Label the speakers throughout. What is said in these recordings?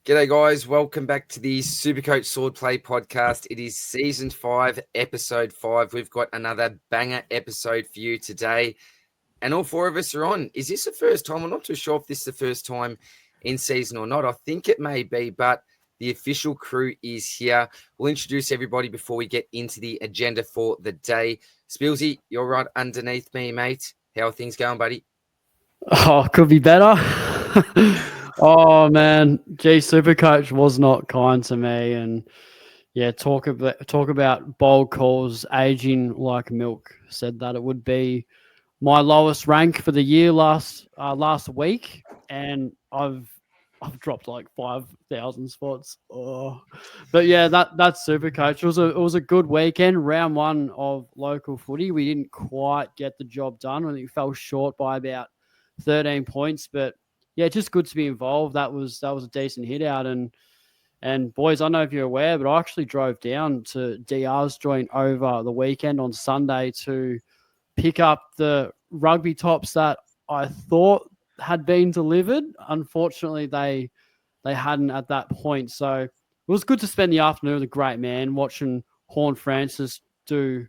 Speaker 1: G'day, guys. Welcome back to the Supercoach Swordplay podcast. It is season 5, episode 5. We've got another banger episode for you today, and all 4 of us are on. Is this the first time? I'm not too sure if this is the first time in season or not. I think it may be, but the official crew is here. We'll introduce everybody before we get into the agenda for the day. Spillsy, you're right underneath me, mate. How are things going, buddy?
Speaker 2: Oh, could be better. Oh man, Supercoach was not kind to me, and yeah, talk about bold calls, aging like milk. Said that it would be my lowest rank for the year last week, and I've dropped like 5,000 spots. Oh, but yeah, that's Supercoach. It was a good weekend. Round 1 of local footy, we didn't quite get the job done. I think we fell short by about 13 points, but yeah, just good to be involved. That was a decent hit out, and boys, I don't know if you're aware, but I actually drove down to DR's joint over the weekend on Sunday to pick up the rugby tops that I thought had been delivered. Unfortunately, they hadn't at that point. So it was good to spend the afternoon with a great man, watching Horn Francis do.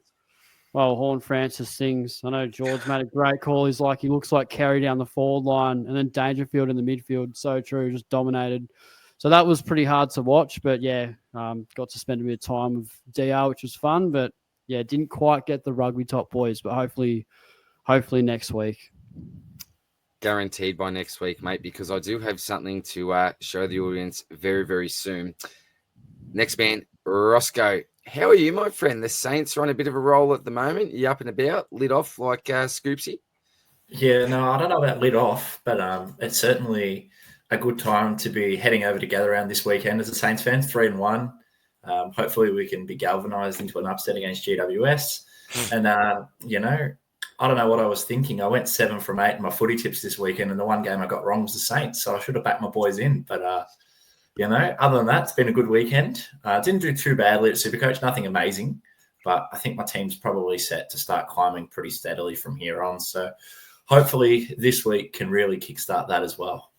Speaker 2: Well, Horn Francis sings. I know George made a great call. He's like, he looks like Kerry down the forward line, and then Dangerfield in the midfield. So true, just dominated. So that was pretty hard to watch, but yeah, got to spend a bit of time with DR, which was fun. But yeah, didn't quite get the rugby top boys, but hopefully next week.
Speaker 1: Guaranteed by next week, mate, because I do have something to show the audience very, very soon. Next man, Rossco. How are you, my friend? The Saints are on a bit of a roll at the moment. You up and about, lit off like Scoopsy?
Speaker 3: Yeah, no, I don't know about lit off, but it's certainly a good time to be heading over to Gather Round this weekend as a Saints fan, 3-1. Hopefully we can be galvanised into an upset against GWS. And, I don't know what I was thinking. I went 7 from 8 in my footy tips this weekend, and the one game I got wrong was the Saints, so I should have backed my boys in. But, other than that, it's been a good weekend. Didn't do too badly at Supercoach, nothing amazing, but I think my team's probably set to start climbing pretty steadily from here on. So hopefully this week can really kickstart that as well.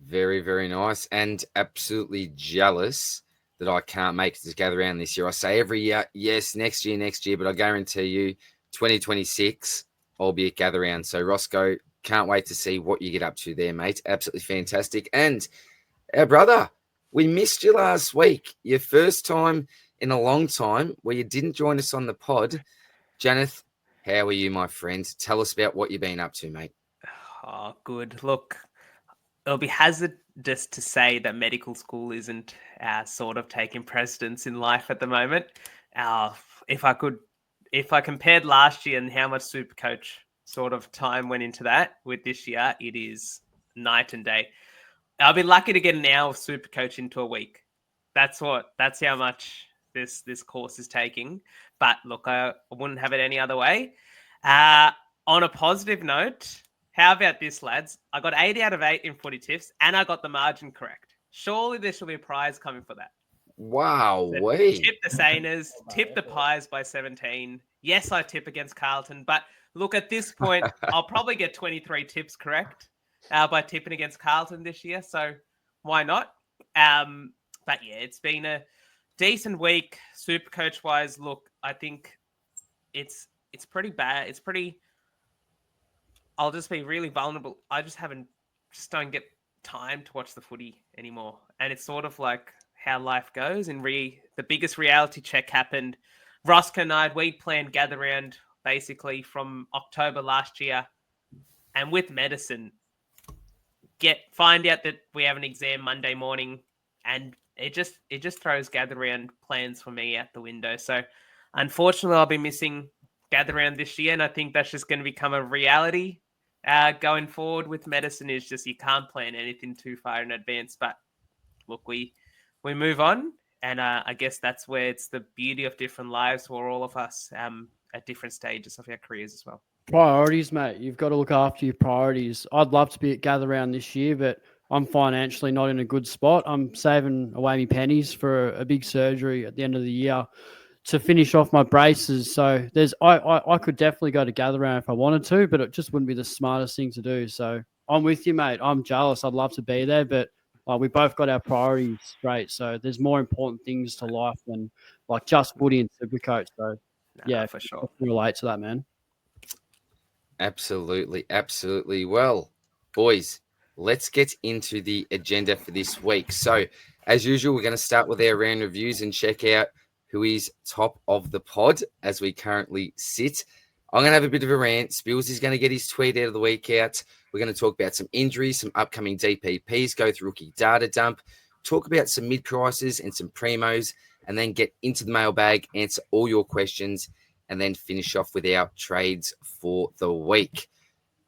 Speaker 1: Very, very nice, and absolutely jealous that I can't make it to Gather Round this year. I say every year, yes, next year, but I guarantee you 2026, I'll be at Gather Round. So Rossco, can't wait to see what you get up to there, mate. Absolutely fantastic. And our brother, we missed you last week. Your first time in a long time where you didn't join us on the pod. Janath, how are you, my friend? Tell us about what you've been up to, mate.
Speaker 4: Oh, good. Look, it'll be hazardous to say that medical school isn't sort of taking precedence in life at the moment. If I compared last year and how much Supercoach sort of time went into that with this year, it is night and day. I'll be lucky to get an hour of Supercoach into a week. That's how much this course is taking. But look, I wouldn't have it any other way. On a positive note, how about this, lads? I got 8 out of 8 in footy tips, and I got the margin correct. Surely there should be a prize coming for that.
Speaker 1: Wow.
Speaker 4: So tip the Sainers, tip the Pies by 17. Yes, I tip against Carlton, but look, at this point, I'll probably get 23 tips correct by tipping against Carlton this year. So why not? But yeah, it's been a decent week, Supercoach wise. Look, I think it's pretty bad. It's pretty. I'll just be really vulnerable. I just don't get time to watch the footy anymore, and it's sort of like how life goes. And the biggest reality check happened. Rossco and I, we planned Gather Round basically from October last year, and with medicine, find out that we have an exam Monday morning, and it just throws Gather Round plans for me out the window. So unfortunately, I'll be missing Gather Round this year, and I think that's just going to become a reality going forward with medicine. Is just you can't plan anything too far in advance. But look, we move on, and I guess that's where it's the beauty of different lives for all of us at different stages of our careers as well.
Speaker 2: Priorities, mate. You've got to look after your priorities. I'd love to be at Gather Round this year, but I'm financially not in a good spot. I'm saving away my pennies for a big surgery at the end of the year to finish off my braces. So I could definitely go to Gather Round if I wanted to, but it just wouldn't be the smartest thing to do. So I'm with you, mate. I'm jealous. I'd love to be there, but we both got our priorities straight. So there's more important things to life than like just footy and Supercoach. So yeah,
Speaker 4: for sure.
Speaker 2: I can relate to that, man.
Speaker 1: Absolutely, absolutely. Well, boys, let's get into the agenda for this week. So, as usual, we're going to start with our round reviews and check out who is top of the pod as we currently sit. I'm going to have a bit of a rant. Spillsy is going to get his tweet out of the week out. We're going to talk about some injuries, some upcoming DPPs, go through rookie data dump, talk about some mid-prices and some primos, and then get into the mailbag, answer all your questions, and then finish off with our trades for the week.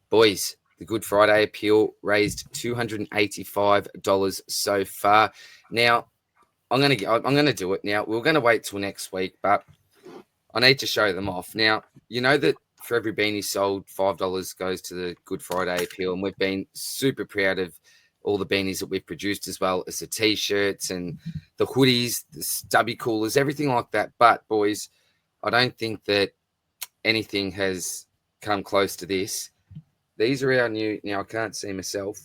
Speaker 1: Boys, the Good Friday appeal raised $285 so far. Now, I'm gonna do it now. We're gonna wait till next week, but I need to show them off. Now, you know that for every beanie sold, $5 goes to the Good Friday appeal, and we've been super proud of all the beanies that we've produced, as well as the t-shirts and the hoodies, the stubby coolers, everything like that. But boys, I don't think that anything has come close to this. These are our new, now I can't see myself.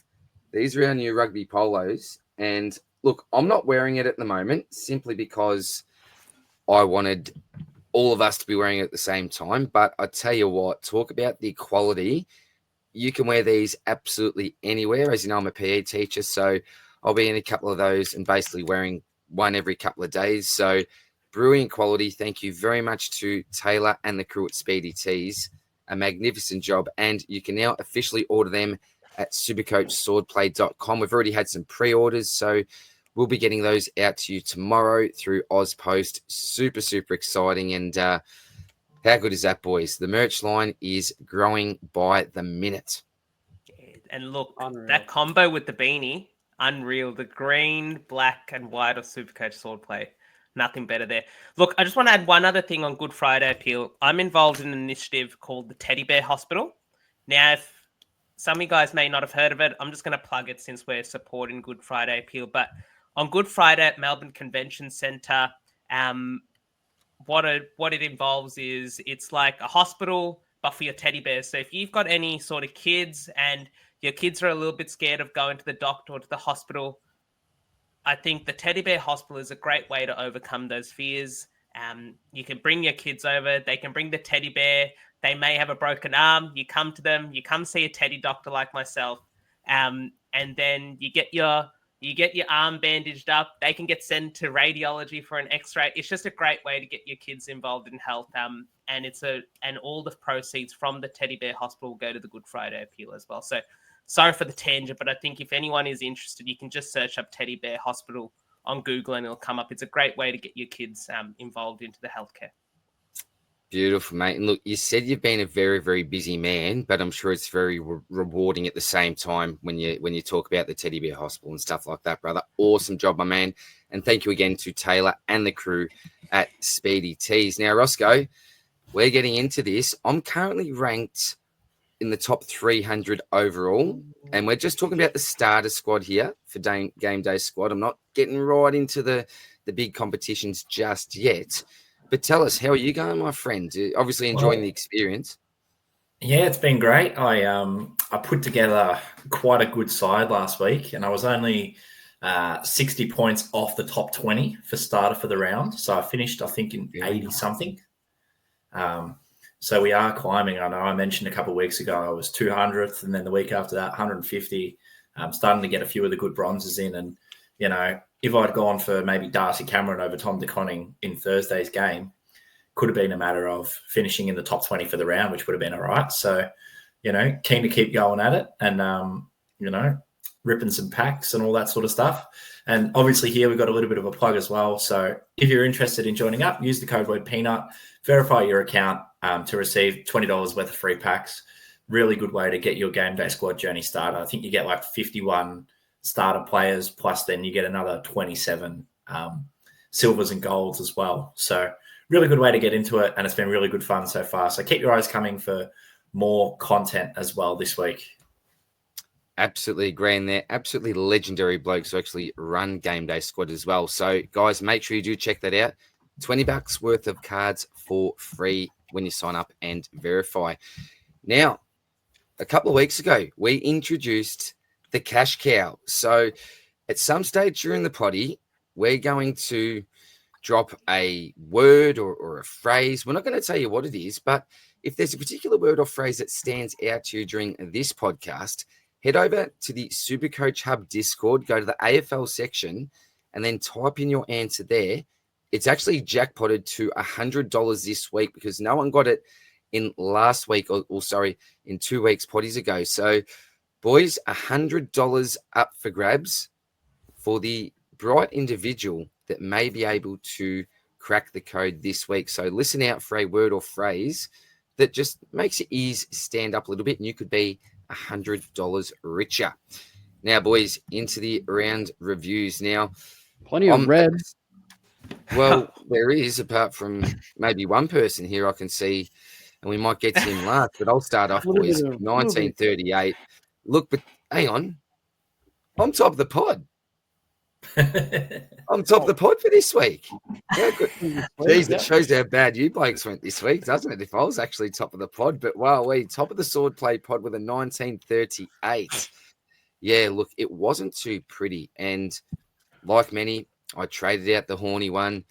Speaker 1: These are our new rugby polos. And look, I'm not wearing it at the moment simply because I wanted all of us to be wearing it at the same time. But I tell you what, talk about the quality. You can wear these absolutely anywhere. As you know, I'm a PE teacher, so I'll be in a couple of those and basically wearing one every couple of days. So brilliant quality. Thank you very much to Taylor and the crew at Speedy Tees. A magnificent job. And you can now officially order them at supercoachswordplay.com. We've already had some pre-orders, so we'll be getting those out to you tomorrow through OzPost. Super, super exciting. And how good is that, boys? The merch line is growing by the minute.
Speaker 4: And look,
Speaker 2: Unreal.
Speaker 4: that combo with the beanie, unreal. The green, black, and white of Supercoach Swordplay. Nothing better there. Look, I just want to add one other thing on Good Friday appeal. I'm involved in an initiative called the Teddy Bear Hospital. Now, if some of you guys may not have heard of it, I'm just going to plug it since we're supporting Good Friday appeal. But on Good Friday at Melbourne Convention Centre, what it involves is it's like a hospital, but for your teddy bears. So if you've got any sort of kids and your kids are a little bit scared of going to the doctor or to the hospital, I think the Teddy Bear Hospital is a great way to overcome those fears. You can bring your kids over. They can bring the teddy bear. They may have a broken arm. You come to them. You come see a teddy doctor like myself, and then you get your arm bandaged up. They can get sent to radiology for an X-ray. It's just a great way to get your kids involved in health. And all the proceeds from the Teddy Bear Hospital go to the Good Friday appeal as well. So sorry for the tangent, but I think if anyone is interested, you can just search up Teddy Bear Hospital on Google and it'll come up. It's a great way to get your kids involved into the healthcare.
Speaker 1: Beautiful, mate. And look, you said you've been a very, very busy man, but I'm sure it's very rewarding at the same time when you talk about the Teddy Bear Hospital and stuff like that, brother. Awesome job, my man. And thank you again to Taylor and the crew at Speedy Tees. Now, Rossco, we're getting into this. I'm currently ranked in the top 300 overall, and we're just talking about the starter squad here for game day squad. I'm not getting right into the big competitions just yet. But tell us, how are you going, my friend? Obviously enjoying the experience.
Speaker 3: Yeah, it's been great. I put together quite a good side last week, and I was only 60 points off the top 20 for starter for the round. So I finished, I think, in 80-something. So we are climbing. I know I mentioned a couple of weeks ago I was 200th, and then the week after that, 150. I'm starting to get a few of the good bronzes in, and, you know, if I'd gone for maybe Darcy Cameron over Tom DeConning in Thursday's game, could have been a matter of finishing in the top 20 for the round, which would have been all right. So, you know, keen to keep going at it and, you know, ripping some packs and all that sort of stuff. And obviously here we've got a little bit of a plug as well. So if you're interested in joining up, use the code word peanut, verify your account to receive $20 worth of free packs. Really good way to get your game day squad journey started. I think you get like 51 starter players, plus then you get another 27 silvers and golds as well. So really good way to get into it, and it's been really good fun so far. So keep your eyes coming for more content as well this week.
Speaker 1: Absolutely agree, and they're absolutely legendary blokes who actually run Game Day Squad as well. So, guys, make sure you do check that out. $20 worth of cards for free when you sign up and verify. Now, a couple of weeks ago, we introduced the cash cow. So at some stage during the potty, we're going to drop a word or a phrase. We're not going to tell you what it is, but if there's a particular word or phrase that stands out to you during this podcast, head over to the Supercoach Hub Discord, go to the AFL section, and then type in your answer there. It's actually jackpotted to $100 this week because no one got it in last week, or sorry, in 2 weeks potties ago. So, boys, $100 up for grabs for the bright individual that may be able to crack the code this week. So listen out for a word or phrase that just makes your ears stand up a little bit, and you could be $100 richer. Now, boys, into the round reviews. Now,
Speaker 2: Plenty of red.
Speaker 1: Well, there is, apart from maybe one person here I can see, and we might get to him last, but I'll start off, boys. 1938. Look, but hang on. I'm top of the pod. I'm top of the pod for this week. Yeah, good. Jeez, that shows how bad you blokes went this week, doesn't it? If I was actually top of the pod, but wow, we top of the Swordplay pod with a 1938. Yeah, look, it wasn't too pretty. And like many, I traded out the horny one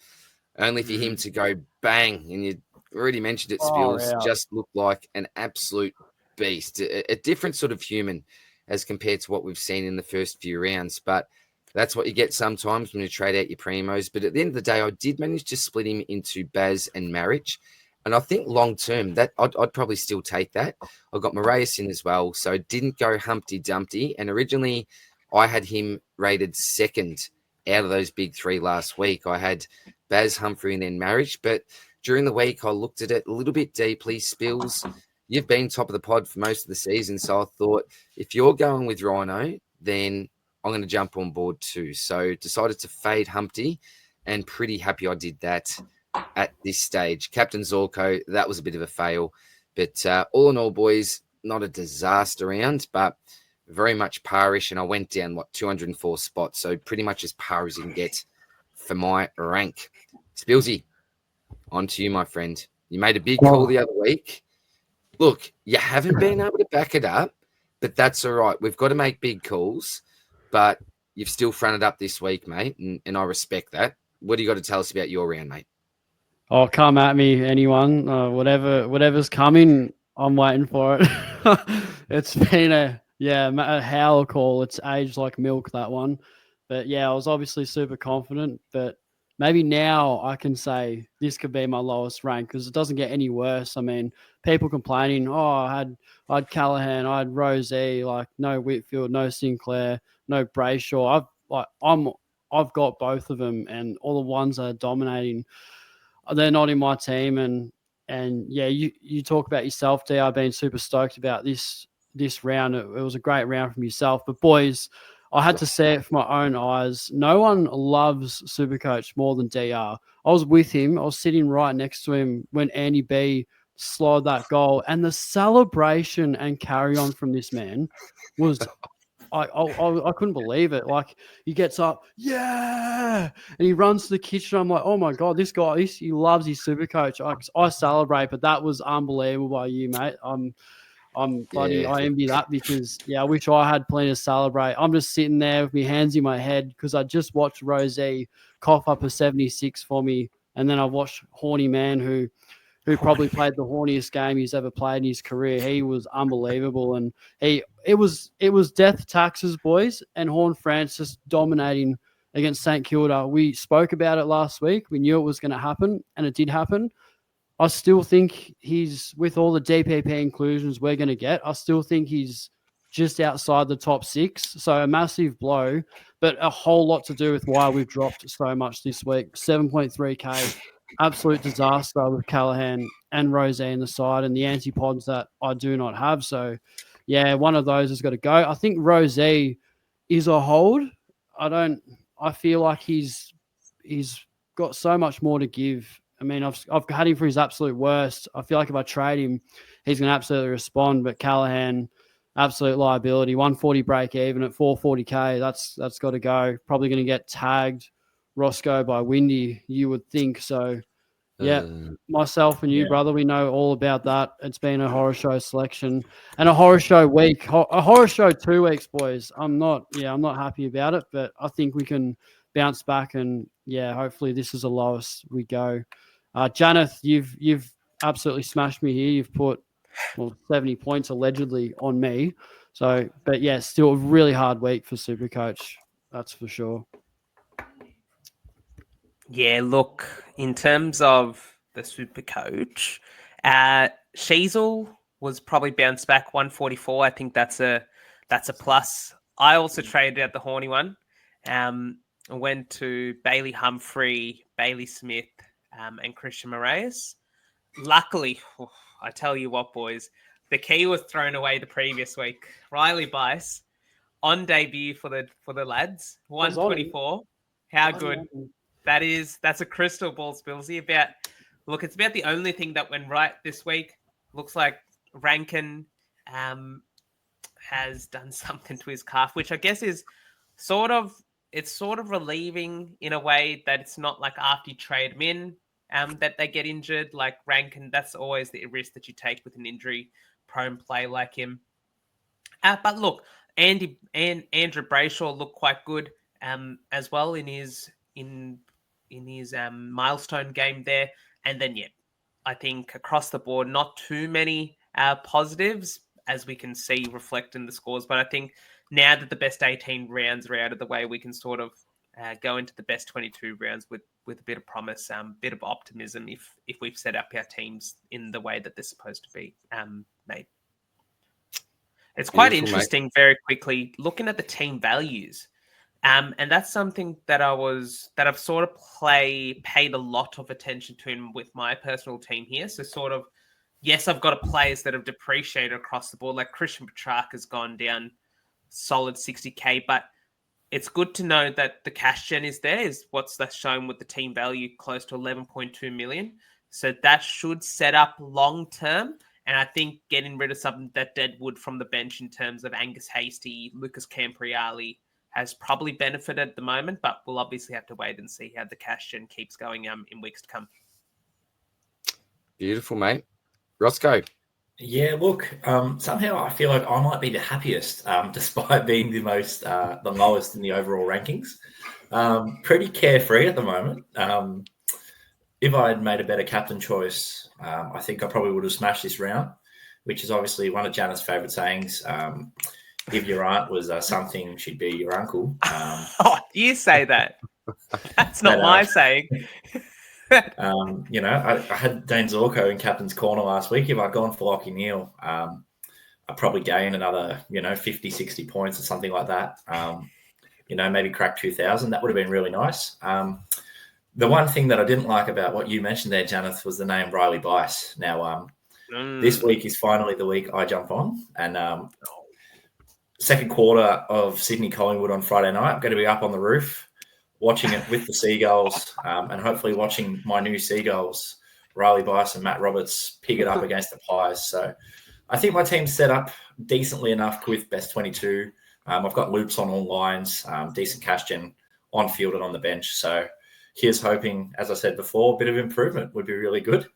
Speaker 1: only for him to go bang. And you already mentioned it, Spills, just looked like an absolute beast, a different sort of human as compared to what we've seen in the first few rounds. But that's what you get sometimes when you trade out your primos. But at the end of the day, I did manage to split him into Baz and Marriage. And I think long term, that I'd probably still take that. I got Moraes in as well, so didn't go Humpty Dumpty. And originally, I had him rated second out of those big three last week. I had Baz, Humphrey, and then Marriage. But during the week, I looked at it a little bit deeply. Spills, you've been top of the pod for most of the season, so I thought if you're going with Rhino, then I'm going to jump on board too. So decided to fade Humpty, and pretty happy I did that at this stage. Captain Zorko, that was a bit of a fail. But all in all, boys, not a disaster round, but very much parish. And I went down, 204 spots. So pretty much as par as you can get for my rank. Spillsy, on to you, my friend. You made a big call the other week. Look, you haven't been able to back it up, but that's all right. We've got to make big calls, but you've still fronted up this week, mate, and I respect that. What do you got to tell us about your round, mate?
Speaker 2: Oh, come at me, anyone. Whatever's coming, I'm waiting for it. It's been a howl call. It's aged like milk, that one. But yeah, I was obviously super confident, but maybe now I can say this could be my lowest rank because it doesn't get any worse. I mean, people complaining, I had Callahan, I had Rosie, like no Whitfield, no Sinclair, no Brayshaw. I've got both of them, and all the ones that are dominating, they're not in my team. And yeah, you talk about yourself, D. I've been super stoked about this round. It was a great round from yourself. But boys, I had to see it for my own eyes. No one loves Supercoach more than DR. I was with him. I was sitting right next to him when Andy B slid that goal. And the celebration and carry on from this man was... I couldn't believe it. Like, he gets up, yeah, and he runs to the kitchen. I'm like, oh my God, this guy, he loves his Supercoach. I celebrate, but that was unbelievable by you, mate. I'm bloody, I envy that because, I wish I had plenty to celebrate. I'm just sitting there with my hands in my head because I just watched Rosie cough up a 76 for me, and then I watched Horny Man who probably played the horniest game he's ever played in his career. He was unbelievable, and it was death taxes, boys, and Horn Francis dominating against St Kilda. We spoke about it last week. We knew it was going to happen, and it did happen. I still think he's, with all the DPP inclusions we're going to get, I still think he's just outside the top 6. So a massive blow, but a whole lot to do with why we've dropped so much this week. 7.3K. Absolute disaster with Callahan and Rose in the side and the antipods that I do not have. So, yeah, one of those has got to go. I think Rose is a hold. I feel like he's got so much more to give. I mean, I've had him for his absolute worst. I feel like if I trade him, he's going to absolutely respond. But Callahan, absolute liability. 140 break even at 440K. That's got to go. Probably going to get tagged Rossco by Windy, you would think. So, Yeah,
Speaker 1: Uh,
Speaker 2: myself and you,
Speaker 3: Yeah.
Speaker 2: brother, we know all about that. It's been a horror show selection and a horror show week, a horror show 2 weeks, boys. I'm not happy about it, but I think we can bounce back and hopefully this is the lowest we go. Janath, you've absolutely smashed me here. You've put 70 points allegedly on me. So, but yeah, still a really hard week for Supercoach. That's for sure.
Speaker 4: Yeah, look, in terms of the super coach, Sheasel was probably bounced back 144. I think that's a plus. I also traded out the horny one. Went to Bailey Humphrey, Bailey Smith, and Christian Moraes. Luckily, I tell you what, boys, the key was thrown away the previous week. Riley Bice on debut for the lads, 124. How good. That's a crystal ball, Spillsy. It's about the only thing that went right this week. Looks like Rankine has done something to his calf, which I guess is sort of relieving in a way that it's not like after you trade them in that they get injured. Like Rankine, that's always the risk that you take with an injury-prone play like him. But look, Andrew Brayshaw looked quite good as well in his milestone game there. And then, I think across the board, not too many positives, as we can see reflect in the scores. But I think now that the best 18 rounds are out of the way, we can sort of go into the best 22 rounds with a bit of promise, bit of optimism if we've set up our teams in the way that they're supposed to be made. It's quite interesting, mate. Very quickly, looking at the team values. And that's something that I've sort of paid a lot of attention to with my personal team here. So sort of, yes, I've got players that have depreciated across the board. Like Christian Petrarch has gone down solid 60K, but it's good to know that the cash gen is there, is what's that's shown with the team value close to 11.2 million. So that should set up long term. And I think getting rid of something that deadwood from the bench in terms of Angus Hasty, Lucas Campriali, has probably benefited at the moment, but we'll obviously have to wait and see how the cash gen keeps going in weeks to come.
Speaker 1: Beautiful, mate. Rossco.
Speaker 3: Yeah, look, somehow I feel like I might be the happiest, despite being the lowest in the overall rankings. Pretty carefree at the moment. If I had made a better captain choice, I think I probably would have smashed this round, which is obviously one of Janath's favourite sayings. If your aunt was something, she'd be your uncle.
Speaker 4: You say that. That's not my saying.
Speaker 3: I had Dane Zorko in captain's corner last week. If I'd gone for Lockie Neal, I'd probably gain another, 50, 60 points or something like that. Maybe crack 2,000. That would have been really nice. The one thing that I didn't like about what you mentioned there, Janath, was the name Riley Bice. Now, this week is finally the week I jump on, and second quarter of Sydney Collingwood on Friday night. I'm going to be up on the roof watching it with the Seagulls and hopefully watching my new Seagulls, Riley Bice and Matt Roberts, pick it up against the Pies. So I think my team's set up decently enough with best 22. I've got loops on all lines, decent cash gen on field and on the bench. So here's hoping, as I said before, a bit of improvement would be really good.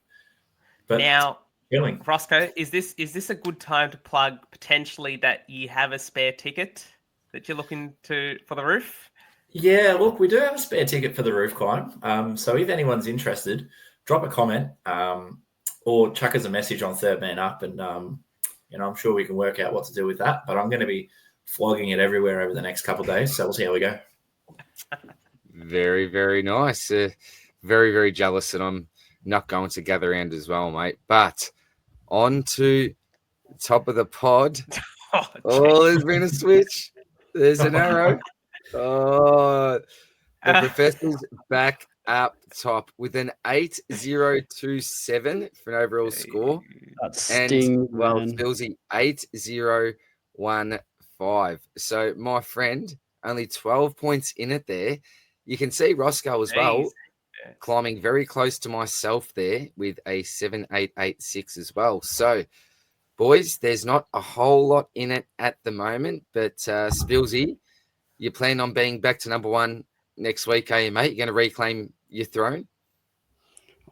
Speaker 3: But
Speaker 4: now, Rossco, is this a good time to plug potentially that you have a spare ticket that you're looking for the roof?
Speaker 3: Yeah, look, we do have a spare ticket for the roof climb. So if anyone's interested, drop a comment or chuck us a message on Third Man Up, and I'm sure we can work out what to do with that. But I'm going to be flogging it everywhere over the next couple of days, so we'll see how we go.
Speaker 1: Very, very nice. Very, very jealous that I'm not going to gather round as well, mate. But on to top of the pod. There's been a switch. There's an arrow. The professor's back up top with an 8,027 for an overall score.
Speaker 2: That stings, man.
Speaker 1: Spillsy 8,015. So, my friend, only 12 points in it there. You can see Rossco as well, climbing very close to myself there with a 7,886 as well. So, boys, there's not a whole lot in it at the moment, but Spillsy, you plan on being back to number one next week, are you, mate? You're going to reclaim your throne?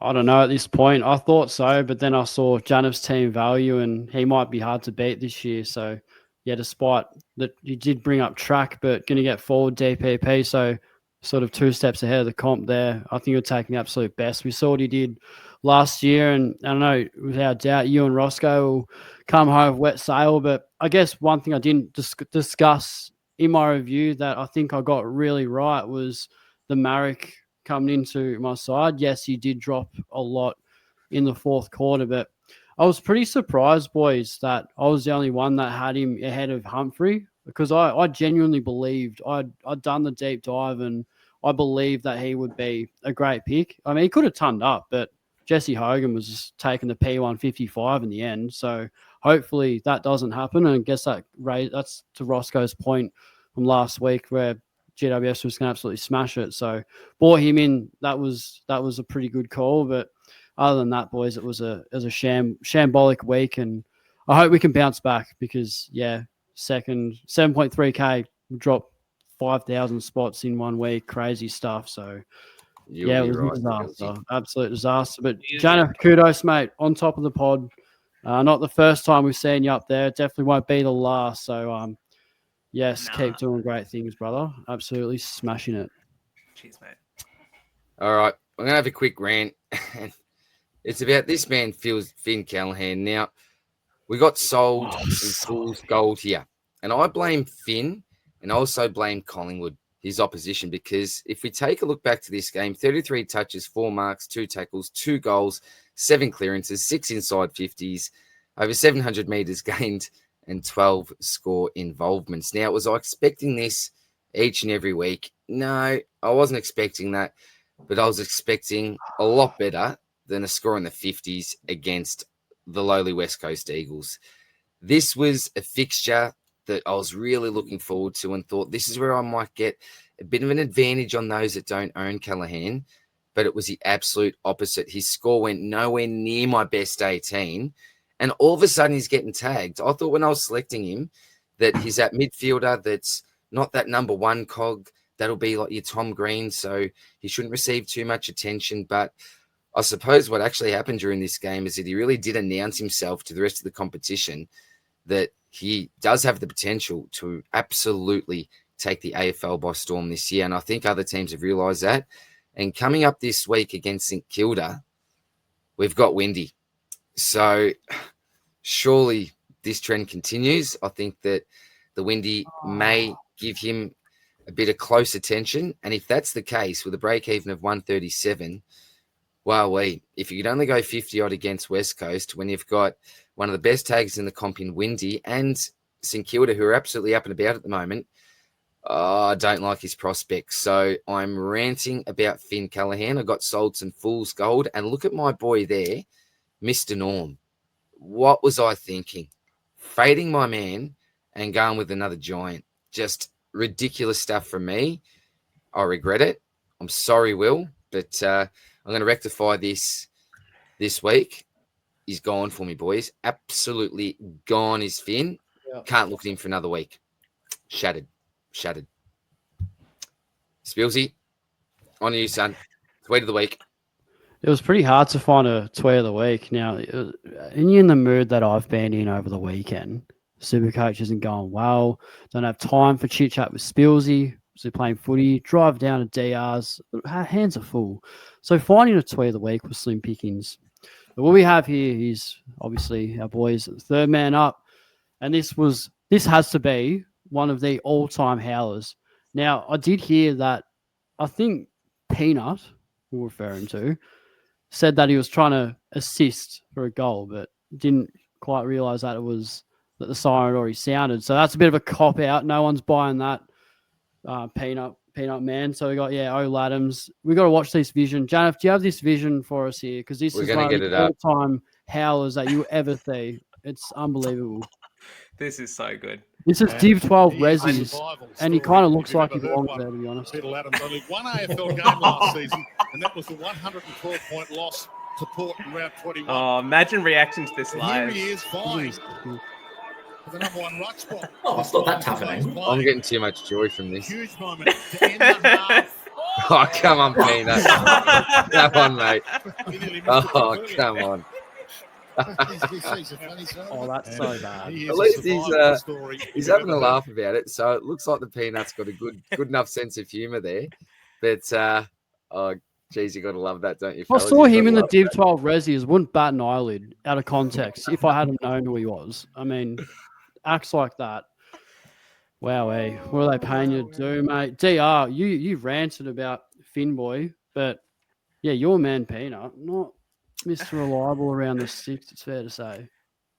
Speaker 2: I don't know at this point. I thought so, but then I saw Janath's team value, and he might be hard to beat this year. So, yeah, despite that, you did bring up track, but going to get forward DPP. So, sort of 2 steps ahead of the comp there. I think you're taking the absolute best. We saw what he did last year, and I don't know, without doubt, you and Rossco will come home with wet sail. But I guess one thing I didn't discuss in my review that I think I got really right was the Marek coming into my side. Yes, he did drop a lot in the 4th quarter, but I was pretty surprised, boys, that I was the only one that had him ahead of Humphrey, because I genuinely believed I'd done the deep dive, and I believed that he would be a great pick. I mean, he could have turned up, but Jesse Hogan was just taking the P155 in the end. So hopefully that doesn't happen. And I guess that's to Rossco's point from last week, where GWS was going to absolutely smash it. So brought him in. That was a pretty good call. But other than that, boys, it was a shambolic week, and I hope we can bounce back, because 7.3K dropped 5,000 spots in 1 week. Crazy stuff. So it was a disaster, absolute disaster. But Janath, kudos, mate, on top of the pod. Not the first time we've seen you up there. Definitely won't be the last. So keep doing great things, brother. Absolutely smashing it.
Speaker 4: Cheers, mate.
Speaker 1: All right, I'm gonna have a quick rant. It's about this man, Finn Callahan. Now, we got sold some fool's gold here, and I blame Finn, and also blame Collingwood, his opposition, because if we take a look back to this game, 33 touches, 4 marks, 2 tackles, 2 goals, 7 clearances, 6 inside 50s, over 700 metres gained, and 12 score involvements. Now, was I expecting this each and every week? No, I wasn't expecting that, but I was expecting a lot better than a score in the 50s against the lowly West Coast Eagles. This was a fixture that I was really looking forward to, and thought this is where I might get a bit of an advantage on those that don't own Callahan, but it was the absolute opposite. His score went nowhere near my best 18, and all of a sudden he's getting tagged. I thought when I was selecting him that he's that midfielder that's not that number 1 cog. That'll be like your Tom Green, so he shouldn't receive too much attention. But I suppose what actually happened during this game is that he really did announce himself to the rest of the competition that he does have the potential to absolutely take the AFL by storm this year. And I think other teams have realised that. And coming up this week against St Kilda, we've got Windy. So surely this trend continues. I think that the Windy may give him a bit of close attention. And if that's the case, with a break-even of 137, if you could only go 50-odd against West Coast, when you've got one of the best tags in the comp in Windy and St Kilda, who are absolutely up and about at the moment, I don't like his prospects. So I'm ranting about Finn Callahan. I got sold some fool's gold. And look at my boy there, Mr. Norm. What was I thinking? Fading my man and going with another giant. Just ridiculous stuff from me. I regret it. I'm sorry, Will, but I'm going to rectify this week. He's gone for me, boys. Absolutely gone is Finn. Yeah. Can't look at him for another week. Shattered. Spillsy, on you, son. Tweet of the week.
Speaker 2: It was pretty hard to find a tweet of the week. Now, in the mood that I've been in over the weekend, Supercoach isn't going well. Don't have time for chit-chat with Spillsy. So playing footy, drive down to DRs. Hands are full. So finding a tweet of the week was slim pickings. But what we have here is obviously our boys, third man up. And this has to be one of the all-time howlers. Now, I did hear that, I think Peanut, who we're referring to, said that he was trying to assist for a goal, but didn't quite realise that that the siren already sounded. So that's a bit of a cop-out. No one's buying that, Peanut man. So we got, Ladhams. We got to watch this vision. Janath, do you have this vision for us here? Because this is one of the all-time howlers that you ever see. It's unbelievable.
Speaker 4: This is so good.
Speaker 2: This is Div 12 Resis, and he kind of looks like he belongs there, to be honest.
Speaker 5: Peter Ladhams only one AFL game last season, and that was the 112-point loss to Port in round 21.
Speaker 4: Oh, imagine reacting to this live.
Speaker 5: Here he is, vying for the number 1 ruck spot.
Speaker 3: Oh, it's not that tough an angle.
Speaker 1: I'm getting too much joy from this.
Speaker 5: Huge moment to end the half.
Speaker 1: Oh, come on, Peanut. Come on, mate.
Speaker 5: He nearly missed it
Speaker 1: Oh,
Speaker 5: earlier.
Speaker 1: come on.
Speaker 5: He's a funny son.
Speaker 2: Oh, that's
Speaker 5: And
Speaker 2: so bad.
Speaker 5: he is
Speaker 1: At
Speaker 5: a
Speaker 1: least he's,
Speaker 5: survivor story
Speaker 1: He's
Speaker 5: you've
Speaker 1: having a
Speaker 5: ever
Speaker 1: laugh about it. So it looks like the Peanut's got a good enough sense of humour there. But, oh, geez, you got to love that, don't you,
Speaker 2: If I
Speaker 1: fellas?
Speaker 2: saw
Speaker 1: You've
Speaker 2: him
Speaker 1: gotta
Speaker 2: in the
Speaker 1: love
Speaker 2: Div 12 Resies, wouldn't bat an eyelid out of context if I hadn't known who he was. I mean, acts like that. Wow, what are they paying you to do, mate? DR, you ranted about Finboy, but yeah, your man Peanut, not Mr. Reliable around the six, it's fair to say.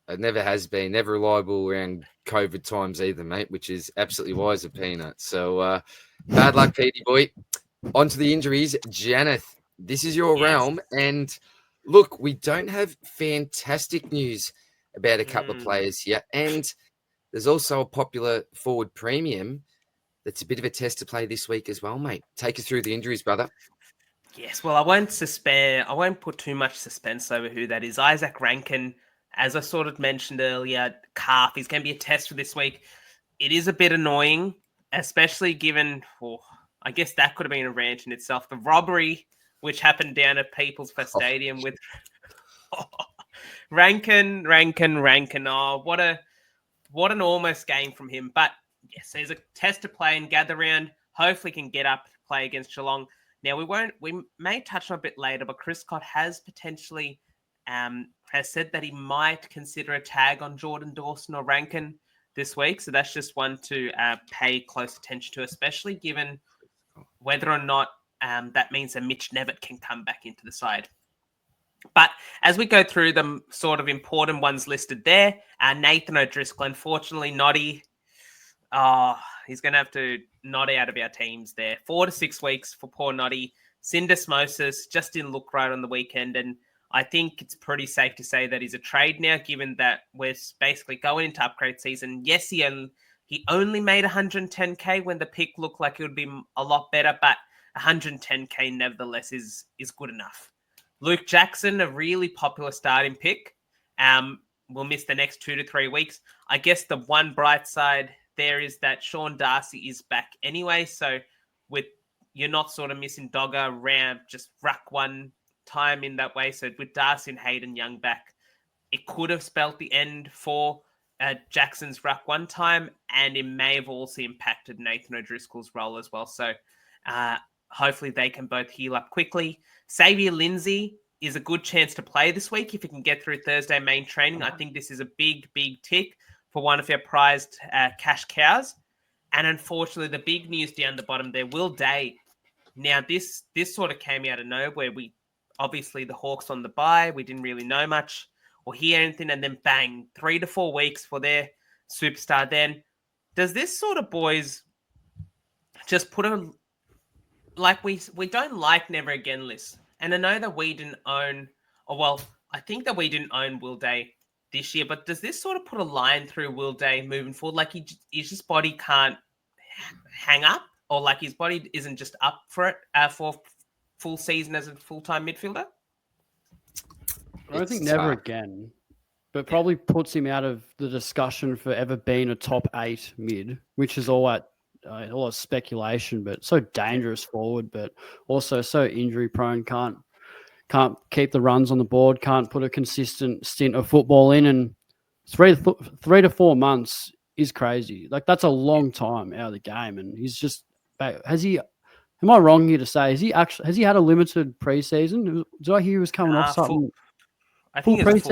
Speaker 1: It never has been, never reliable around COVID times either, mate, which is absolutely wise of Peanut. So bad luck, Petey boy. On to the injuries. Janath, this is your realm. And look, we don't have fantastic news about a couple of players here. And there's also a popular forward premium that's a bit of a test to play this week as well, mate. Take us through the injuries, brother.
Speaker 4: Yes, well, I won't put too much suspense over who that is. Isaac Rankine, as I sort of mentioned earlier, calf, he's going to be a test for this week. It is a bit annoying, especially given, I guess that could have been a rant in itself. The robbery, which happened down at People's First Stadium with Rankine. Oh, what an almost game from him. But yes, there's a test to play and gather round. Hopefully can get up to play against Geelong. Now, we may touch on a bit later, but Chris Scott has potentially has said that he might consider a tag on Jordan Dawson or Rankine this week. So that's just one to pay close attention to, especially given whether or not that means that Mitch Nevitt can come back into the side. But as we go through the sort of important ones listed there, Nathan O'Driscoll, unfortunately, Noddy, he's going to have to Noddy out of our teams there. 4 to 6 weeks for poor Noddy. Syndesmosis just didn't look right on the weekend. And I think it's pretty safe to say that he's a trade now, given that we're basically going into upgrade season. Yes, he only made 110K when the pick looked like it would be a lot better, but 110K nevertheless is good enough. Luke Jackson, a really popular starting pick, will miss the next 2 to 3 weeks. I guess the one bright side there is that Sean Darcy is back anyway. So you're not sort of missing Dogger, Ramp, just ruck one time in that way. So with Darcy and Hayden Young back, it could have spelt the end for Jackson's ruck one time, and it may have also impacted Nathan O'Driscoll's role as well. So hopefully they can both heal up quickly. Xavier Lindsay is a good chance to play this week if he can get through Thursday main training. I think this is a big tick for one of our prized cash cows. And unfortunately, the big news down the bottom there, Will Day. Now, this sort of came out of nowhere. Obviously, the Hawks on the bye, we didn't really know much or hear anything. And then bang, 3 to 4 weeks for their superstar. Then does this sort of boys just put we don't like never again lists. And I know that we didn't own, I think that we didn't own Will Day this year, but does this sort of put a line through Will Day moving forward? Like his body can't hang up, or like his body isn't just up for it for full season as a full-time midfielder?
Speaker 2: I don't think never again, but probably puts him out of the discussion for ever being a top 8 mid, which is all that speculation, but so dangerous forward, but also so injury prone, can't keep the runs on the board, can't put a consistent stint of football in, and 3 to 4 months is crazy. Like, that's a long time out of the game, and he's just am I wrong here to say, has he had a limited preseason? Did I hear he was coming off something?
Speaker 4: I think it's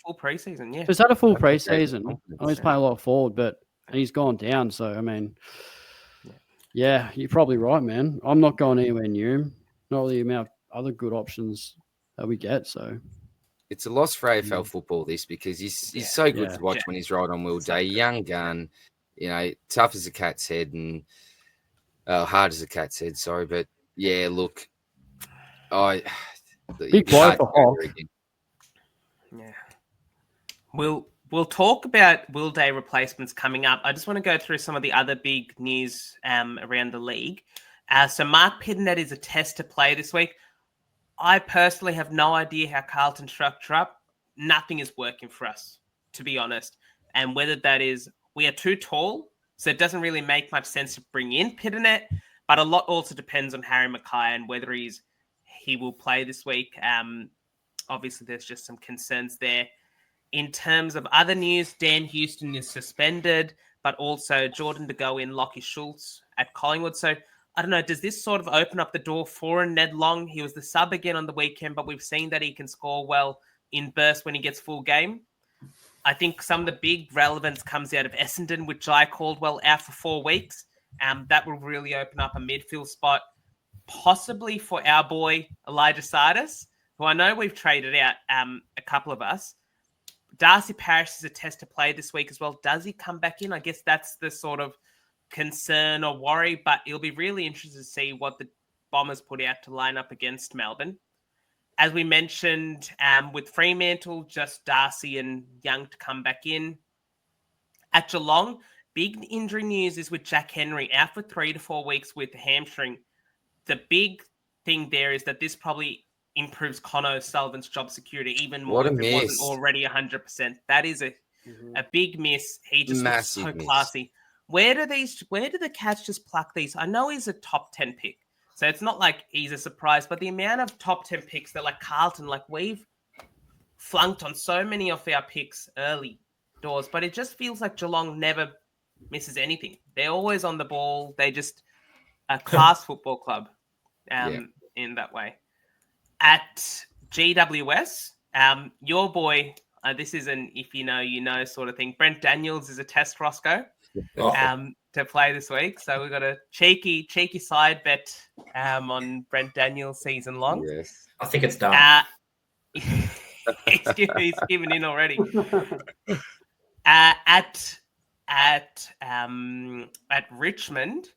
Speaker 4: full preseason, yeah.
Speaker 2: So he's had a full preseason. He's playing a lot of forward, and he's gone down, so I mean, yeah, you're probably right, man. I'm not going anywhere near him. Not the amount of other good options that we get. So
Speaker 1: it's a loss for AFL football, this, because he's so good to watch when he's right on Will Day. Young gun, tough as a cat's head and hard as a cat's head. Sorry, but yeah, look,
Speaker 2: big blow for Hawk.
Speaker 4: Yeah, We'll talk about Will Day replacements coming up. I just want to go through some of the other big news around the league. So Mark Pittonet is a test to play this week. I personally have no idea how Carlton structure up. Nothing is working for us, to be honest. And whether that is we are too tall, so it doesn't really make much sense to bring in Pittonet. But a lot also depends on Harry Mackay and whether he will play this week. Obviously, there's just some concerns there. In terms of other news, Dan Houston is suspended, but also Jordan De Goey and Lockie Schultz at Collingwood. So I don't know, does this sort of open up the door for Ned Long? He was the sub again on the weekend, but we've seen that he can score well in bursts when he gets full game. I think some of the big relevance comes out of Essendon, with Jai Caldwell out for 4 weeks. That will really open up a midfield spot, possibly for our boy Elijah Sardis, who I know we've traded out, a couple of us. Darcy Parish is a test to play this week as well. Does he come back in? I guess that's the sort of concern or worry, but it'll be really interesting to see what the Bombers put out to line up against Melbourne. As we mentioned, with Fremantle, just Darcy and Young to come back in. At Geelong, big injury news is with Jack Henry out for 3 to 4 weeks with the hamstring. The big thing there is that this probably improves Connor O'Sullivan's job security even more if it wasn't already 100%. That is a big miss. He just looks so classy. Where do the Cats just pluck these? I know he's a top 10 pick, so it's not like he's a surprise, but the amount of top 10 picks that, like Carlton, like we've flunked on so many of our picks early doors, but it just feels like Geelong never misses anything. They're always on the ball. They just a class football club in that way. At GWS, your boy, this is an if you know, you know sort of thing. Brent Daniels is a test Rossco to play this week. So we've got a cheeky side bet on Brent Daniels season long.
Speaker 1: Yes.
Speaker 3: I think it's done.
Speaker 4: He's given in already. At Richmond,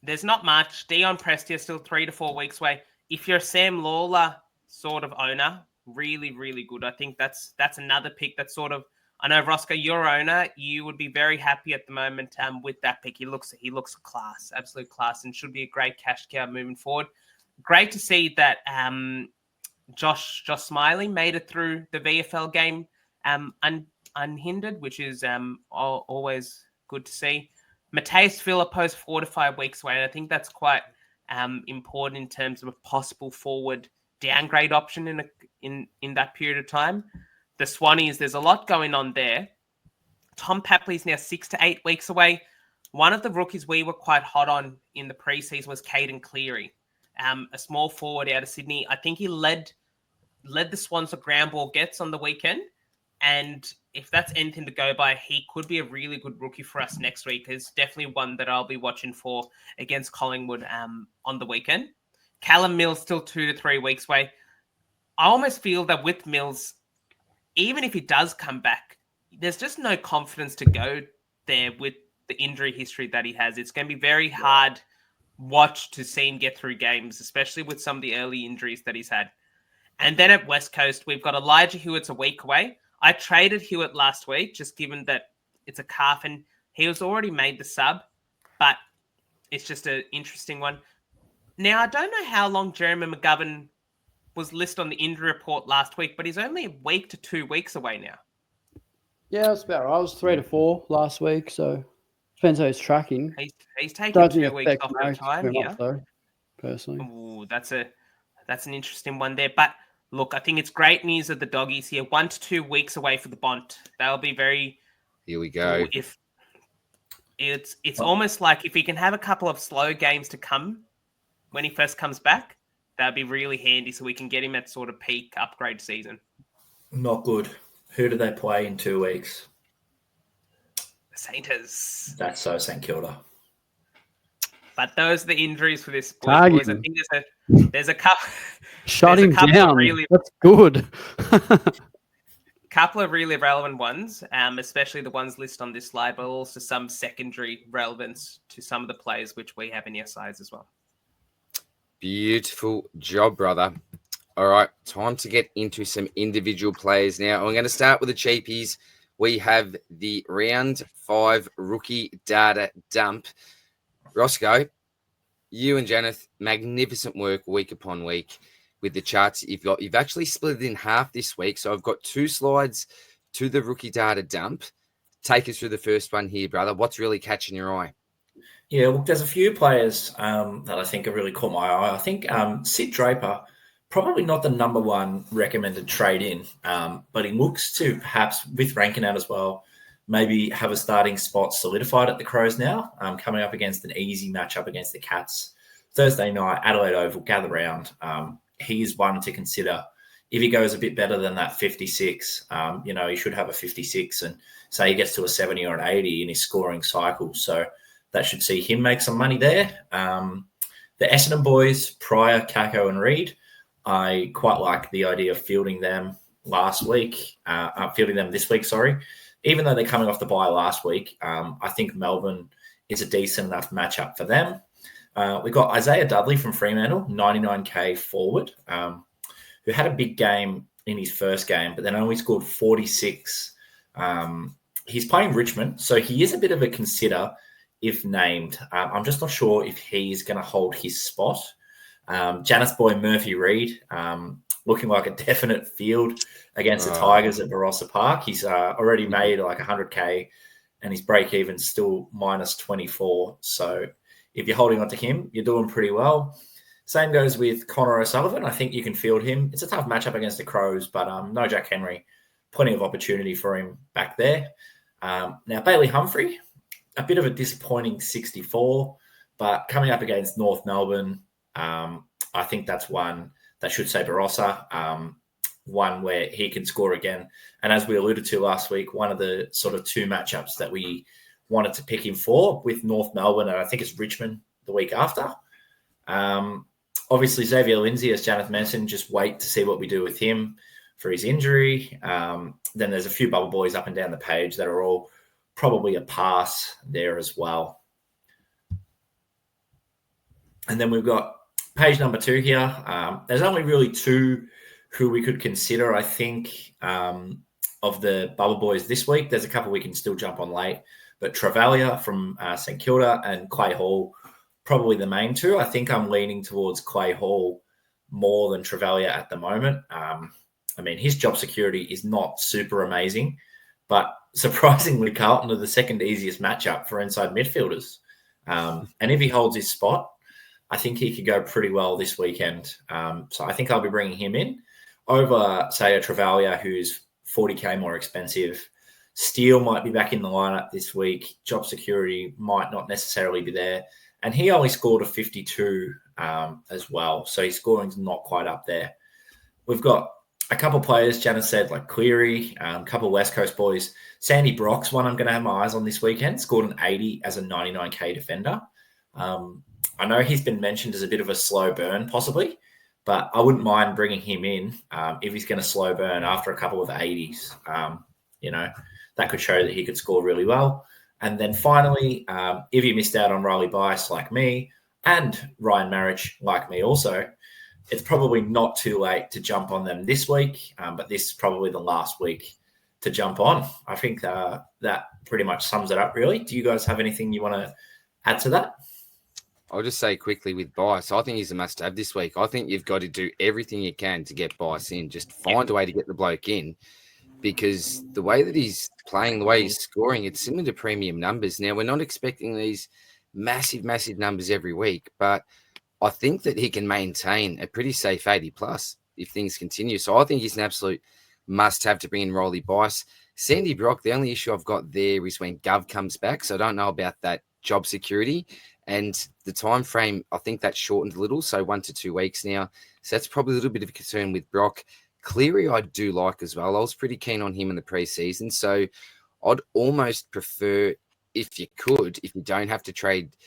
Speaker 4: there's not much. Dion Prestia still 3 to 4 weeks away. If you're a Sam Lawler sort of owner, really, really good. I think that's another pick that's sort of, I know Rossco, your owner, you would be very happy at the moment with that pick. He looks class, absolute class, and should be a great cash cow moving forward. Great to see that Josh Smiley made it through the VFL game unhindered, which is always good to see. Mateus Philippos 4 to 5 weeks away, and I think that's quite important in terms of a possible forward downgrade option in that period of time. The Swannies, there's a lot going on there. Tom Papley's now 6 to 8 weeks away. One of the rookies we were quite hot on in the preseason was Caden Cleary, a small forward out of Sydney. I think he led the Swans to ground ball gets on the weekend. And if that's anything to go by, he could be a really good rookie for us next week. There's definitely one that I'll be watching for against Collingwood on the weekend. Callum Mills still 2 to 3 weeks away. I almost feel that with Mills, even if he does come back, there's just no confidence to go there with the injury history that he has. It's going to be very hard watch to see him get through games, especially with some of the early injuries that he's had. And then at West Coast, we've got Elijah Hewitt's a week away. I traded Hewitt last week, just given that it's a calf and he was already made the sub, but it's just an interesting one. Now, I don't know how long Jeremy McGovern was listed on the injury report last week, but he's only a week to 2 weeks away now.
Speaker 2: Yeah, that's about right. I was 3 to 4 last week, so depends how he's tracking.
Speaker 4: He's taking 2 weeks off the time here.
Speaker 2: Though, personally.
Speaker 4: Ooh, that's an interesting one there. But look, I think it's great news of the doggies here. 1 to 2 weeks away for the Bont. That'll be very.
Speaker 1: Here we go.
Speaker 4: If it's almost like if he can have a couple of slow games to come when he first comes back, that'd be really handy so we can get him at sort of peak upgrade season.
Speaker 3: Not good. Who do they play in 2 weeks?
Speaker 4: The Saints.
Speaker 3: That's so St Kilda.
Speaker 4: But those are the injuries for this boys. I think there's a couple.
Speaker 2: Shut him down. That's good.
Speaker 4: Couple of really relevant ones, especially the ones listed on this slide, but also some secondary relevance to some of the players which we have in our sides as well.
Speaker 1: Beautiful job, brother. All right, time to get into some individual players now. I'm going to start with the cheapies. We have the round 5 rookie data dump. Rossco, you and Janath, magnificent work week upon week with the charts you've got. You've actually split it in half this week. So I've got 2 slides to the rookie data dump. Take us through the first one here, brother. What's really catching your eye?
Speaker 3: Yeah, look, there's a few players that I think have really caught my eye. I think Sid Draper, probably not the number one recommended trade in, but he looks to perhaps, with Rankine out as well, maybe have a starting spot solidified at the Crows now, coming up against an easy matchup against the Cats. Thursday night, Adelaide Oval, gather round. He is one to consider. If he goes a bit better than that 56, he should have a 56 and say he gets to a 70 or an 80 in his scoring cycle. So that should see him make some money there. The Essendon boys, Pryor, Kako and Reed, I quite like the idea of fielding them this week, sorry. Even though they're coming off the bye last week, I think Melbourne is a decent enough matchup for them. We've got Isaiah Dudley from Fremantle, 99K forward, who had a big game in his first game, but then only scored 46. He's playing Richmond, so he is a bit of a consider if named. I'm just not sure if he's going to hold his spot. Janath's boy, Murphy Reid, looking like a definite field against the Tigers at Barossa Park. He's already made like 100K and his break-even still minus 24. So if you're holding on to him, you're doing pretty well. Same goes with Connor O'Sullivan. I think you can field him. It's a tough matchup against the Crows, but no Jack Henry. Plenty of opportunity for him back there. Now, Bailey Humphrey, a bit of a disappointing 64, but coming up against North Melbourne, I think that's one that should say Barossa, one where he can score again. And as we alluded to last week, one of the sort of two matchups that we wanted to pick him for with North Melbourne, and I think it's Richmond the week after. Obviously, Xavier Lindsay, as Janath mentioned, just wait to see what we do with him for his injury. Then there's a few bubble boys up and down the page that are all probably a pass there as well. And then we've got page number 2 here. There's only really two who we could consider, I think, of the bubble boys this week. There's a couple we can still jump on late, but Travalia from St Kilda and Clay Hall, probably the main two. I think I'm leaning towards Clay Hall more than Travalia at the moment. His job security is not super amazing, but surprisingly, Carlton are the second easiest matchup for inside midfielders. And if he holds his spot, I think he could go pretty well this weekend. So I think I'll be bringing him in over, say, a Travalia who's 40K more expensive. Steele might be back in the lineup this week. Job security might not necessarily be there. And he only scored a 52 as well. So his scoring's not quite up there. We've got a couple players, Janice said, like Cleary, a couple of West Coast boys. Sandy Brock's one I'm going to have my eyes on this weekend. Scored an 80 as a 99K defender. I know he's been mentioned as a bit of a slow burn, possibly, but I wouldn't mind bringing him in if he's going to slow burn after a couple of 80s. That could show that he could score really well. And then finally, if you missed out on Riley Bice like me and Ryan Marriage like me also, it's probably not too late to jump on them this week, but this is probably the last week to jump on. I think that pretty much sums it up, really. Do you guys have anything you want to add to that?
Speaker 1: I'll just say quickly with Bice, I think he's a must-have this week. I think you've got to do everything you can to get Bice in. Just find a way to get the bloke in, because the way that he's playing, the way he's scoring, it's similar to premium numbers. Now, we're not expecting these massive, massive numbers every week, but I think that he can maintain a pretty safe 80+ if things continue. So I think he's an absolute must-have to bring in Rolly Bice. Sandy Brock, the only issue I've got there is when Gov comes back, so I don't know about that job security. And the time frame, I think that's shortened a little, so 1 to 2 weeks now. So that's probably a little bit of a concern with Brock. Cleary, I do like as well. I was pretty keen on him in the preseason, so I'd almost prefer, if you don't have to trade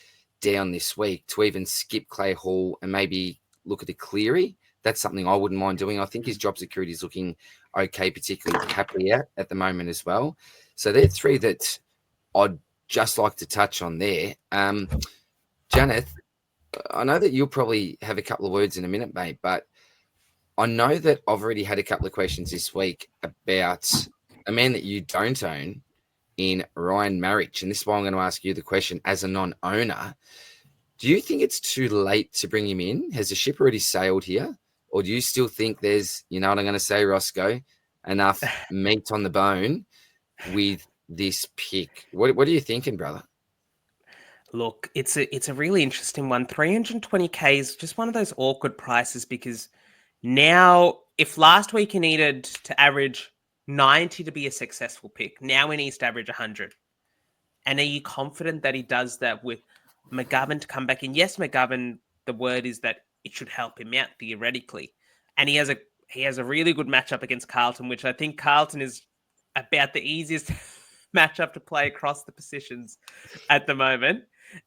Speaker 1: down this week, to even skip Clay Hall and maybe look at a Cleary. That's something I wouldn't mind doing. I think his job security is looking okay, particularly with Happy out at the moment as well. So they're three that I'd just like to touch on there. Janath, I know that you'll probably have a couple of words in a minute, mate, but I know that I've already had a couple of questions this week about a man that you don't own in Ryan Marriage. And this is why I'm going to ask you the question as a non-owner. Do you think it's too late to bring him in? Has the ship already sailed here? Or do you still think there's, you know what I'm going to say, Rossco, enough meat on the bone with this pick? What are you thinking, brother?
Speaker 4: Look, it's a really interesting one. 320k is just one of those awkward prices because now, if last week he needed to average 90 to be a successful pick, now he needs to average 100. And are you confident that he does that with McGovern to come back in? Yes, McGovern, the word is that it should help him out theoretically. And he has a really good matchup against Carlton, which I think Carlton is about the easiest matchup to play across the positions at the moment.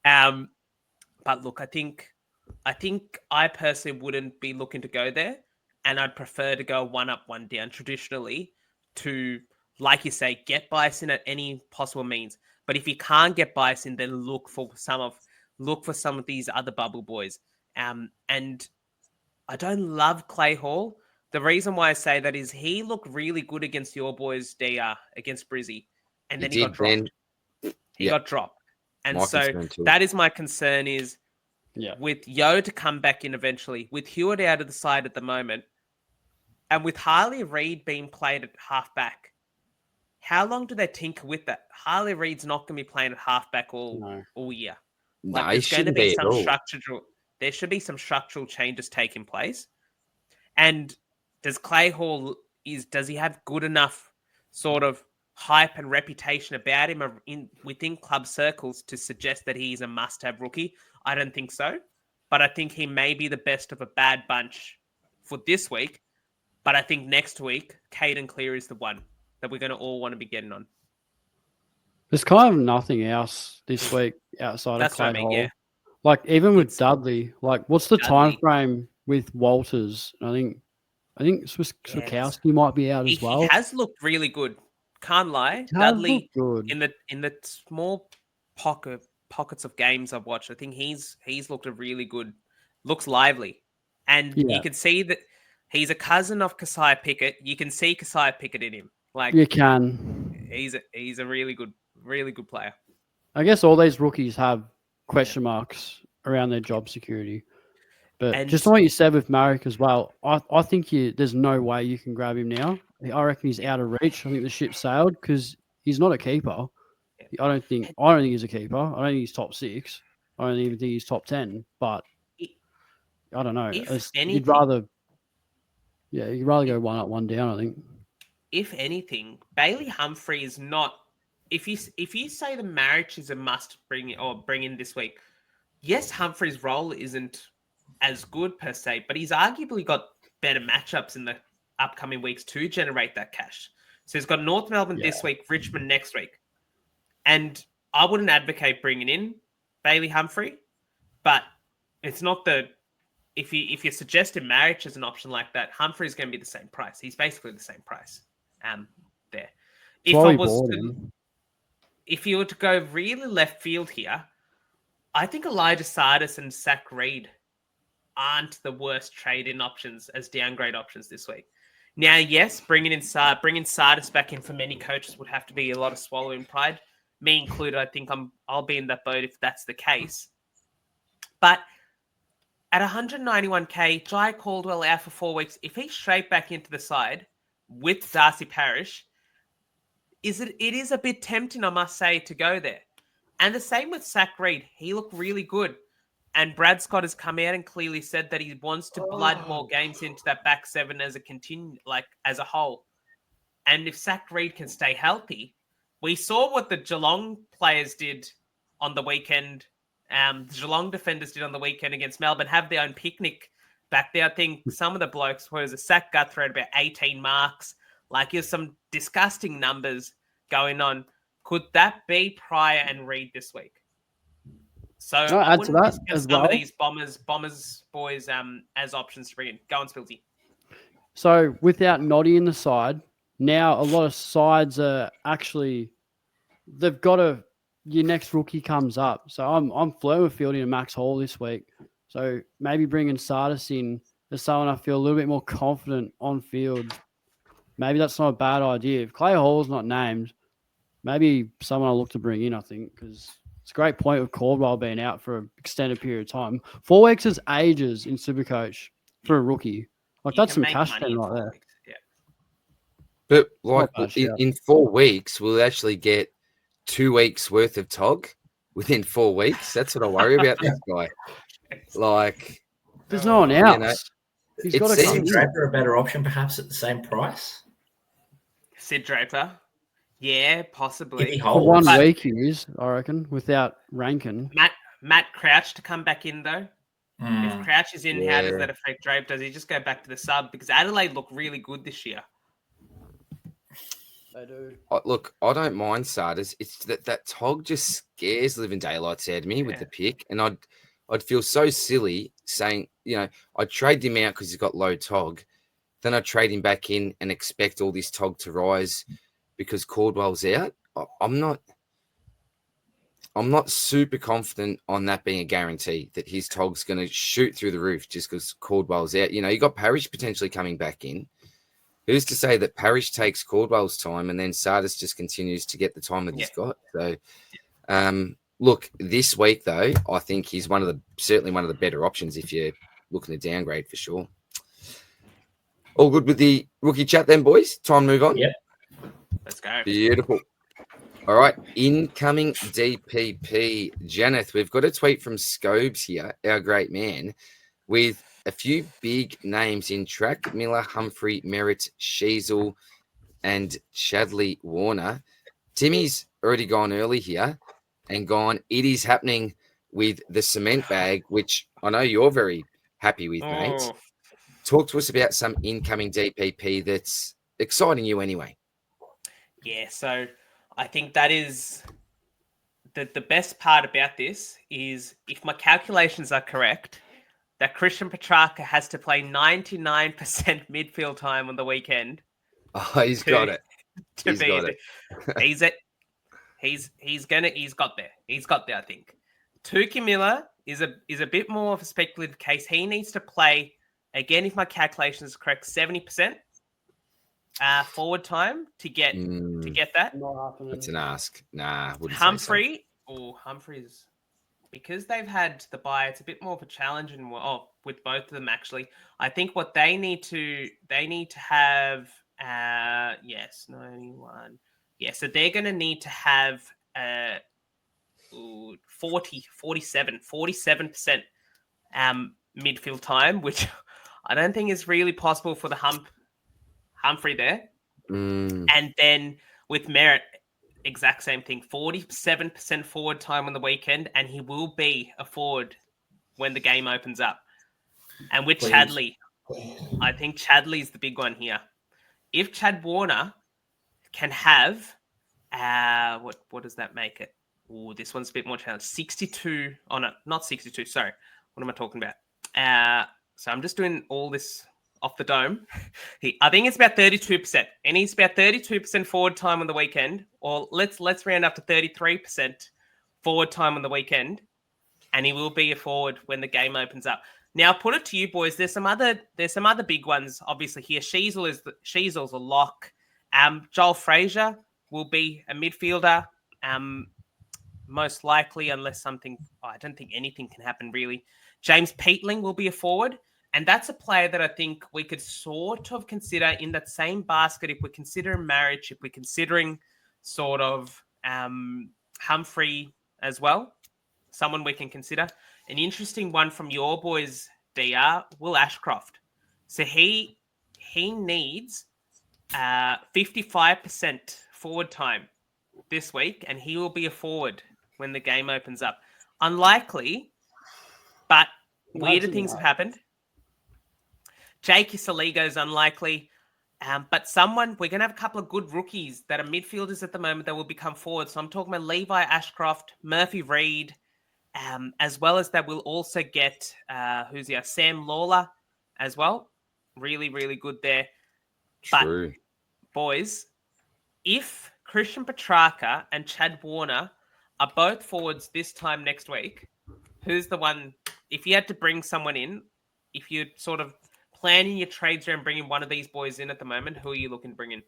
Speaker 4: But look, I think I personally wouldn't be looking to go there, and I'd prefer to go 1 up, 1 down traditionally to, like you say, get Bison at any possible means. But if you can't get Bison, then look for some of these other bubble boys. And I don't love Clay Hall. The reason why I say that is he looked really good against your boys, DR, against Brizzy, and then he got dropped. He got dropped. And so that is my concern is with Yo to come back in eventually, with Hewitt out of the side at the moment, and with Harley Reid being played at halfback, how long do they tinker with that? Harley Reid's not going to be playing at halfback all year. Like,
Speaker 1: No,
Speaker 4: there's going to be there should be some structural changes taking place. And does Clay Hall does he have good enough sort of hype and reputation about him within club circles to suggest that he's a must-have rookie? I don't think so. But I think he may be the best of a bad bunch for this week. But I think next week, Caden Clear is the one that we're going to all want to be getting on.
Speaker 2: There's kind of nothing else this week outside of Clay Hall. Yeah. Like, even with Dudley, like, what's the time frame with Walters? I think Swikowski might be out as well.
Speaker 4: He has looked really good. Can't lie. Dudley, good. in the small pockets of games I've watched, I think he's looked really good. Looks lively. And you can see that he's a cousin of Kasai Pickett. You can see Kasai Pickett in him. Like,
Speaker 2: you can.
Speaker 4: He's a really good player.
Speaker 2: I guess all these rookies have question marks around their job security. But just on what you said with Marek as well, I think there's no way you can grab him now. I reckon he's out of reach. I think the ship sailed because he's not a keeper. I don't think he's a keeper. I don't think he's top 6. I don't even think he's top 10. But I don't know. You'd rather go 1 up, 1 down, I think.
Speaker 4: If anything, Bailey Humphrey is not. If you say the Marriage is a must bring in this week, yes, Humphrey's role isn't as good per se, but he's arguably got better matchups in the upcoming weeks to generate that cash. So he's got North Melbourne this week, Richmond next week. And I wouldn't advocate bringing in Bailey Humphrey, but it's not if you're suggesting Marriage as an option like that, Humphrey's going to be the same price. He's basically the same price there. If you were to go really left field here, I think Elijah Sardis and Zach Reid aren't the worst trade-in options as downgrade options this week. Now, yes, bringing Sardis back in for many coaches would have to be a lot of swallowing pride. Me included, I think I'll be in that boat if that's the case. But at 191k, Jai Caldwell out for 4 weeks. If he's straight back into the side with Darcy Parish, it is a bit tempting, I must say, to go there. And the same with Zach Reid. He looked really good. And Brad Scott has come out and clearly said that he wants to blood more games into that back 7 as a whole. And if Zach Reid can stay healthy, we saw what the Geelong players did on the weekend. The Geelong defenders did on the weekend against Melbourne, have their own picnic back there. I think some of the blokes, whereas a Zach Guthrie had about 18 marks. Like, there's some disgusting numbers going on. Could that be Pryor and Reid this week? So I wouldn't discuss some of these Bombers boys as options to bring in. Go on, Spillsy.
Speaker 2: So without Noddy in the side, now a lot of sides are actually they've got your next rookie comes up. So I'm flirting with fielding a Max Hall this week. So maybe bringing Sardis in as someone I feel a little bit more confident on field. Maybe that's not a bad idea. If Clay Hall's not named, maybe someone I'll look to bring in, I think, because it's a great point with Caldwell being out for an extended period of time. 4 weeks is ages in Supercoach for a rookie. Like, that's some cash spend right there.
Speaker 4: Weeks. Yeah.
Speaker 1: But in 4 weeks, we'll actually get 2 weeks worth of TOG within 4 weeks. That's what I worry about this guy. Like,
Speaker 2: There's no one else. He's
Speaker 1: it
Speaker 2: got to
Speaker 1: seems-
Speaker 2: come
Speaker 3: Sid
Speaker 2: in.
Speaker 3: Draper a better option, perhaps at the same price.
Speaker 4: Sid Draper. Yeah,
Speaker 3: If
Speaker 4: possibly.
Speaker 3: he
Speaker 2: For
Speaker 3: holds,
Speaker 2: one
Speaker 4: But-
Speaker 2: week, he is, I reckon, without Rankine.
Speaker 4: Matt Crouch to come back in though. If
Speaker 3: Mm,
Speaker 4: Crouch is in, how does
Speaker 1: Yeah.
Speaker 4: that affect Drape? Does he just go back to the sub? Because Adelaide look really good this year.
Speaker 2: They do.
Speaker 1: Look, I don't mind Sardis. It's that Tog just scares the living daylights out of me with
Speaker 4: Yeah.
Speaker 1: the pick, and I'd feel so silly saying, I'd trade him out because he's got low Tog. Then I'd trade him back in and expect all this Tog to rise because Caldwell's out. I'm not super confident on that being a guarantee that his Tog's going to shoot through the roof just because Caldwell's out. You got Parrish potentially coming back in. Who's to say that Parrish takes Caldwell's time and then Sardis just continues to get the time that he's got? So, look, this week though, I think he's certainly one of the better options if you're looking to downgrade for sure. All good with the rookie chat then, boys? Time to move on?
Speaker 3: Yep.
Speaker 4: Let's go.
Speaker 1: Beautiful. All right, incoming DPP. Janath, we've got a tweet from Scobes here, our great man, with a few big names in track: Miller, Humphrey, Merritt, Sheasel, and Chadley Warner. Timmy's already gone early here and gone, it is happening with the cement bag, which I know you're very happy with, mate.
Speaker 4: Oh,
Speaker 1: Talk to us about some incoming DPP that's exciting you anyway.
Speaker 4: yeah, so I think that is the best part about this is if my calculations are correct, that Christian Petrarca has to play 99% midfield time on the weekend.
Speaker 1: Oh, he's got it.
Speaker 4: To
Speaker 1: He's
Speaker 4: be
Speaker 1: got
Speaker 4: in
Speaker 1: it.
Speaker 4: the- he's got there, I think. Tuki Miller is a bit more of a speculative case. He needs to play, again, if my calculations are correct, 70% forward time to get that.
Speaker 2: Not happening.
Speaker 1: That's an ask. Nah, wouldn't say so.
Speaker 4: Humphrey, Humphrey's, because they've had the bye, it's a bit more of a challenge and with both of them actually. I think what they need to have 91. Yeah, so they're going to need to have 47% midfield time, which I don't think is really possible for the Humphrey there. And then with Merritt, exact same thing, 47% forward time on the weekend, and he will be a forward when the game opens up. And with
Speaker 3: Please.
Speaker 4: Chadley, I think Chadley is the big one here. If Chad Warner can have, what does that make it? Oh, this one's a bit more challenging. 62, not 62, sorry. What am I talking about? So I'm just doing all this off the dome. I think it's about 32%. And he's about 32% forward time on the weekend. Or let's round up to 33% forward time on the weekend. And he will be a forward when the game opens up. Now, put it to you, boys. There's some other big ones, obviously, here. Sheasel's a lock. Joel Frazier will be a midfielder, most likely, unless something. I don't think anything can happen, really. James Peatling will be a forward. And that's a player that I think we could sort of consider in that same basket if we're considering marriage, if we're considering sort of Humphrey as well. Someone we can consider. An interesting one from your boys, DR, Will Ashcroft. So he needs 55% forward time this week, and he will be a forward when the game opens up. Unlikely, but weirder things have happened. Jake Isaligo is unlikely, but we're going to have a couple of good rookies that are midfielders at the moment that will become forward. So I'm talking about Levi Ashcroft, Murphy Reed, as well as that we'll also get, Sam Lawler as well. Really, really good there.
Speaker 1: True.
Speaker 4: But, boys, if Christian Petrarca and Chad Warner are both forwards this time next week, who's the one, if you had to bring someone in, if you're sort of planning your trades around bringing one of these boys in at the moment, who are you looking to bring in?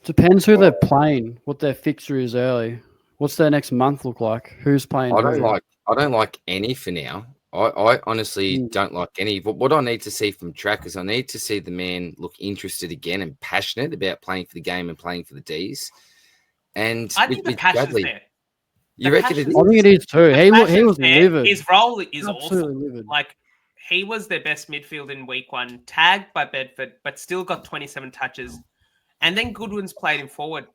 Speaker 2: Depends who they're playing, what their fixture is early. What's their next month look like? Who's playing?
Speaker 1: I don't like any for now. I honestly don't like any. But what I need to see from track is I need to see the man look interested again and passionate about playing for the game and playing for the D's. And
Speaker 4: I think the passion's there.
Speaker 1: You
Speaker 4: The
Speaker 1: reckon it
Speaker 4: passion-
Speaker 1: is?
Speaker 2: I think it is too. He
Speaker 4: Passion's
Speaker 2: was
Speaker 4: there.
Speaker 2: livid.
Speaker 4: His role is
Speaker 2: Absolutely
Speaker 4: awesome.
Speaker 2: livid.
Speaker 4: Like, he was their best midfield in week 1, tagged by Bedford, but still got 27 touches. And then Goodwin's played him forward.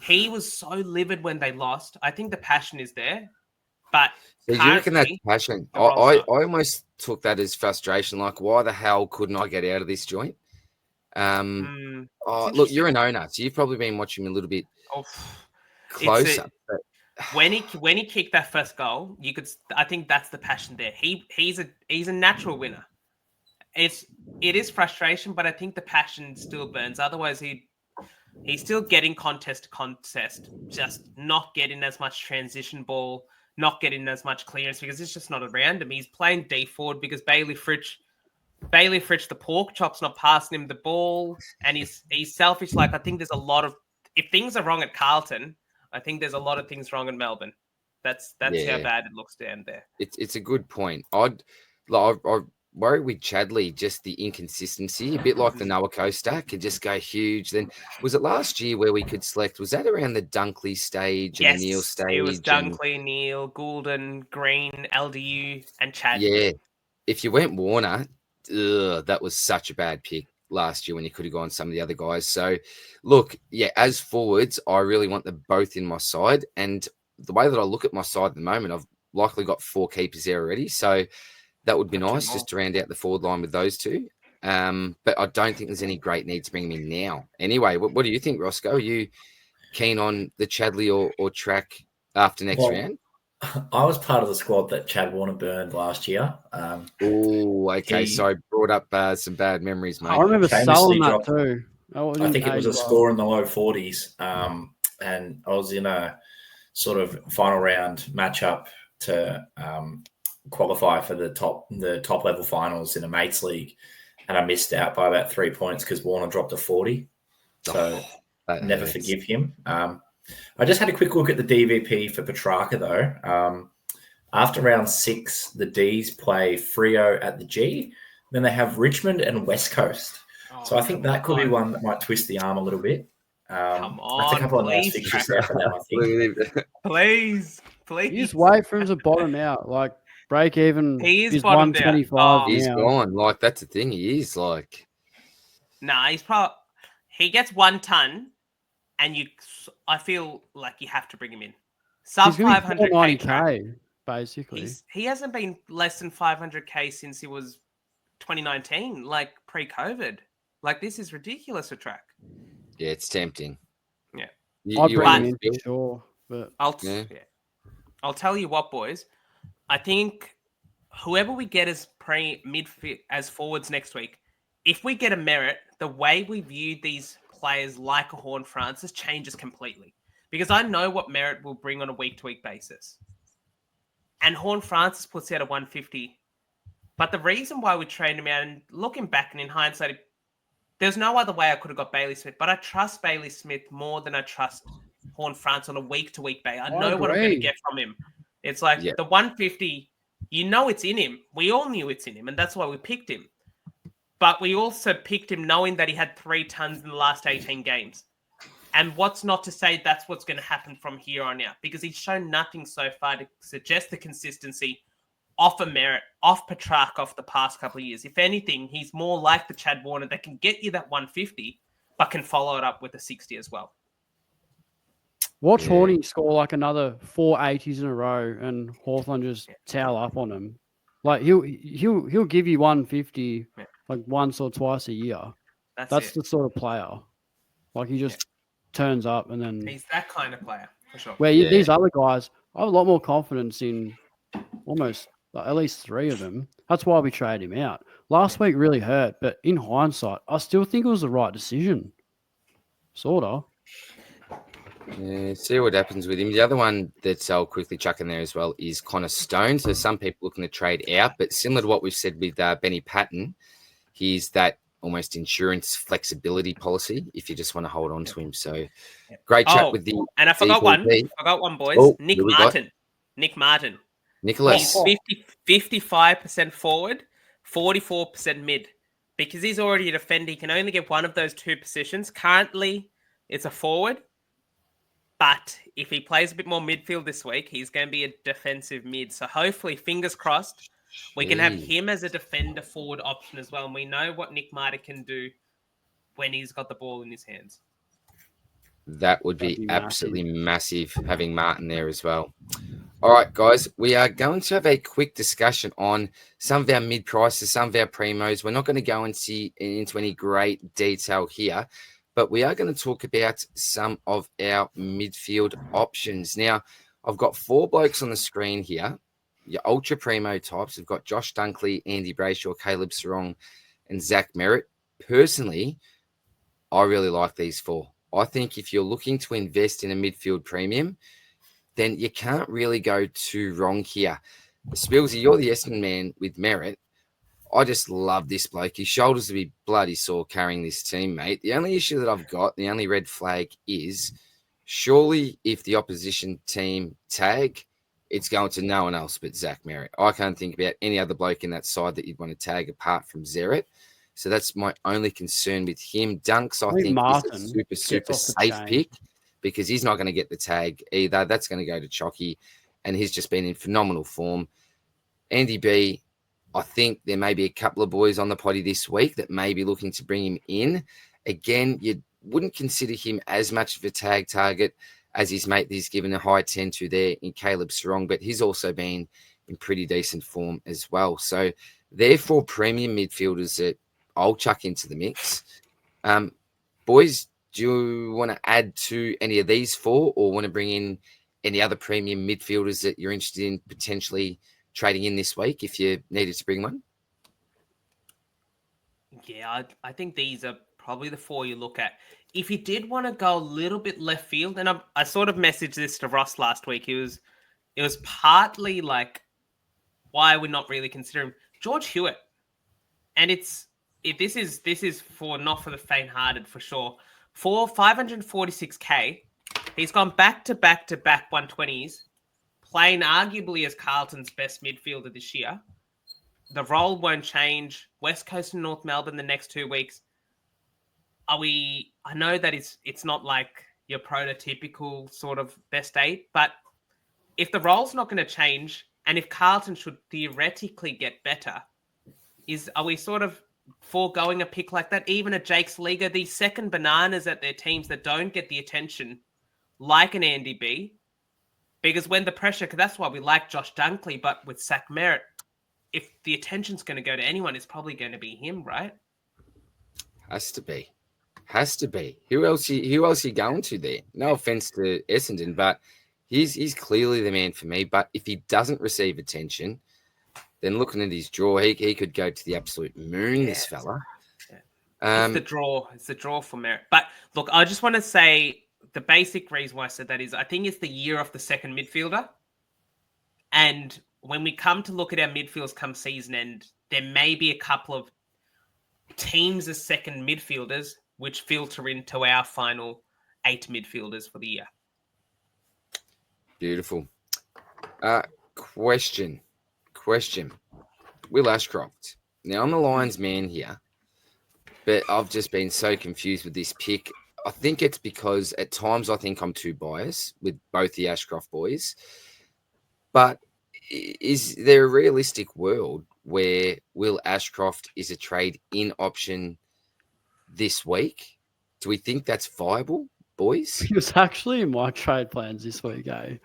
Speaker 4: He was so livid when they lost. I think the passion is there, but
Speaker 1: So you reckon that's
Speaker 4: currently,
Speaker 1: passion?
Speaker 4: the role's
Speaker 1: I
Speaker 4: not.
Speaker 1: almost took that as frustration. Like, why the hell couldn't I get out of this joint?
Speaker 4: It's
Speaker 1: Look, you're
Speaker 4: interesting.
Speaker 1: an owner, so you've probably been watching him a little bit
Speaker 4: Oh,
Speaker 1: closer. But
Speaker 4: when he kicked that first goal, I think that's the passion there. He's a natural winner. It is frustration, but I think the passion still burns. Otherwise, he's still getting contest to contest, just not getting as much transition ball, not getting as much clearance because it's just not around him. He's playing D forward because Bailey Fritsch, the pork chop's not passing him the ball, and he's selfish. Like, I think there's a lot of, if things are wrong at Carlton, I think there's a lot of things wrong in Melbourne. That's how
Speaker 1: Yeah.
Speaker 4: bad it looks down there.
Speaker 1: it's a good point. I worry with Chadley, just the inconsistency, a bit like the Noah Costa, could just go huge. Then was it last year where we could select? Was that around the Dunkley stage and
Speaker 4: Yes,
Speaker 1: the Neil stage?
Speaker 4: it was
Speaker 1: and-
Speaker 4: Dunkley, Neil, Goulden, Green, LDU, and Chad.
Speaker 1: Yeah, if you went Warner, that was such a bad pick last year when you could have gone some of the other guys. So, look, yeah, as forwards, I really want them both in my side. And the way that I look at my side at the moment, I've likely got 4 keepers there already. So that would be nice just to round out the forward line with those 2. But I don't think there's any great need to bring them in now. Anyway, what do you think, Rossco? Are you keen on the Chadley or Track after next round?
Speaker 3: I was part of the squad that Chad Warner burned last year.
Speaker 1: Oh, okay. So I brought up some bad memories, mate.
Speaker 2: I remember
Speaker 3: famously
Speaker 2: selling that
Speaker 3: dropped-
Speaker 2: too.
Speaker 3: I think it was a score in the low 40s. And I was in a sort of final round matchup to qualify for the top level finals in a mates league, and I missed out by about 3 points because Warner dropped a 40. So never
Speaker 1: hurts.
Speaker 3: forgive him. I just had a quick look at the DVP for Petrarca though. After round 6, the Ds play Freo at the G. Then they have Richmond and West Coast. So I think that could be one that might twist the arm a little bit.
Speaker 4: Come
Speaker 3: That's a
Speaker 4: on,
Speaker 3: couple of nice
Speaker 4: please,
Speaker 3: fixtures there for them, I think.
Speaker 4: please.
Speaker 2: You just wait for him to bottom out. Like, break even
Speaker 4: He is
Speaker 2: is
Speaker 4: bottomed out.
Speaker 2: 125
Speaker 1: He's
Speaker 2: now.
Speaker 1: gone. Like, that's the thing. He is like.
Speaker 4: Nah, he gets 1 ton, and I feel like you have to bring him in. Sub
Speaker 2: He's going to
Speaker 4: 500k.
Speaker 2: be 490k, basically.
Speaker 4: He hasn't been less than 500k since he was 2019, like pre-COVID. Like, this is ridiculous for Track.
Speaker 1: Yeah, it's tempting.
Speaker 4: Yeah.
Speaker 2: I'd
Speaker 1: You
Speaker 2: bring
Speaker 1: want
Speaker 2: him
Speaker 1: him
Speaker 2: in
Speaker 1: to
Speaker 2: for sure. But
Speaker 4: I'll tell you what, boys. I think whoever we get as midfield as forwards next week, if we get a merit, the way we view these players like a Horn Francis changes completely. Because I know what merit will bring on a week-to-week basis. And Horn Francis puts out a 150. But the reason why we trained him out, and looking back and in hindsight, there's no other way I could have got Bailey Smith. But I trust Bailey Smith more than I trust Horn Francis on a week-to-week basis. I know what I'm going to get from him. It's like the 150, you know it's in him. We all knew it's in him, and that's why we picked him. But we also picked him knowing that he had 3 tons in the last 18 games. And what's not to say that's what's going to happen from here on out, because he's shown nothing so far to suggest the consistency off a merit, off Petrarca off the past couple of years. If anything, he's more like the Chad Warner that can get you that 150, but can follow it up with a 60 as well.
Speaker 2: watch Horny score like another 4 80s in a row and Hawthorn just towel up on him. Like, he'll give you 150 like once or twice a year. That's the sort of player. Like, he just turns up and then...
Speaker 4: He's that kind of player, for sure.
Speaker 2: Where these other guys, I have a lot more confidence in almost at least 3 of them. That's why we trade him out. Last week really hurt, but in hindsight, I still think it was the right decision. Sort of.
Speaker 1: Yeah, see what happens with him. The other one that I'll quickly chuck in there as well is Connor Stone. So some people looking to trade out, but similar to what we've said with Benny Patton, he's that almost insurance flexibility policy if you just want to hold on to him. So great chat with the...
Speaker 4: And I forgot
Speaker 1: DVP.
Speaker 4: one, boys.
Speaker 1: Oh,
Speaker 4: Nick
Speaker 1: who we got?
Speaker 4: Martin. Nick Martin.
Speaker 1: Nicholas.
Speaker 4: He's 55% forward, 44% mid. Because he's already a defender, he can only get one of those 2 positions. Currently, it's a forward. But if he plays a bit more midfield this week, he's going to be a defensive mid. So hopefully, fingers crossed, we can have him as a defender forward option as well. And we know what Nick Martin can do when he's got the ball in his hands.
Speaker 1: That would be absolutely massive having Martin there as well. All right, guys, we are going to have a quick discussion on some of our mid prices, some of our primos. We're not going to go into any great detail here, but we are going to talk about some of our midfield options. Now, I've got 4 blokes on the screen here, your ultra primo types. We've got Josh Dunkley, Andy Brayshaw, Caleb Sarong, and Zach Merritt. Personally, I really like these 4. I think if you're looking to invest in a midfield premium, then you can't really go too wrong here. Spillsy, you're the Essendon man with Merritt. I just love this bloke. His shoulders will be bloody sore carrying this team, mate. The only issue that I've got, the only red flag is surely if the opposition team tag, it's going to no one else but Zach Merritt. I can't think about any other bloke in that side that you'd want to tag apart from Zerrett. So that's my only concern with him. Dunks, I think, is a super safe pick because he's not going to get the tag either. That's going to go to Chalky, and he's just been in phenomenal form. Andy B, I think there may be a couple of boys on the potty this week that may be looking to bring him in. Again, you wouldn't consider him as much of a tag target as his mate he's given a high 10 to there in Caleb Sarong, but he's also been in pretty decent form as well. So therefore, premium midfielders that I'll chuck into the mix. Boys, do you want to add to any of these 4 or want to bring in any other premium midfielders that you're interested in potentially trading in this week if you needed to bring one?
Speaker 4: Yeah, I think these are probably the 4 you look at. If you did want to go a little bit left field, and I sort of messaged this to Ross last week, it was partly like why we're not really considering George Hewitt. And this is for not for the faint-hearted for sure. For 546k, he's gone back to back 120s, playing arguably as Carlton's best midfielder this year. The role won't change. West Coast and North Melbourne the next 2 weeks. I know that it's not like your prototypical sort of best 8, but if the role's not going to change, and if Carlton should theoretically get better, are we sort of foregoing a pick like that? Even a Jake's Liga, these second bananas at their teams that don't get the attention, like an Andy B, because when the pressure, because that's why we like Josh Dunkley, but with Zach Merritt, if the attention's going to go to anyone, it's probably going to be him, right?
Speaker 1: Has to be. Who else you going to there? No offense to Essendon, but he's clearly the man for me. But if he doesn't receive attention, then looking at his draw, he could go to the absolute moon, this fella.
Speaker 4: Yeah. It's the draw for Merritt. But look, I just want to say the basic reason why I said that is I think it's the year of the second midfielder. And when we come to look at our midfields come season end, there may be a couple of teams as second midfielders which filter into our final 8 midfielders for the year.
Speaker 1: Beautiful. Question. Will Ashcroft. Now, I'm the Lions man here, but I've just been so confused with this pick. I think it's because at times I think I'm too biased with both the Ashcroft boys. But is there a realistic world where Will Ashcroft is a trade-in option this week? Do we think that's viable, boys?
Speaker 2: He was actually in my trade plans this week, eh?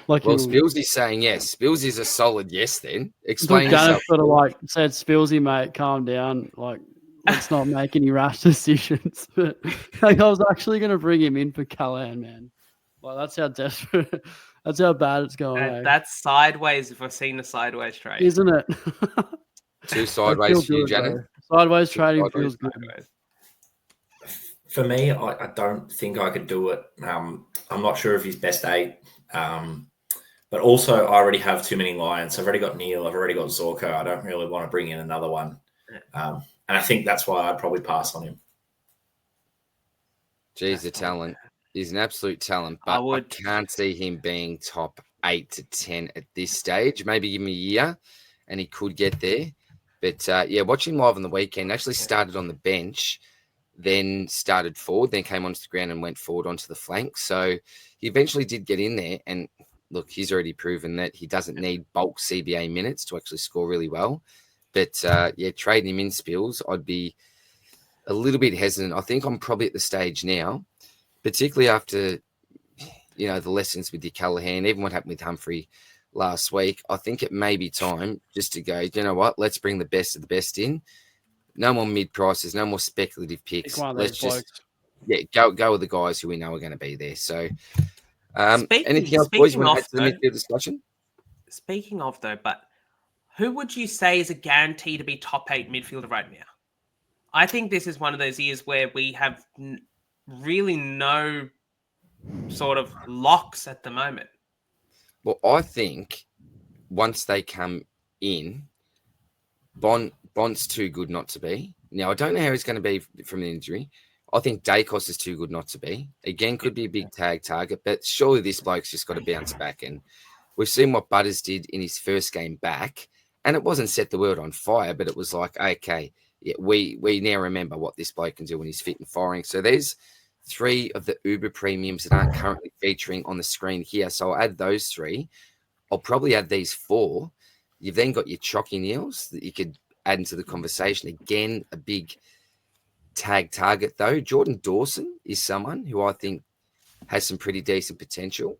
Speaker 1: Well, Spillsy's saying yes. Spillsy's a solid yes then. Explain
Speaker 2: yourself.
Speaker 1: Janath
Speaker 2: sort of said, Spillsy, mate, calm down. Let's not make any rash decisions. But I was actually going to bring him in for Callan, man. That's how desperate, that's how bad it's going.
Speaker 4: That's sideways if I've seen a sideways trade.
Speaker 2: Isn't it?
Speaker 1: Two sideways for you, Janath.
Speaker 2: Sideways trading feels good.
Speaker 3: For me, I don't think I could do it. I'm not sure if he's best 8. But also, I already have too many Lions. I've already got Neil. I've already got Zorko. I don't really want to bring in another one. And I think that's why I'd probably pass on him.
Speaker 1: Geez, the talent. He's an absolute talent, but I can't see him being top 8 to 10 at this stage. Maybe give him a year and he could get there. But, watching him live on the weekend, actually started on the bench. then started forward, then came onto the ground and went forward onto the flank. So he eventually did get in there. And look, he's already proven that he doesn't need bulk CBA minutes to actually score really well. But yeah, trading him in Spills, I'd be a little bit hesitant. I think I'm probably at the stage now, particularly after, the lessons with your Callahan, even what happened with Humphrey last week. I think it may be time just to go, you know what, let's bring the best of the best in. No more mid prices, no more speculative picks. Let's just go with the guys who we know are going to be there. So, anything else, boys, you want to add to the midfield discussion?
Speaker 4: Speaking of, though, but who would you say is a guarantee to be top 8 midfielder right now? I think this is one of those years where we have really no sort of locks at the moment.
Speaker 1: Well, I think once they come in, Bond's too good not to be. Now, I don't know how he's going to be from the injury. I think Dacos is too good not to be. Again, could be a big tag target, but surely this bloke's just got to bounce back. And we've seen what Butters did in his first game back, and it wasn't set the world on fire, but it was like, okay, yeah, we now remember what this bloke can do when he's fit and firing. So there's 3 of the Uber premiums that aren't currently featuring on the screen here. So I'll add those 3. I'll probably add these 4. You've then got your Chalky Neils that you could add into the conversation. Again, a big tag target, though. Jordan Dawson is someone who I think has some pretty decent potential.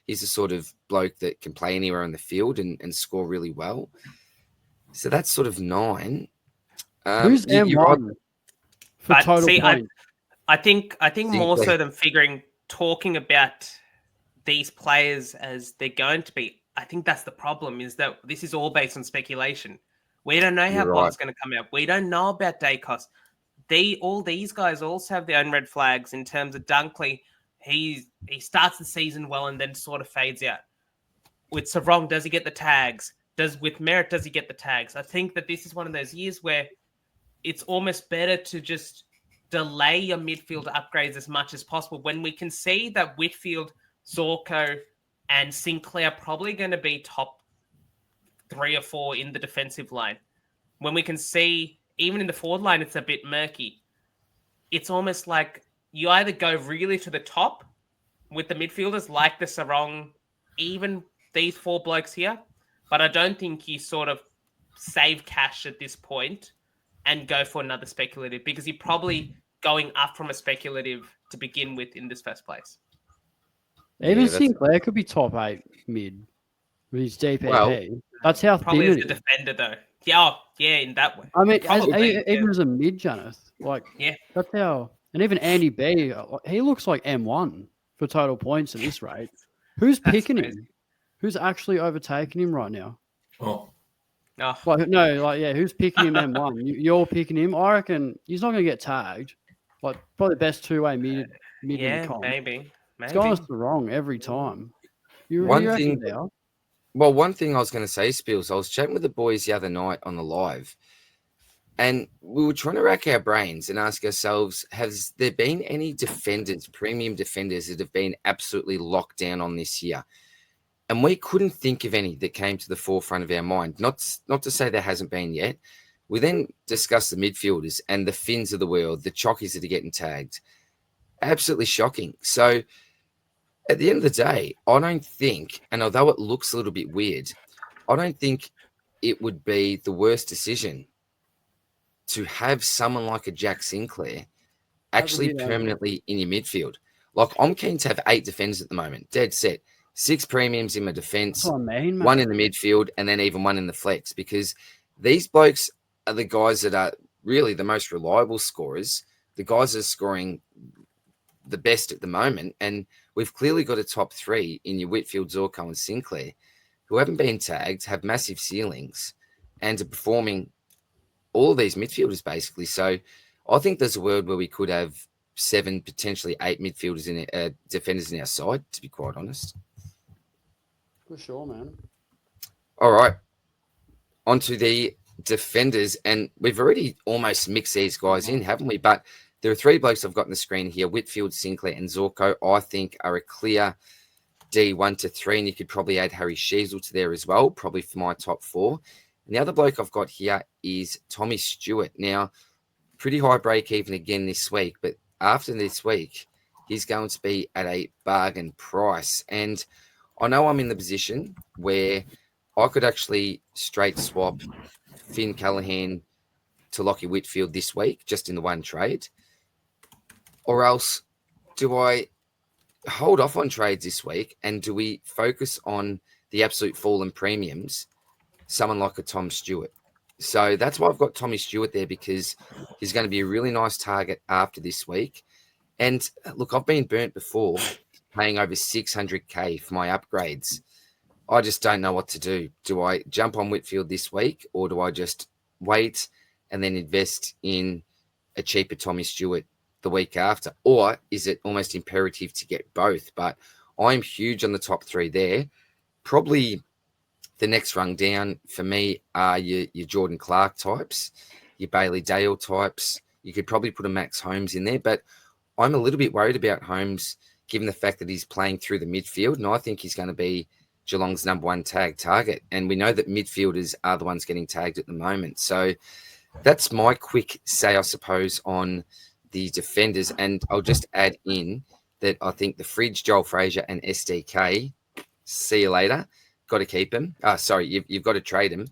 Speaker 1: He's the sort of bloke that can play anywhere on the field and score really well. So that's sort of 9.
Speaker 2: Who's M1 for total points?
Speaker 4: I think more so than talking about these players as they're going to be, I think that's the problem, is that this is all based on speculation. We don't know how Bond's going to come out. We don't know about Dacos. All these guys also have their own red flags in terms of Dunkley. He starts the season well and then sort of fades out. With Sarong, does he get the tags? With Merritt, does he get the tags? I think that this is one of those years where it's almost better to just delay your midfield upgrades as much as possible when we can see that Whitfield, Zorko, and Sinclair are probably going to be top 3 or 4 in the defensive line. When we can see, even in the forward line, it's a bit murky. It's almost like you either go really to the top with the midfielders like the Sarong, even these 4 blokes here, but I don't think you sort of save cash at this point and go for another speculative, because you're probably going up from a speculative to begin with in this first place.
Speaker 2: Even Sinclair could be top 8 mid with his DPP.
Speaker 1: Well,
Speaker 2: that's how
Speaker 4: probably
Speaker 2: thin
Speaker 4: as
Speaker 2: it
Speaker 4: a
Speaker 2: is.
Speaker 4: defender, though. Yeah, in that way.
Speaker 2: I mean,
Speaker 4: Probably,
Speaker 2: even as a mid, Janath, that's how. And even Andy B, he looks like M1 for total points at this rate. Who's picking him? Who's actually overtaking him right now?
Speaker 3: Oh,
Speaker 2: Who's picking him M1? You're picking him. I reckon he's not going to get tagged. Like, probably best 2-way mid in the comp.
Speaker 4: Maybe.
Speaker 2: It's going us the wrong every time.
Speaker 1: One thing I was going to say, Spills, I was chatting with the boys the other night on the live, and we were trying to rack our brains and ask ourselves, has there been any defenders, premium defenders, that have been absolutely locked down on this year? And we couldn't think of any that came to the forefront of our mind. Not to say there hasn't been yet. We then discussed the midfielders and the Finns of the world, the Chockies that are getting tagged. Absolutely shocking. So at the end of the day, I don't think, and although it looks a little bit weird, I don't think it would be the worst decision to have someone like a Jack Sinclair actually permanently in your midfield. Like, I'm keen to have 8 defenders at the moment, dead set. 6 premiums in my defense, 1 in the midfield, and then even 1 in the flex, because these blokes are the guys that are really the most reliable scorers, the guys that are scoring the best at the moment. And we've clearly got a top 3 in your Whitfield, Zorko, and Sinclair, who haven't been tagged, have massive ceilings, and are performing all of these midfielders basically. So I think there's a world where we could have 7, potentially 8 midfielders in defenders in our side, to be quite honest.
Speaker 2: For sure, man.
Speaker 1: All right. On to the defenders. And we've already almost mixed these guys in, haven't we? But there are 3 blokes I've got on the screen here. Whitfield, Sinclair, and Zorko, I think, are a clear D1 to 3. And you could probably add Harry Sheasel to there as well, probably for my top 4. And the other bloke I've got here is Tommy Stewart. Now, pretty high break even again this week. But after this week, he's going to be at a bargain price. And I know I'm in the position where I could actually straight swap Finn Callaghan to Lockie Whitfield this week, just in the one trade. Or else, do I hold off on trades this week and do we focus on the absolute fall in premiums, someone like a Tom Stewart? So that's why I've got Tommy Stewart there, because he's going to be a really nice target after this week. And look, I've been burnt before paying over 600K for my upgrades. I just don't know what to do. Do I jump on Whitfield this week, or do I just wait and then invest in a cheaper Tommy Stewart the week after? Or is it almost imperative to get both? But I'm huge on the top three there. Probably the next rung down for me are your Jordan Clark types, your Bailey Dale types. You could probably put a Max Holmes in there, but I'm a little bit worried about Holmes given the fact that he's playing through the midfield, and I think he's going to be Geelong's number one tag target. And we know that midfielders are the ones getting tagged at the moment. So that's my quick say, I suppose, on the defenders. And I'll just add in that I think the Fridge, Joel Frazier, and SDK, see you later. Got to keep him. You've got to trade him.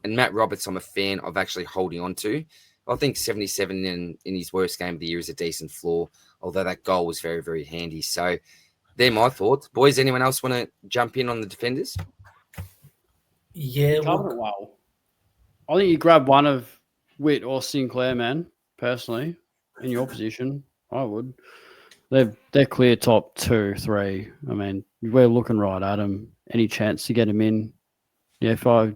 Speaker 1: And Matt Roberts, I'm a fan of actually holding on to. I think 77 in his worst game of the year is a decent floor, although that goal was very, very handy. So they're my thoughts. Boys, anyone else want to jump in on the defenders?
Speaker 3: Yeah,
Speaker 2: Covered it well. I think you grab one of Witt or Sinclair, man, personally, in your position. I would. They're clear top 2, 3. I mean, we're looking right at them. Any chance to get them in? Yeah, if I had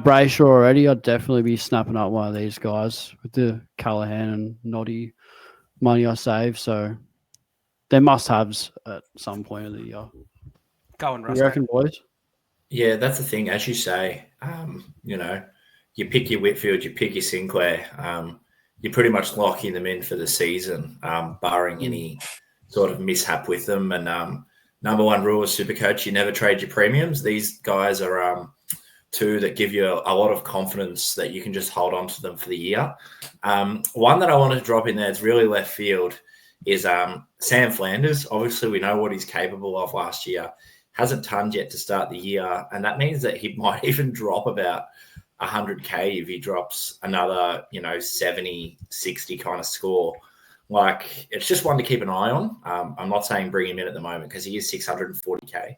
Speaker 2: Brayshaw already, I'd definitely be snapping up one of these guys with the Callaghan and Noddy money I save. So they're must-haves at some point of the year.
Speaker 4: Go on, Rossco.
Speaker 2: You reckon, boys?
Speaker 3: Yeah, that's the thing. As you say, you pick your Whitfield, you pick your Sinclair. You're pretty much locking them in for the season, barring any sort of mishap with them. And number one rule of Supercoach, you never trade your premiums. These guys are two that give you a lot of confidence that you can just hold on to them for the year. One that I wanted to drop in there, it's really left field, is Sam Flanders. Obviously, we know what he's capable of last year. Hasn't tonned yet to start the year, and that means that he might even drop about 100K if he drops another, 70, 60 kind of score. Like, it's just one to keep an eye on. I'm not saying bring him in at the moment because he is 640K,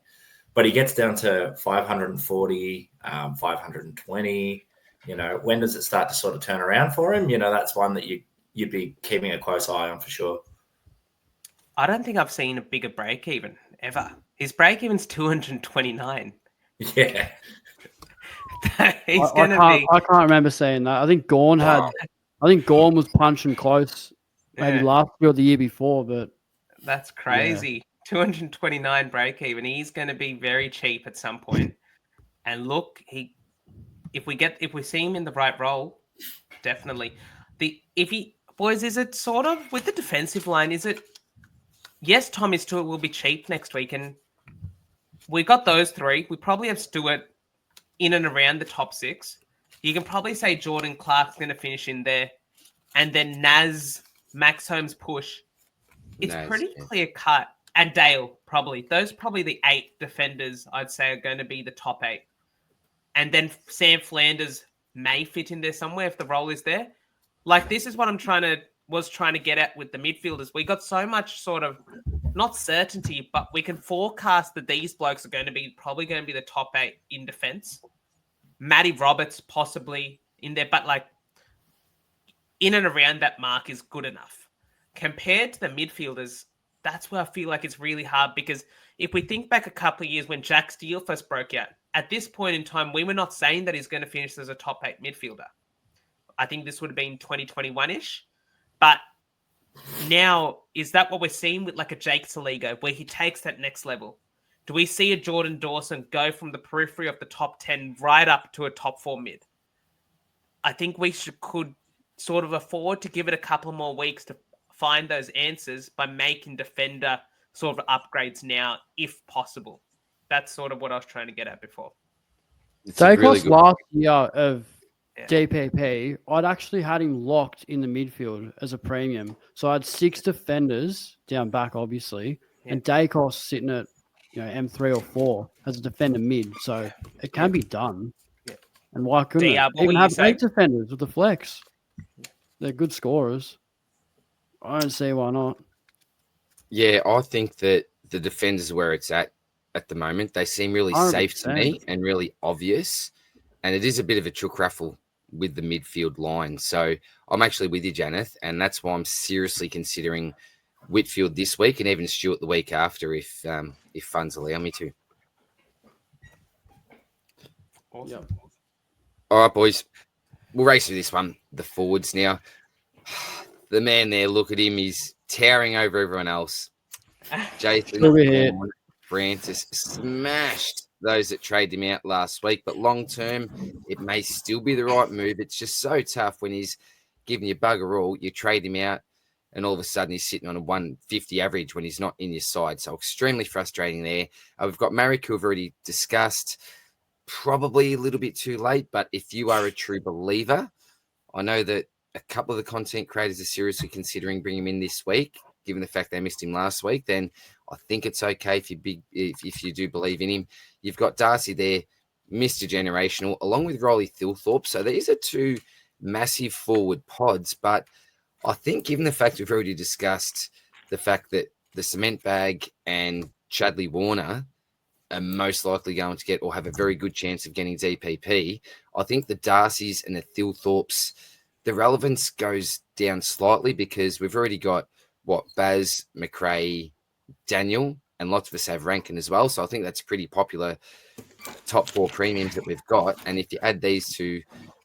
Speaker 3: but he gets down to 540, 520. When does it start to sort of turn around for him? That's one that you'd be keeping a close eye on for sure.
Speaker 4: I don't think I've seen a bigger break even ever. His break even's 229.
Speaker 3: Yeah.
Speaker 2: I can't remember saying that. I think Gorn was punching close maybe last year or the year before, but
Speaker 4: that's crazy. Yeah. 229 break even. He's going to be very cheap at some point. And look, if we see him in the right role, definitely. Boys, is it sort of with the defensive line? Is it? Yes, Tommy Stewart will be cheap next week, and we got those three. We probably have Stewart in and around the top 6. You can probably say Jordan Clark's going to finish in there, and then Naz, Max Holmes push. It's pretty clear cut, and Dale probably. Those are probably the 8 defenders I'd say are going to be the top 8, and then Sam Flanders may fit in there somewhere if the role is there. Like, this is what I'm trying to get at with the midfielders. We got so much sort of not certainty, but we can forecast that these blokes are probably going to be the top 8 in defense. Matty Roberts possibly in there, but like in and around that mark is good enough. Compared to the midfielders, that's where I feel like it's really hard, because if we think back a couple of years when Jack Steele first broke out, at this point in time, we were not saying that he's going to finish as a top 8 midfielder. I think this would have been 2021-ish. But now, is that what we're seeing with like a Jake Saligo, where he takes that next level? Do we see a Jordan Dawson go from the periphery of the top 10 right up to a top 4 mid? I think we could sort of afford to give it a couple more weeks to find those answers by making defender sort of upgrades now, if possible. That's sort of what I was trying to get at before.
Speaker 2: Dacos last year of DPP, I'd actually had him locked in the midfield as a premium. So I had 6 defenders down back, obviously, and Dacos sitting at M3 or 4 as a defender mid. So it can be done.
Speaker 4: Yeah.
Speaker 2: And why couldn't it?
Speaker 4: what
Speaker 2: Even
Speaker 4: were
Speaker 2: have
Speaker 4: you saying?
Speaker 2: 8 defenders with the flex. They're good scorers. I don't see why not.
Speaker 1: Yeah, I think that the defenders are where it's at the moment. They seem really safe to me
Speaker 2: 100%.
Speaker 1: and really obvious. And it is a bit of a chook raffle with the midfield line. So I'm actually with you, Janath, and that's why I'm seriously considering Whitfield this week and even Stewart the week after if funds allow me to.
Speaker 4: Awesome.
Speaker 1: All right, boys. We'll race through this one. The forwards now. The man there, look at him. He's towering over everyone else. Jason
Speaker 2: Over here.
Speaker 1: Francis smashed those that traded him out last week. But long term, it may still be the right move. It's just so tough when he's giving you bugger all. You trade him out, and all of a sudden he's sitting on a 150 average when he's not in your side. So extremely frustrating there. We've got Marek, who we've already discussed. Probably a little bit too late, but if you are a true believer, I know that a couple of the content creators are seriously considering bringing him in this week, given the fact they missed him last week. Then I think it's okay if you do believe in him. You've got Darcy there, Mr. Generational, along with Rolly Thilthorpe. So these are 2 massive forward pods, but I think given the fact we've already discussed the fact that the Cement Bag and Chadley Warner are most likely going to get or have a very good chance of getting DPP, I think the Darcys and the Thilthorpes, the relevance goes down slightly because we've already got Baz, McRae, Daniel, and lots of us have Rankine as well. So I think that's pretty popular top 4 premiums that we've got. And if you add these 2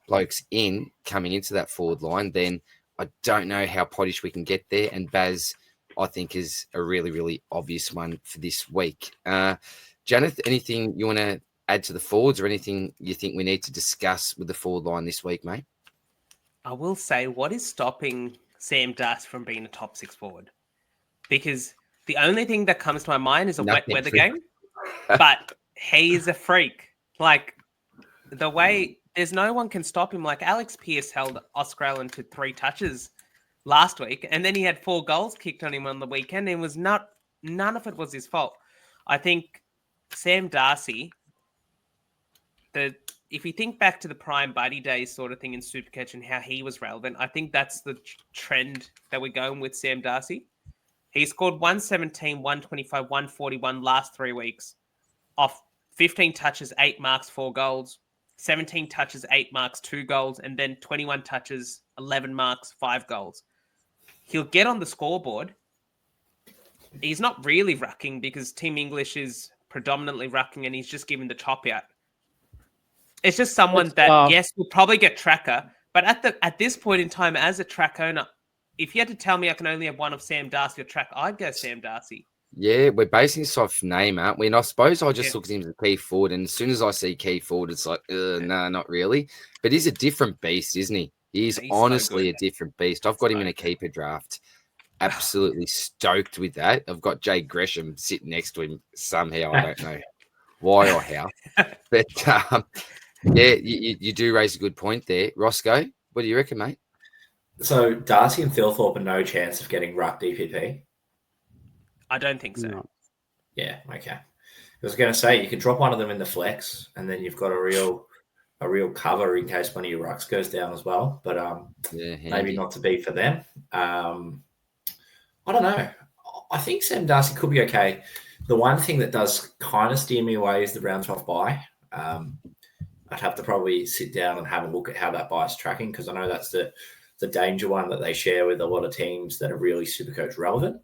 Speaker 1: blokes in coming into that forward line, then I don't know how pottish we can get there. And Baz, I think, is a really, really obvious one for this week. Janath, anything you want to add to the forwards or anything you think we need to discuss with the forward line this week, mate?
Speaker 4: I will say, what is stopping Sam Darcy from being a top 6 forward? Because the only thing that comes to my mind is a wet weather game, but he's a freak. Like, the way there's no one can stop him. Like, Alex Pearce held Australian to 3 touches last week, and then he had 4 goals kicked on him on the weekend, and none of it was his fault. I think Sam Darcy, if you think back to the prime buddy days sort of thing in Supercoach and how he was relevant, I think that's the trend that we're going with Sam Darcy. He scored 117, 125, 141 last 3 weeks off 15 touches, 8 marks, 4 goals, 17 touches, 8 marks, 2 goals, and then 21 touches, 11 marks, 5 goals. He'll get on the scoreboard. He's not really rucking because Team English is predominantly rucking and he's just giving the top out. It's just someone that, yes, will probably get tracker, but at this point in time, as a track owner, if you had to tell me I can only have one of Sam Darcy or track, I'd go Sam Darcy.
Speaker 1: Yeah, we're basing this off name, aren't we? And I suppose I just look at him as a key forward, and as soon as I see key forward, it's like, no, not really. But he's a different beast, isn't he? He's honestly a different beast. I've got him in a keeper draft. Absolutely stoked with that. I've got Jay Gresham sitting next to him somehow. I don't know why or how. But yeah, you do raise a good point there. Rossco, what do you reckon, mate?
Speaker 3: So Darcy and Thilthorpe are no chance of getting ruck DPP?
Speaker 4: I don't think so.
Speaker 2: No.
Speaker 3: Yeah, okay. I was going to say, you could drop one of them in the flex and then you've got a real cover in case one of your rucks goes down as well. But maybe not to be for them. I don't know. I think Sam Darcy could be okay. The one thing that does kind of steer me away is the round 12 bye. I'd have to probably sit down and have a look at how that bye is tracking because I know that's the danger one that they share with a lot of teams that are really Supercoach relevant.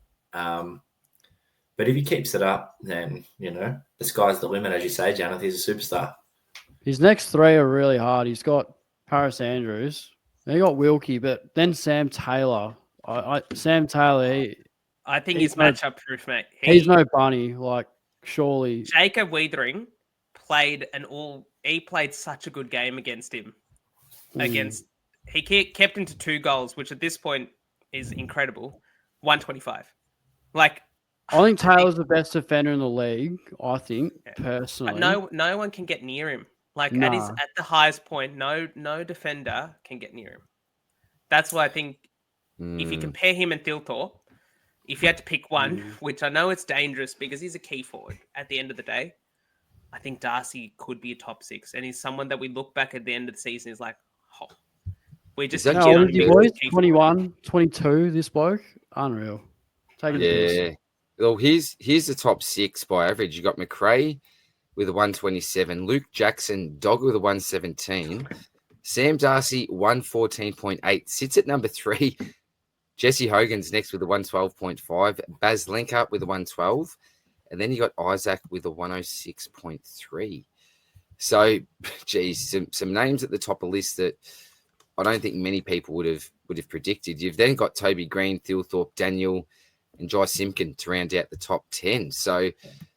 Speaker 3: But if he keeps it up, then, the sky's the limit, as you say, Janath. He's a superstar.
Speaker 2: His next 3 are really hard. He's got Paris Andrews. He got Wilkie, but then Sam Taylor. Sam Taylor,
Speaker 4: I think he's matchup proof, mate.
Speaker 2: He's no bunny, surely.
Speaker 4: Jacob Weathering played such a good game against him. He kept him to 2 goals, which at this point is incredible. 125.
Speaker 2: I think Taylor's the best defender in the league, personally.
Speaker 4: No one can get near him. Like
Speaker 2: Nah.
Speaker 4: at the highest point, no defender can get near him. That's why I think if you compare him and Thilthorpe, if you had to pick one, which I know it's dangerous because he's a key forward at the end of the day, I think Darcy could be a top 6. And he's someone that we look back at the end of the season is like, oh, we just
Speaker 1: that
Speaker 2: How old is he, boys?
Speaker 4: key forward.
Speaker 2: 21, 22, this bloke? Unreal. Taking the piss.
Speaker 1: Yeah. Well, here's the top 6 by average. You got McRae with a 127, Luke Jackson, Dog with a 117, Sam Darcy 114.8, sits at number 3. Jesse Hogan's next with a 112.5, Baz Linkart with a 112, and then you got Isaac with a 106.3. So, geez, some names at the top of the list that I don't think many people would have predicted. You've then got Toby Green, Thilthorpe, Daniel, and Jai Simpkin to round out the top 10. So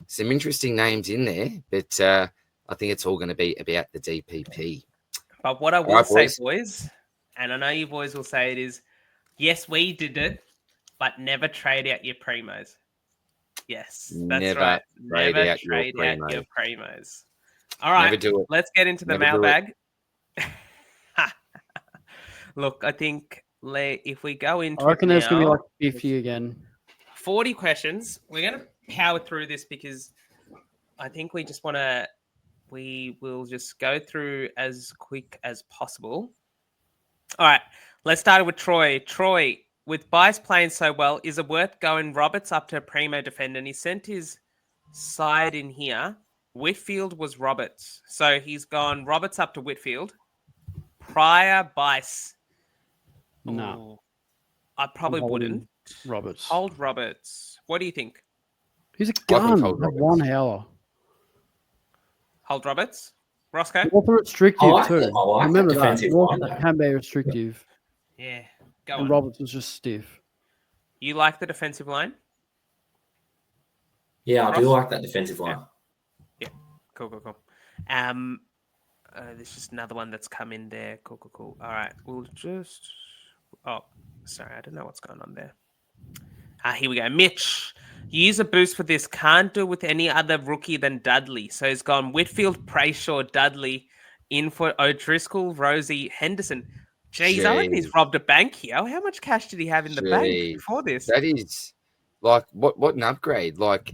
Speaker 1: some interesting names in there, but I think it's all going to be about the DPP.
Speaker 4: But what I will say, boys, and I know you boys will say it is, yes, we did it, but never trade out your primos. Yes, that's right. Never trade out your primos. All right,
Speaker 1: Never do it.
Speaker 4: Let's get into the mailbag. Look, I think if we go into
Speaker 2: I reckon there's going to be like 50
Speaker 4: 50
Speaker 2: again.
Speaker 4: 40 questions. We're going to power through this because I think we will just go through as quick as possible. All right, let's start with Troy. Troy, with Bice playing so well, is it worth going Roberts up to a primo defender? And he sent his side in here. Whitfield was Roberts. So he's gone Roberts up to Whitfield. Prior Bice.
Speaker 2: No.
Speaker 4: I probably wouldn't.
Speaker 2: Roberts.
Speaker 4: Hold Roberts. What do you think?
Speaker 2: He's a gun.
Speaker 1: hold Roberts.
Speaker 2: 1 hour.
Speaker 4: Hold Roberts. Roscoe?
Speaker 2: Author restrictive too.
Speaker 3: I like
Speaker 2: Remember
Speaker 3: that
Speaker 2: that.
Speaker 3: defensive
Speaker 2: Author
Speaker 3: line.
Speaker 2: can be restrictive.
Speaker 4: Yeah. Go
Speaker 2: And
Speaker 4: on.
Speaker 2: Roberts was just stiff.
Speaker 4: You like the defensive line?
Speaker 3: Yeah, I do
Speaker 4: Ross?
Speaker 3: like that defensive line.
Speaker 4: Yeah. Cool. There's just another one that's come in there. Cool. All right. We'll just... Oh, sorry. I don't know what's going on there. Here we go. Mitch, use a boost for this. Can't do it with any other rookie than Dudley. So he's gone Whitfield, Brayshaw, Dudley, in for O'Driscoll, Rosie, Henderson. Jeez, I reckon he's robbed a bank here. How much cash did he have in the bank before this?
Speaker 1: That is like what an upgrade. Like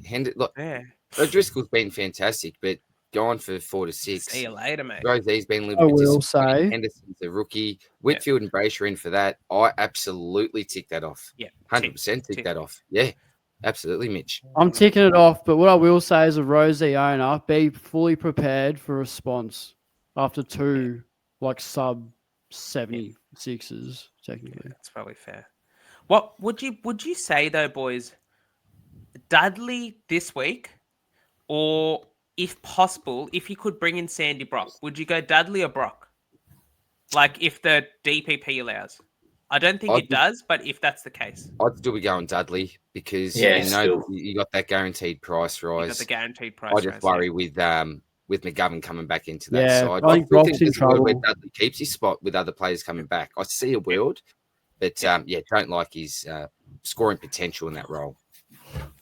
Speaker 1: O'Driscoll's been fantastic, but gone for 4 to 6.
Speaker 4: See you later, mate.
Speaker 1: Rosie's been a little bit disappointing. Henderson's a rookie. Whitfield and Brayshaw in for that. I absolutely tick that off.
Speaker 4: Yeah,
Speaker 1: 100% tick that off. Yeah, absolutely, Mitch.
Speaker 2: I'm ticking it off, but what I will say as a Rosie owner, be fully prepared for response after 2 sub 76s, technically.
Speaker 4: Yeah, that's probably fair. What would you say though, boys? Dudley this week, or if possible, if you could bring in Sandy Brock, would you go Dudley or Brock? Like if the DPP allows. I don't think it does, but if that's the case.
Speaker 1: I'd still be going Dudley because you got that guaranteed price rise.
Speaker 4: You got the guaranteed price
Speaker 1: rise. I just worry with McGovern coming back into that side.
Speaker 2: I think Brock's in trouble.
Speaker 1: Where Dudley keeps his spot with other players coming back. I see a world, but don't like his scoring potential in that role.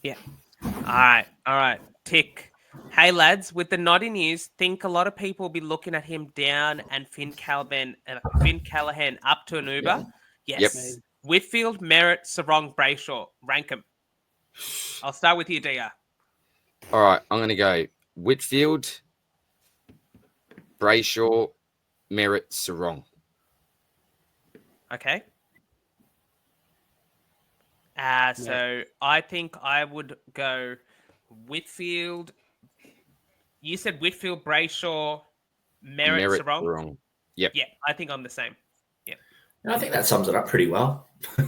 Speaker 4: Yeah. All right. Tick. Hey lads, with the Noddy news, think a lot of people will be looking at him down and Finn Callahan up to an Uber.
Speaker 1: Yeah.
Speaker 4: Yes.
Speaker 1: Yep.
Speaker 4: Whitfield, Merritt, Sarong, Brayshaw. Rank them. I'll start with you, DR.
Speaker 1: All right, I'm going to go Whitfield, Brayshaw, Merritt, Sarong.
Speaker 4: Okay. So I think I would go Whitfield. You said Whitfield, Brayshaw, Merritt, Sarong.
Speaker 1: Yep.
Speaker 4: Yeah, I think I'm the same. Yeah.
Speaker 3: And I think that sums it up pretty well.
Speaker 1: All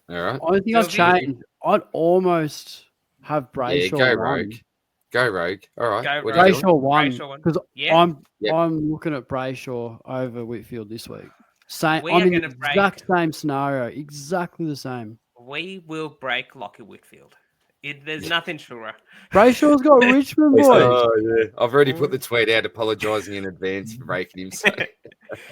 Speaker 1: right.
Speaker 2: I think I've changed. I'd almost have Brayshaw.
Speaker 1: Go rogue. Go rogue. All right.
Speaker 2: Brayshaw one. Because
Speaker 4: I'm
Speaker 2: looking at Brayshaw over Whitfield this week. Exact same scenario. Exactly the same.
Speaker 4: We will break Lockie Whitfield. There's nothing surer.
Speaker 2: Brayshaw's got Richmond, boys.
Speaker 1: Oh, yeah. I've already put the tweet out apologising in advance for breaking him. So.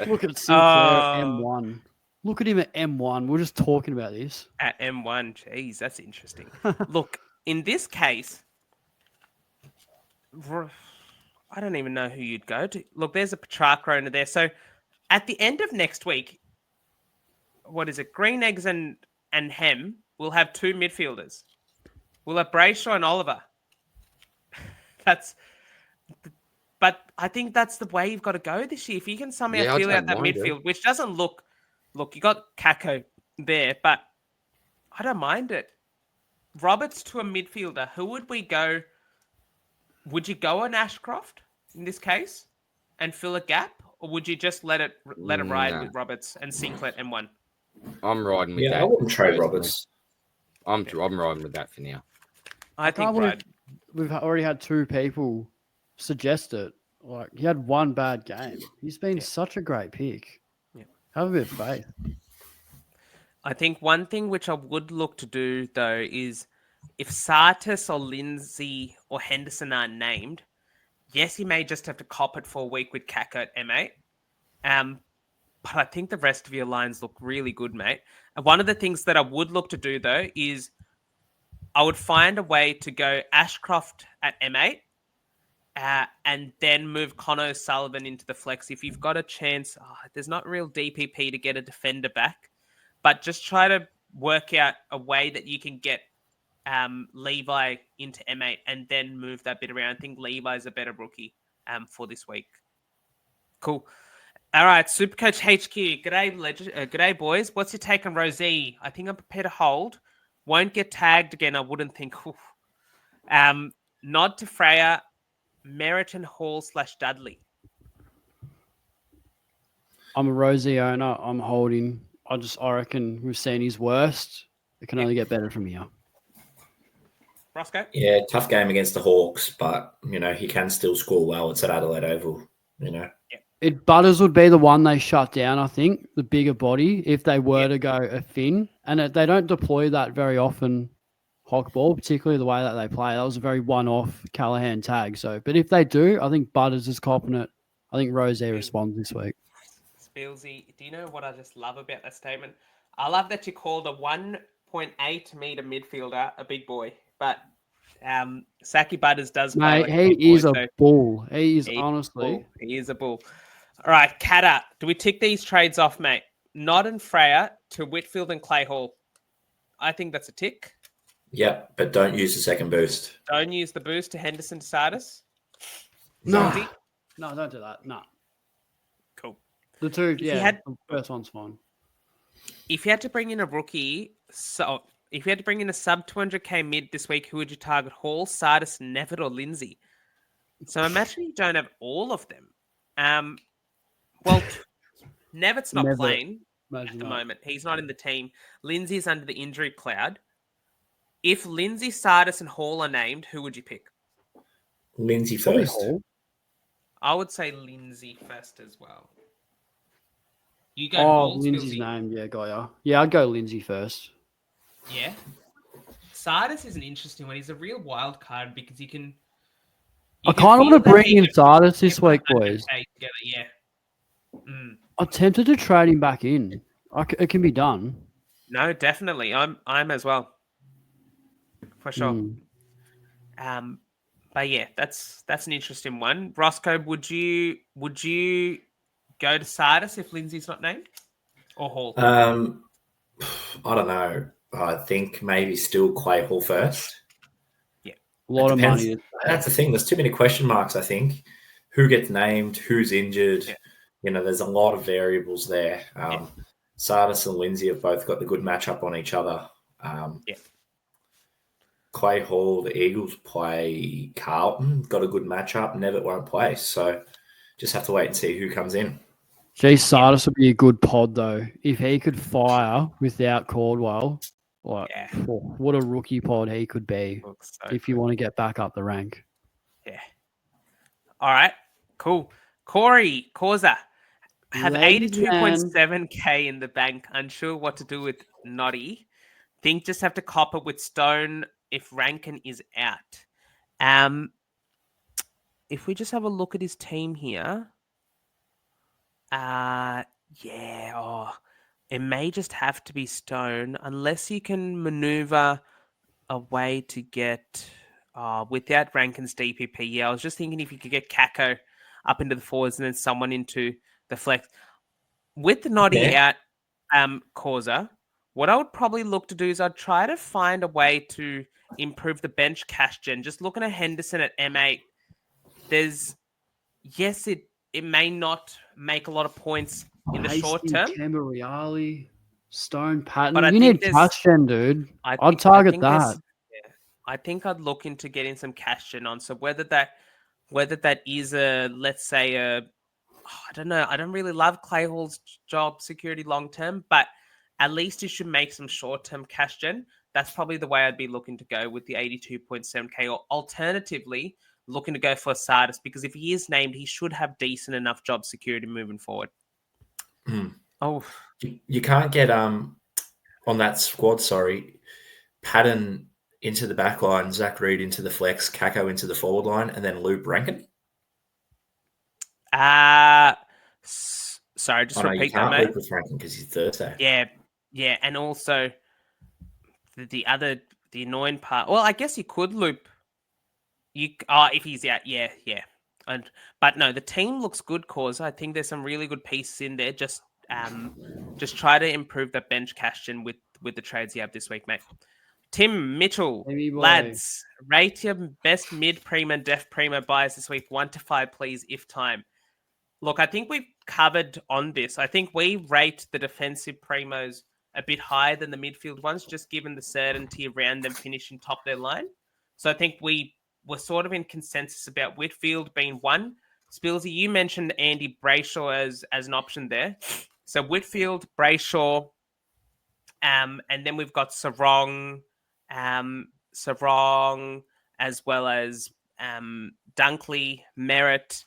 Speaker 2: Look at Sinclair at M1. Look at him at M1. We're just talking about this.
Speaker 4: At M1. Jeez, that's interesting. Look, in this case, I don't even know who you'd go to. Look, there's a Petrarca owner there. So at the end of next week, what is it? Green Eggs and Hem will have 2 midfielders. We'll have Brayshaw and Oliver. But I think that's the way you've got to go this year. If you can somehow
Speaker 1: Yeah, I
Speaker 4: feel out
Speaker 1: don't
Speaker 4: that
Speaker 1: mind it.
Speaker 4: midfield, which doesn't look, you got Kako there, but I don't mind it. Roberts to a midfielder. Who would we go? Would you go on Ashcroft in this case and fill a gap, or would you just let it ride
Speaker 1: Nah.
Speaker 4: with Roberts and Sinclair M1?
Speaker 1: I'm riding with
Speaker 3: Yeah,
Speaker 1: that.
Speaker 3: I wouldn't trade
Speaker 1: personally.
Speaker 3: Roberts.
Speaker 1: I'm riding with that for now.
Speaker 4: I think
Speaker 2: can't believe we've already had 2 people suggest it. Like, he had 1 bad game. He's been such a great pick.
Speaker 4: Yeah.
Speaker 2: Have a bit of faith.
Speaker 4: I think one thing which I would look to do, though, is if Sartis or Lindsay or Henderson aren't named, yes, he may just have to cop it for a week with Kako at M8. But I think the rest of your lines look really good, mate. And one of the things that I would look to do, though, is I would find a way to go Ashcroft at M8 and then move Connor O'Sullivan into the flex. If you've got a chance, there's not real DPP to get a defender back, but just try to work out a way that you can get Levi into M8 and then move that bit around. I think Levi's a better rookie for this week. Cool. All right, Supercoach HQ. G'day, boys. What's your take on Rosie? I think I'm prepared to hold. Won't get tagged again, I wouldn't think. Nod to Freya, Meriton Hall / Dudley.
Speaker 2: I'm a Rosie owner. I'm holding. I reckon we've seen his worst. It can only get better from here.
Speaker 4: Rossco?
Speaker 3: Yeah, tough game against the Hawks, but, he can still score well. It's at Adelaide Oval,
Speaker 2: Butters would be the one they shut down, I think, the bigger body, if they were to go a Finn. And they don't deploy that very often, Hockball, particularly the way that they play. That was a very one-off Callahan tag. But if they do, I think Butters is copping it. I think Rosie responds this week.
Speaker 4: Spillsy, do you know what I just love about that statement? I love that you called a 1.8 meter midfielder a big boy, but Saki Butters does play
Speaker 2: Mate,
Speaker 4: like a big
Speaker 2: he is
Speaker 4: boy,
Speaker 2: a bull. He is
Speaker 4: He is a
Speaker 2: honestly.
Speaker 4: bull. He is a bull. All right, Kata, do we tick these trades off, mate? Nod and Freya to Whitfield and Clay Hall. I think that's a tick.
Speaker 3: Yep, but don't use the second boost.
Speaker 4: Don't use the boost to Henderson to Sardis.
Speaker 2: No.
Speaker 4: Lindsay?
Speaker 2: No, don't do that. No.
Speaker 4: Cool.
Speaker 2: The two, the first one's fine.
Speaker 4: If you had to bring in a rookie, if you had to bring in a sub 200k mid this week, who would you target? Hall, Sardis, Nevitt, or Lindsay? So imagine you don't have all of them. Well, Nevitt's not
Speaker 2: Nevitt.
Speaker 4: playing
Speaker 2: Imagine
Speaker 4: at the
Speaker 2: that.
Speaker 4: moment. He's not in the team. Lindsay's under the injury cloud. If Lindsay, Sardis, and Hall are named, who would you pick?
Speaker 3: Lindsay
Speaker 2: Probably
Speaker 3: first.
Speaker 2: Hall.
Speaker 4: I would say Lindsay first as well. You go
Speaker 2: Oh,
Speaker 4: Hall,
Speaker 2: Lindsay's
Speaker 4: Spillsy.
Speaker 2: name. Yeah, got ya. Yeah, I'd go Lindsay first.
Speaker 4: Yeah. Sardis is an interesting one. He's a real wild card because you can.
Speaker 2: I kind of want to bring in Sardis this week, boys.
Speaker 4: Together, yeah.
Speaker 2: I'm tempted to trade him back in. It can be done.
Speaker 4: No, definitely. I'm as well. For sure. But yeah, that's an interesting one. Rossco, would you go to Sardis if Lindsay's not named? Or Hall?
Speaker 3: I don't know. I think maybe still Clay Hall first.
Speaker 2: A lot of
Speaker 3: Depends.
Speaker 2: money.
Speaker 3: That's the thing. There's too many question marks, I think. Who gets named? Who's injured?
Speaker 4: Yeah.
Speaker 3: There's a lot of variables there. Sardis and Lindsay have both got the good matchup on each other. Clay Hall, the Eagles play Carlton, got a good matchup. Nevitt won't play. So just have to wait and see who comes in.
Speaker 2: Gee, Sardis would be a good pod, though. If he could fire without Caldwell, what a rookie pod he could be if you want to get back up the rank.
Speaker 4: Yeah. All right. Cool. Corey Causa have 82.7k in the bank. Unsure what to do with Noddy. Think just have to cop it with Stone if Rankine is out. If we just have a look at his team here. It may just have to be Stone unless you can maneuver a way to get without Rankine's DPP, yeah, I was just thinking if you could get Kako up into the forwards and then someone into the flex. With the Noddy out, Causa, what I would probably look to do is I'd try to find a way to improve the bench cash gen. Just looking at Henderson at M8, it may not make a lot of points in the short term.
Speaker 2: Camberreali, Stone Patton.
Speaker 4: But I
Speaker 2: You
Speaker 4: think
Speaker 2: need cash gen, dude. I'd target that.
Speaker 4: I think I'd look into getting some cash gen on. So whether that is let's say I don't know. I don't really love Clay Hall's job security long term, but at least you should make some short term cash gen. That's probably the way I'd be looking to go with the 82.7k, or alternatively looking to go for Sardis, because if he is named, he should have decent enough job security moving forward. Oh,
Speaker 3: you can't get on that squad. Sorry, Patton into the back line, Zach Reed into the flex, Kako into the forward line, and then loop Rankine.
Speaker 4: Sorry, just repeat
Speaker 3: you can't
Speaker 4: that, mate.
Speaker 3: Loop with Rankine because he's Thursday.
Speaker 4: Yeah, and also the annoying part. Well, I guess you could loop. If he's out, yeah. But no, the team looks good, cause I think there's some really good pieces in there. Just try to improve that bench cash gen with the trades you have this week, mate. Tim Mitchell, lads, rate your best mid prima def prima buys this week, 1 to 5, please, if time. Look, I think we've covered on this. I think we rate the defensive primos a bit higher than the midfield ones, just given the certainty around them finishing top their line. So I think we were sort of in consensus about Whitfield being one. Spillsy, you mentioned Andy Brayshaw as an option there. So Whitfield, Brayshaw, and then we've got Sarong, as well as Dunkley, Merritt.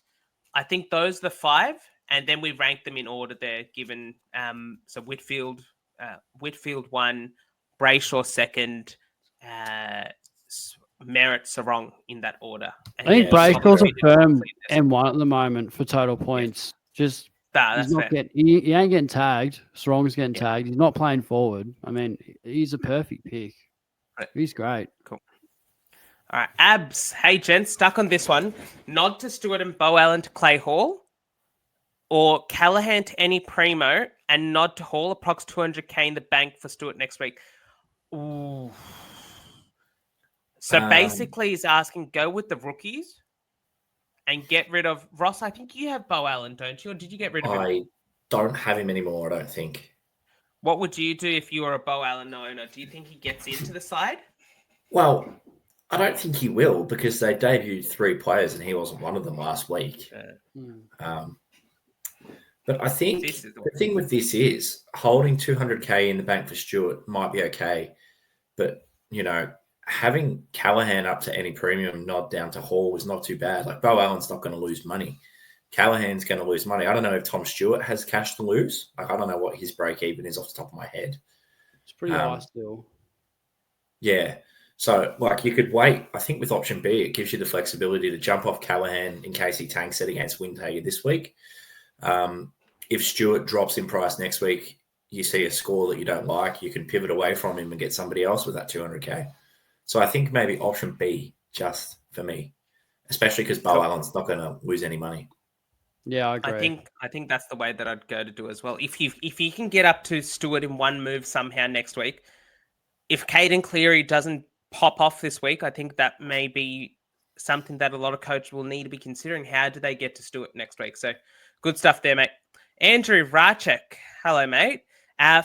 Speaker 4: I think those are the 5, and then we rank them in order there, given so Whitfield 1, Brayshaw 2nd, Merritt, Sarong in that order. And
Speaker 2: I think Brayshaw's a firm M1 at the moment for total points. Just
Speaker 4: that's fair.
Speaker 2: He ain't getting tagged. Sarong's getting tagged. He's not playing forward. I mean, he's a perfect pick. He's great.
Speaker 4: Cool. All right, Abs. Hey, gents, stuck on this one. Nod to Stewart and Bo Allen to Clay Hall, or Callahan to any primo, and nod to Hall, approx 200k in the bank for Stewart next week. Ooh. So basically, he's asking go with the rookies and get rid of Ross. I think you have Bo Allen, don't you? Or did you get rid of him?
Speaker 3: I don't have him anymore, I don't think.
Speaker 4: What would you do if you were a Bo Allen owner? Do you think he gets into the side?
Speaker 3: Well, I don't think he will, because they debuted 3 players and he wasn't one of them last week. But I think the thing with this is holding 200k in the bank for Stewart might be okay. But, having Callahan up to any premium, nod down to Hall is not too bad. Like, Bo Allen's not going to lose money. Callahan's going to lose money. I don't know if Tom Stewart has cash to lose. Like, I don't know what his break even is off the top of my head.
Speaker 2: It's pretty high still.
Speaker 3: Yeah. So, you could wait. I think with option B, it gives you the flexibility to jump off Callahan in case he tanks it against Windhager this week. If Stewart drops in price next week, you see a score that you don't like, you can pivot away from him and get somebody else with that 200k. So I think maybe option B just for me, especially because Bo Allen's not going to lose any money.
Speaker 2: Yeah, I agree.
Speaker 4: I think that's the way that I'd go to do as well. If he can get up to Stewart in one move somehow next week, if Caden Cleary doesn't pop off this week, I think that may be something that a lot of coaches will need to be considering. How do they get to Stewart next week? So good stuff there, mate. Andrew Racek. Hello, mate.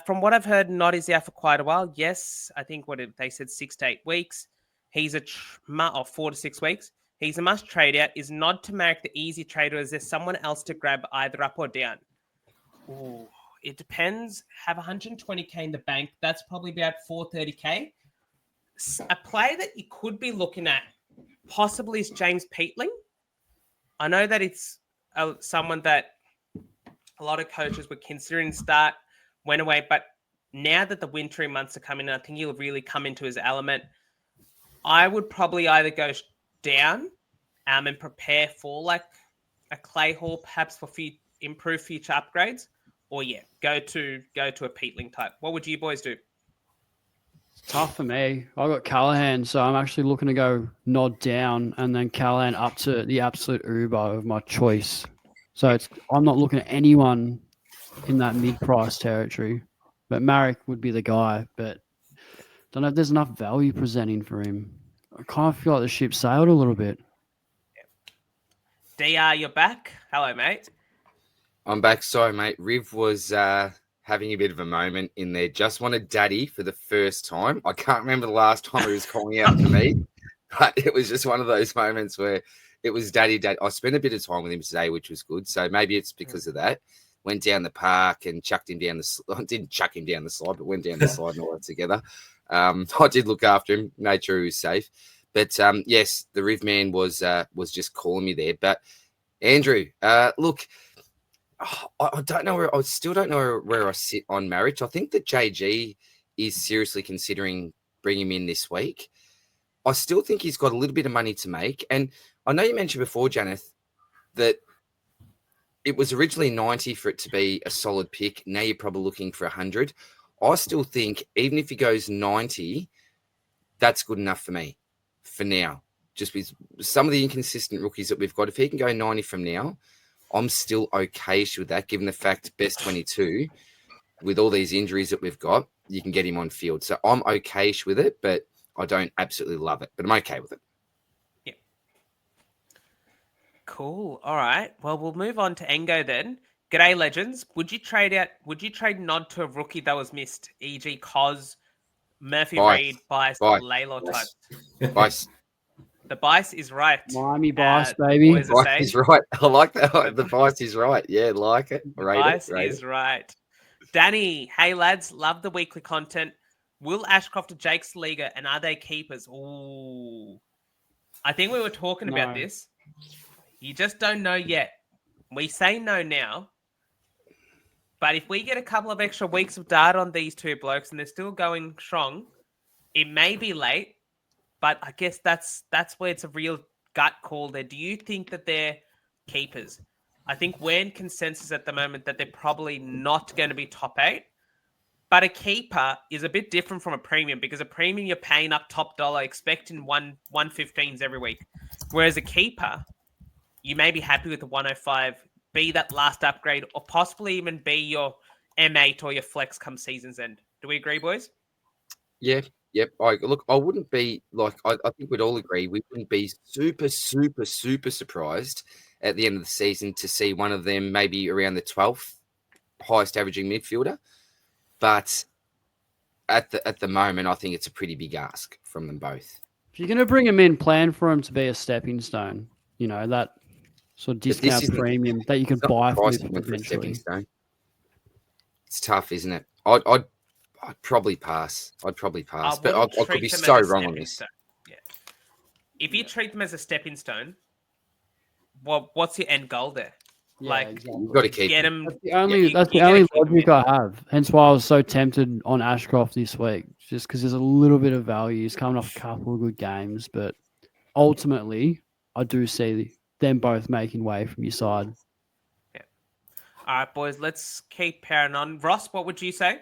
Speaker 4: From what I've heard, Noddy's out for quite a while. Yes, I think they said 6 to 8 weeks. He's 4 to 6 weeks. He's a must trade out. Is Nod to Marek the easy trade, or is there someone else to grab either up or down? Ooh, it depends. Have 120k in the bank. That's probably about 430k. A play that you could be looking at possibly is James Peatling. I know that it's someone that a lot of coaches were considering start, went away, but now that the wintry months are coming in, I think he'll really come into his element. I would probably either go down and prepare for a Clay Hall, perhaps for improved future upgrades, or go to a Peatling type. What would you boys do?
Speaker 2: Tough for me. I got Callahan, so I'm actually looking to go Nod down and then Callahan up to the absolute uber of my choice. So I'm not looking at anyone in that mid-price territory, but Marek would be the guy. But don't know if there's enough value presenting for him. I kind of feel like the ship sailed a little bit.
Speaker 4: DR, you're back. Hello, mate.
Speaker 1: I'm back. Sorry, mate. Riv was having a bit of a moment in there. Just wanted Daddy for the first time. I can't remember the last time he was calling out to me, but it was just one of those moments where it was Daddy. I spent a bit of time with him today, which was good. So maybe it's because of that. Went down the park and chucked him down the. Didn't chuck him down the slide, but went down the slide and all that together. I did look after him, made sure he was safe. But yes, the Riv man was just calling me there. But Andrew, look. I don't know I still don't know where I sit on marriage. I think that JG is seriously considering bringing him in this week. I still think he's got a little bit of money to make. And I know you mentioned before, Janath, that it was originally 90 for it to be a solid pick. Now you're probably looking for 100. I still think even if he goes 90, that's good enough for me for now. Just with some of the inconsistent rookies that we've got, if he can go 90 from now, I'm still okay-ish with that, given the fact best 22, with all these injuries that we've got, you can get him on field. So I'm okay-ish with it, but I don't absolutely love it. But I'm okay with it.
Speaker 4: Yeah. Cool. All right. Well, we'll move on to Engo then. G'day, legends. Would you trade Nod to a rookie that was missed, e.g. Cos, Murphy Reed, Bice, Laylaw type?
Speaker 1: Bice.
Speaker 4: The Bice is right.
Speaker 2: Miami Bice, baby.
Speaker 1: Bice is right. I like that. The Bice is right. Yeah, like it.
Speaker 4: Bice is right. Danny, hey lads, love the weekly content. Will Ashcroft to Jake's Liga and are they keepers? Ooh. I think we were talking about this. You just don't know yet. We say no now. But if we get a couple of extra weeks of data on these two blokes and they're still going strong, it may be late. But I guess that's where it's a real gut call there. Do you think that they're keepers? I think we're in consensus at the moment that they're probably not going to be top 8. But a keeper is a bit different from a premium because a premium you're paying up top dollar, expecting 115s every week. Whereas a keeper, you may be happy with the 105, be that last upgrade, or possibly even be your M8 or your flex come season's end. Do we agree, boys?
Speaker 1: Yeah. Yep. I wouldn't be like, I think we'd all agree, we wouldn't be super, super, super surprised at the end of the season to see one of them maybe around the 12th highest averaging midfielder. But at the moment, I think it's a pretty big ask from them both.
Speaker 2: If you're going to bring him in, plan for him to be a stepping stone. You know, that sort of discount premium that you can buy for eventually.
Speaker 1: It's tough, isn't it? I'd probably pass. But I could be so wrong on this.
Speaker 4: Yeah. If you treat them as a stepping stone, what's your end goal there?
Speaker 2: Yeah, exactly.
Speaker 1: You've got to keep
Speaker 4: them.
Speaker 2: That's the only logic I have. Hence why I was so tempted on Ashcroft this week, just because there's a little bit of value. He's coming off a couple of good games, but ultimately, I do see them both making way from your side.
Speaker 4: Yeah. All right, boys, let's keep powering on. Ross, what would you say?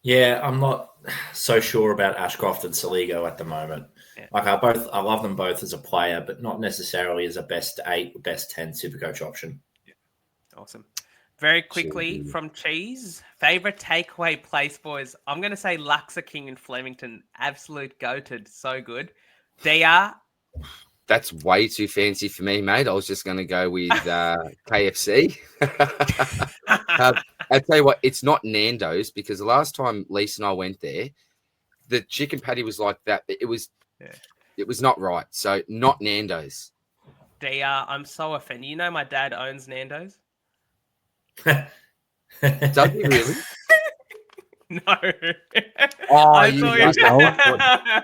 Speaker 3: Yeah, I'm not so sure about Ashcroft and Saligo at the moment. Yeah. Like I love them both as a player, but not necessarily as a best 8 or best 10 Supercoach option.
Speaker 4: Yeah. Awesome. Very quickly from Cheese, favorite takeaway place, boys. I'm going to say Luxor King in Flemington. Absolute goated. So good. DR.
Speaker 1: That's way too fancy for me, mate. I was just going to go with KFC. I'll tell you what, it's not Nando's because the last time Lisa and I went there, the chicken patty was like that, but it was not right. So not Nando's.
Speaker 4: DR, I'm so offended. You know my dad owns Nando's?
Speaker 1: Does he really?
Speaker 4: No.
Speaker 1: Oh, you I love your dad.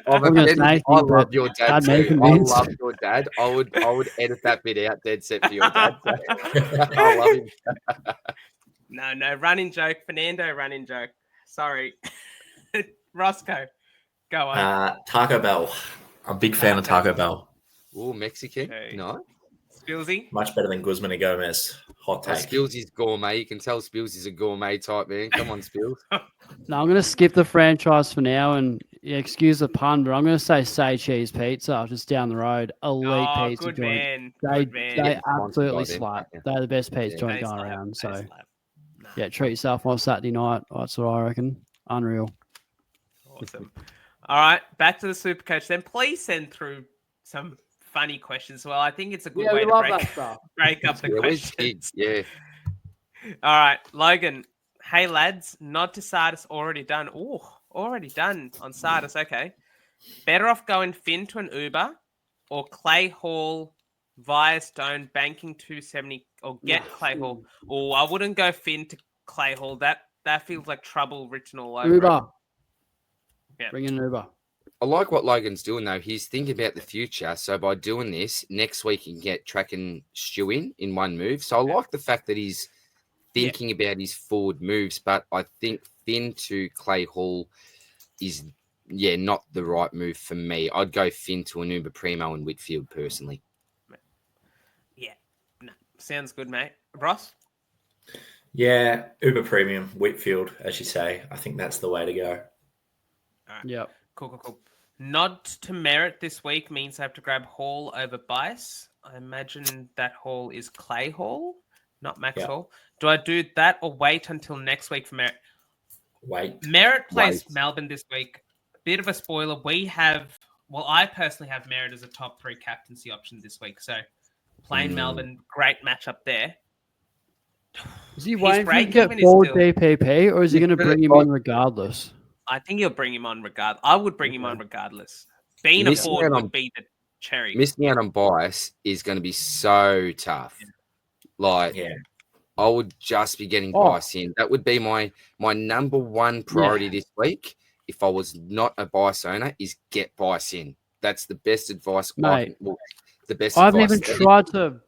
Speaker 1: I love your dad. I would edit that bit out dead set for your dad. I love him.
Speaker 4: No, running joke. Fernando, running joke. Sorry. Rossco, go on.
Speaker 3: Taco Bell. I'm a big fan of Taco Bell.
Speaker 1: Oh, Mexican. Okay. No.
Speaker 4: Spillsy.
Speaker 3: Much better than Guzman and Gomez. Hot take.
Speaker 1: Spillsy's gourmet. You can tell Spillsy's a gourmet type man. Come on, Spills.
Speaker 2: No, I'm going to skip the franchise for now and excuse the pun, but I'm going to say Cheese Pizza just down the road. Elite
Speaker 4: Oh,
Speaker 2: pizza
Speaker 4: good
Speaker 2: joint.
Speaker 4: man.
Speaker 2: They
Speaker 4: Good man.
Speaker 1: Yeah.
Speaker 2: absolutely
Speaker 1: Sponsored by them,
Speaker 2: slap.
Speaker 1: yeah.
Speaker 2: They're the best pizza
Speaker 1: Yeah.
Speaker 2: joint
Speaker 4: They
Speaker 2: going
Speaker 4: slap,
Speaker 2: around.
Speaker 4: they
Speaker 2: So
Speaker 4: slap. Nah,
Speaker 2: yeah, treat yourself on Saturday night. That's what I reckon. Unreal.
Speaker 4: awesome. All right, back to the Supercoach then. Please send through some funny questions. Well, I think it's a good way to break up the
Speaker 1: Yeah, where's
Speaker 4: questions.
Speaker 1: Gigs? Yeah.
Speaker 4: All right, Logan. Hey lads, nod to Sardis already done. Oh, already done on Sardis. Okay. Better off going Finn to an Uber or Clay Hall via Stone banking 270 or get Clay Hall. Oh, I wouldn't go Finn to Clay Hall. That feels like trouble written all over.
Speaker 2: Uber.
Speaker 4: Yeah.
Speaker 2: Bring in Uber.
Speaker 1: I like what Logan's doing though. He's thinking about the future. So by doing this, next week he can get Track and Stew in one move. So I like the fact that he's thinking about his forward moves, but I think Finn to Clay Hall is not the right move for me. I'd go Finn to an Uber Primo and Whitfield personally.
Speaker 4: Yeah. No, sounds good, mate. Ross?
Speaker 3: Yeah, Uber Premium, Whitfield, as you say. I think that's the way to go.
Speaker 4: All right.
Speaker 2: Yep.
Speaker 4: Cool. Nod to Merit this week means I have to grab Hall over Bice. I imagine that Hall is Clay Hall, not Max Hall. Do I do that or wait until next week for Merit?
Speaker 3: Wait.
Speaker 4: Merit plays Melbourne this week. Bit of a spoiler. I personally have Merit as a top 3 captaincy option this week. So playing Melbourne, great matchup there.
Speaker 2: Is he waiting for him to
Speaker 4: break-even
Speaker 2: get
Speaker 4: is
Speaker 2: forward
Speaker 4: still-
Speaker 2: DPP or is he going to bring him in regardless?
Speaker 4: I think he'll bring him on regardless. I would bring him on regardless. Being a
Speaker 1: Missing
Speaker 4: forward
Speaker 1: out on-
Speaker 4: would be the cherry.
Speaker 1: Missing out on bias is going to be so tough. Like, I would just be getting bias in. That would be my number one priority this week. If I was not a bias owner, is get bias in. That's the best advice.
Speaker 2: Mate,
Speaker 1: the best.
Speaker 2: I haven't
Speaker 1: advice
Speaker 2: even tried to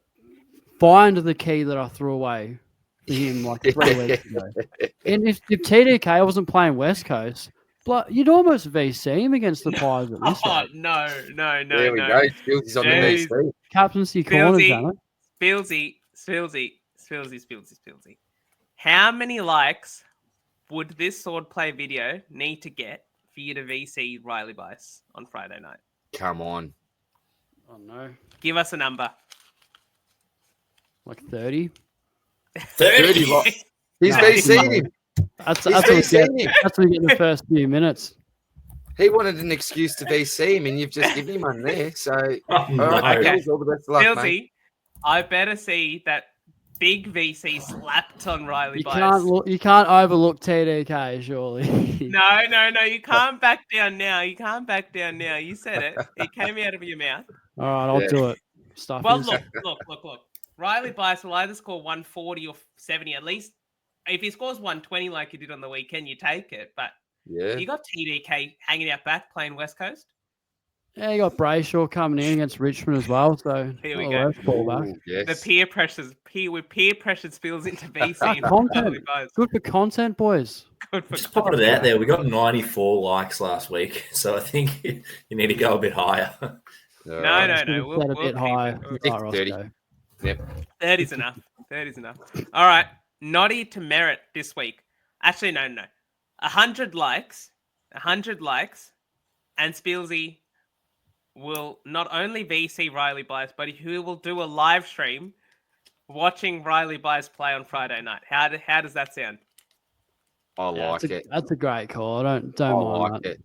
Speaker 2: find the key that I threw away for him like 3 weeks ago. And if TDK wasn't playing West Coast, you'd almost VC him against the Pies at this rate.
Speaker 4: No.
Speaker 1: There we go. Spillsy's on the VC.
Speaker 2: Captaincy corner, Janath.
Speaker 4: Spillsy. How many likes would this swordplay video need to get for you to VC Riley Bice on Friday night?
Speaker 1: Come on.
Speaker 2: Oh, no.
Speaker 4: Give us a number.
Speaker 2: Like 30?
Speaker 1: 30 likes. He's VC'd him.
Speaker 2: That's what we get in the first few minutes.
Speaker 1: He wanted an excuse to VC him, and you've just given him one there. So, all right,
Speaker 4: Okay.
Speaker 1: all the best of luck, mate.
Speaker 4: Spillsy, I better see that big VC slapped on Riley Bice.
Speaker 2: You can't overlook TDK, surely.
Speaker 4: No. You can't back down now. You said it. It came out of your mouth.
Speaker 2: All right, I'll do it. Stuff
Speaker 4: Well,
Speaker 2: is.
Speaker 4: look. Riley Bice will either score 140 or 70 at least. If he scores 120 like he did on the weekend, you take it. But you got TDK hanging out back playing West Coast.
Speaker 2: Yeah, you got Brayshaw coming in against Richmond as well. So
Speaker 4: Here we go.
Speaker 1: Ooh, yes.
Speaker 4: The peer pressure spills into VC.
Speaker 2: Content. Good for content, boys.
Speaker 3: Just put it out there. We got 94 likes last week, so I think you need to go a bit higher.
Speaker 4: No.
Speaker 2: Set a
Speaker 4: We'll
Speaker 2: bit
Speaker 4: keep
Speaker 2: high.
Speaker 4: it.
Speaker 2: All right,
Speaker 1: 30.
Speaker 2: Rossco.
Speaker 1: Yep.
Speaker 4: 30's enough. All right. Noddy to Merit this week. Actually, no. 100 likes. And Spillsy will not only VC Riley Bice, but he will do a live stream watching Riley Bice play on Friday night. How does that sound?
Speaker 1: I like it.
Speaker 2: That's a great call. I don't
Speaker 1: I
Speaker 2: mind
Speaker 1: like
Speaker 2: that.
Speaker 1: it.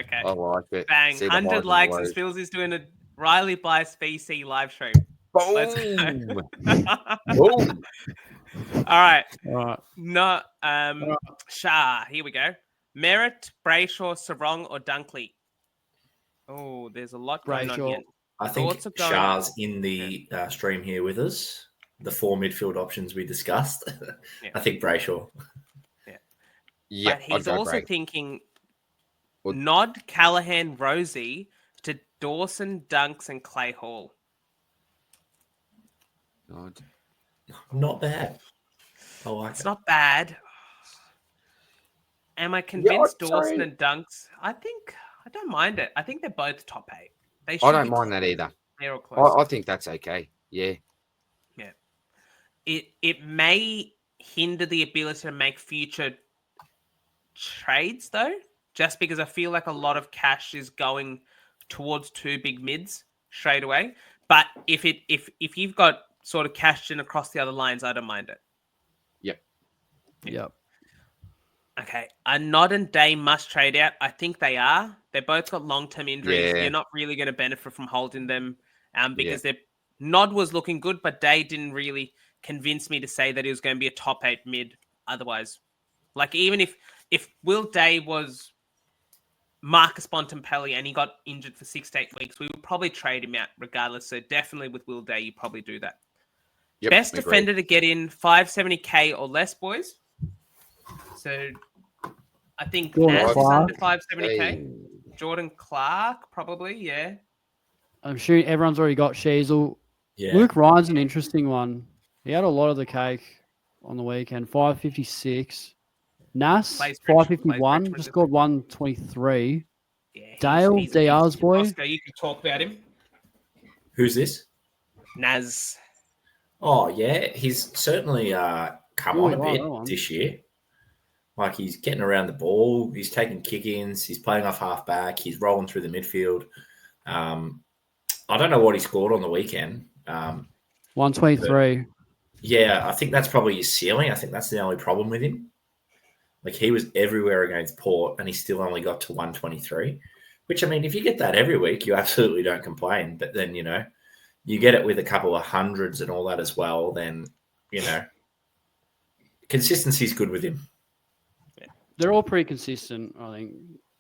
Speaker 4: Okay.
Speaker 1: I like it.
Speaker 4: Bang.
Speaker 1: See the
Speaker 4: 100
Speaker 1: highs and
Speaker 4: likes and
Speaker 1: lows.
Speaker 4: Spillsy's doing a Riley Bice VC live stream. Let's go.
Speaker 1: Boom. Boom.
Speaker 4: All right.
Speaker 2: All right.
Speaker 4: No, Shah. Here we go. Merritt, Brayshaw, Sarong, or Dunkley? Oh, there's a lot going on here.
Speaker 3: I think
Speaker 4: Thoughts are going-
Speaker 3: Shah's in the stream here with us. The 4 midfield options we discussed. I think Brayshaw.
Speaker 1: Yeah,
Speaker 4: But he's also thinking
Speaker 1: Well-
Speaker 4: Nod, Callahan, Rosie to Dawson, Dunks, and Clay Hall.
Speaker 3: Not bad. I like
Speaker 4: It's
Speaker 3: it.
Speaker 4: not bad. Am I convinced
Speaker 1: I'd
Speaker 4: Dawson
Speaker 1: say-
Speaker 4: and Dunks? I don't mind it. I think they're both top 8. They
Speaker 1: I
Speaker 4: should
Speaker 1: don't
Speaker 4: be
Speaker 1: mind that either.
Speaker 4: They're all close.
Speaker 1: I think that's okay. Yeah.
Speaker 4: it may hinder the ability to make future trades though, just because I feel like a lot of cash is going towards two big mids straight away. But if you've got sort of cashed in across the other lines, I don't mind it.
Speaker 2: Yep.
Speaker 4: Okay, are Nod and Day must trade out? I think they are. They've both got long-term injuries.
Speaker 1: Yeah.
Speaker 4: You're not really going to benefit from holding them because Nod was looking good, but Day didn't really convince me to say that he was going to be a top 8 mid. Otherwise, like even if Will Day was Marcus Bontempelli and he got injured for 6 to 8 weeks, we would probably trade him out regardless. So definitely with Will Day, you probably do that.
Speaker 1: Yep,
Speaker 4: Best
Speaker 1: agreed.
Speaker 4: defender to get in 570k or less, boys. So I think
Speaker 2: Jordan
Speaker 4: Naz is
Speaker 2: Clark.
Speaker 4: under 570k.
Speaker 1: Hey.
Speaker 4: Jordan Clark, probably, yeah.
Speaker 2: I'm sure everyone's already got Sheasel.
Speaker 3: Yeah.
Speaker 2: Luke Ryan's an interesting one. He had a lot of the cake on the weekend. 556. Nas,
Speaker 4: Plays
Speaker 2: 551.
Speaker 4: Richmond,
Speaker 2: Just scored 123.
Speaker 4: Yeah,
Speaker 2: Dale,
Speaker 4: he's a beast.
Speaker 2: DR's boy.
Speaker 4: Rossco, you can talk about him.
Speaker 3: Who's this?
Speaker 4: Naz.
Speaker 3: Oh, yeah. He's certainly come on a
Speaker 2: Really
Speaker 3: bit
Speaker 2: well on.
Speaker 3: this year. Like, he's getting around the ball. He's taking kick-ins. He's playing off half-back. He's rolling through the midfield. I don't know what he scored on the weekend.
Speaker 2: 123.
Speaker 3: Yeah, I think that's probably his ceiling. I think that's the only problem with him. Like, he was everywhere against Port, and he still only got to 123, which, I mean, if you get that every week, you absolutely don't complain. But then, you know, you get it with a couple of hundreds and all that as well, then, you know, consistency's good with him.
Speaker 2: They're all pretty consistent, I think.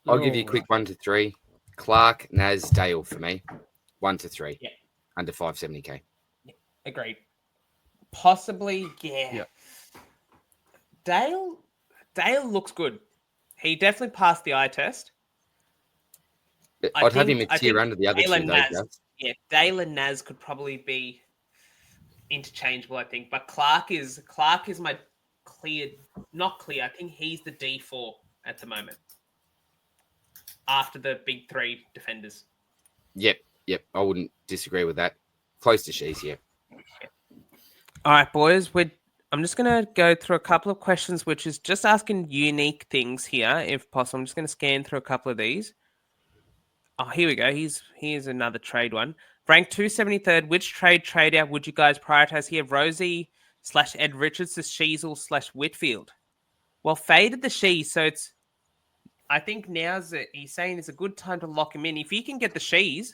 Speaker 1: I'll
Speaker 2: They're
Speaker 1: give you a
Speaker 2: all
Speaker 1: quick 1 to 3. Clark, Naz, Dale for me. 1 to 3.
Speaker 4: Yeah.
Speaker 1: Under 570k.
Speaker 4: Agreed. Possibly, yeah.
Speaker 2: Yep.
Speaker 4: Dale looks good. He definitely passed the eye test.
Speaker 1: I'd have him a
Speaker 4: I
Speaker 1: tier
Speaker 4: think
Speaker 1: under the other
Speaker 4: Dale
Speaker 1: two,
Speaker 4: and
Speaker 1: though,
Speaker 4: Naz,
Speaker 1: Gav.
Speaker 4: yeah, Dale and Naz could probably be interchangeable, I think. But Clark is my not clear. I think he's the D4 at the moment. After the big 3 defenders.
Speaker 1: Yep. I wouldn't disagree with that. Close to Shees, yeah.
Speaker 4: All right, boys. I'm just going to go through a couple of questions, which is just asking unique things here, if possible. I'm just going to scan through a couple of these. Oh, here we go. Here's another trade one. Rank 273rd. Which trade out would you guys prioritize here? Rosie / Ed Richards to Sheasel / Whitfield. Well, faded the Shees, so it's. I think he's saying it's a good time to lock him in. If you can get the Shees.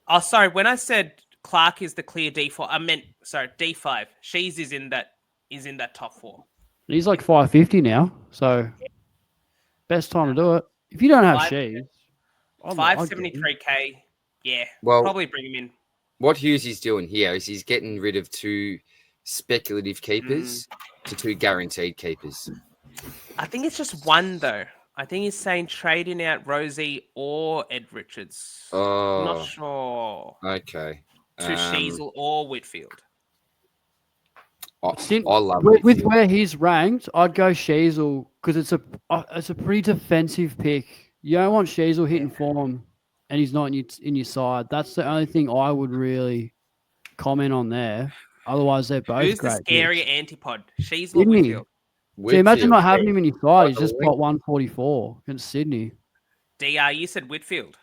Speaker 4: Oh, sorry. When I said Clark is the clear D4, I meant D5. Shees is in that top 4.
Speaker 2: He's like 550 now, so best time to do it. If you don't have Shees,
Speaker 4: 573k. Yeah,
Speaker 1: Well,
Speaker 4: probably bring him in.
Speaker 1: What Hughes is doing here is he's getting rid of 2 speculative keepers to 2 guaranteed keepers.
Speaker 4: I think it's just 1 though. I think he's saying trading out Rosie or Ed Richards.
Speaker 1: Oh,
Speaker 4: Not sure.
Speaker 1: okay.
Speaker 4: To Sheasel or Whitfield.
Speaker 1: I love
Speaker 2: with
Speaker 1: Whitfield.
Speaker 2: where he's ranked, I'd go Sheasel because it's a pretty defensive pick. You don't want Sheasel hitting form, and he's not in your side. That's the only thing I would really comment on there. Otherwise, they're both
Speaker 4: Who's
Speaker 2: great
Speaker 4: the scary
Speaker 2: picks.
Speaker 4: antipod? Sheasel or
Speaker 2: Sydney.
Speaker 4: Whitfield?
Speaker 2: See, imagine not having
Speaker 1: Whitfield.
Speaker 2: him in your side. He's
Speaker 1: By the
Speaker 2: just
Speaker 1: way.
Speaker 2: got 144 against Sydney.
Speaker 4: DR, you said Whitfield.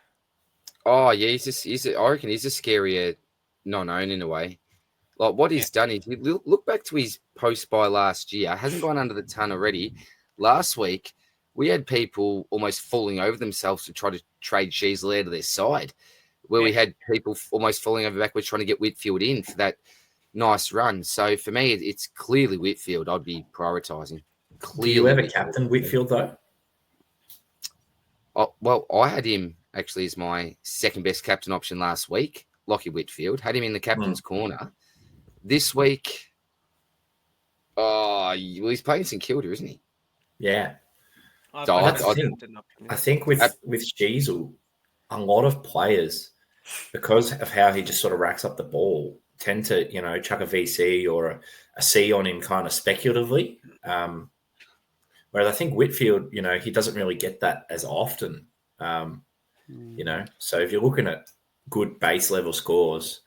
Speaker 1: Oh yeah, I reckon he's a scarier non-own in a way. Like what he's done is look back to his post by last year. Hasn't gone under the ton already. Last week we had people almost falling over themselves to try to trade Sheasel out of their side, where we had people almost falling over backwards trying to get Whitfield in for that nice run. So for me, it's clearly Whitfield. I'd be prioritising.
Speaker 3: Do you ever captain Whitfield though?
Speaker 1: Oh, well, I had him actually as my second best captain option last week. Lockie Whitfield had him in the captain's corner. This week, he's playing St Kilda, isn't he?
Speaker 3: Yeah.
Speaker 4: I
Speaker 3: think with Sheasel, a lot of players, because of how he just sort of racks up the ball, tend to, you know, chuck a VC or a C on him kind of speculatively. Whereas I think Whitfield, you know, he doesn't really get that as often, you know. So if you're looking at good base level scores,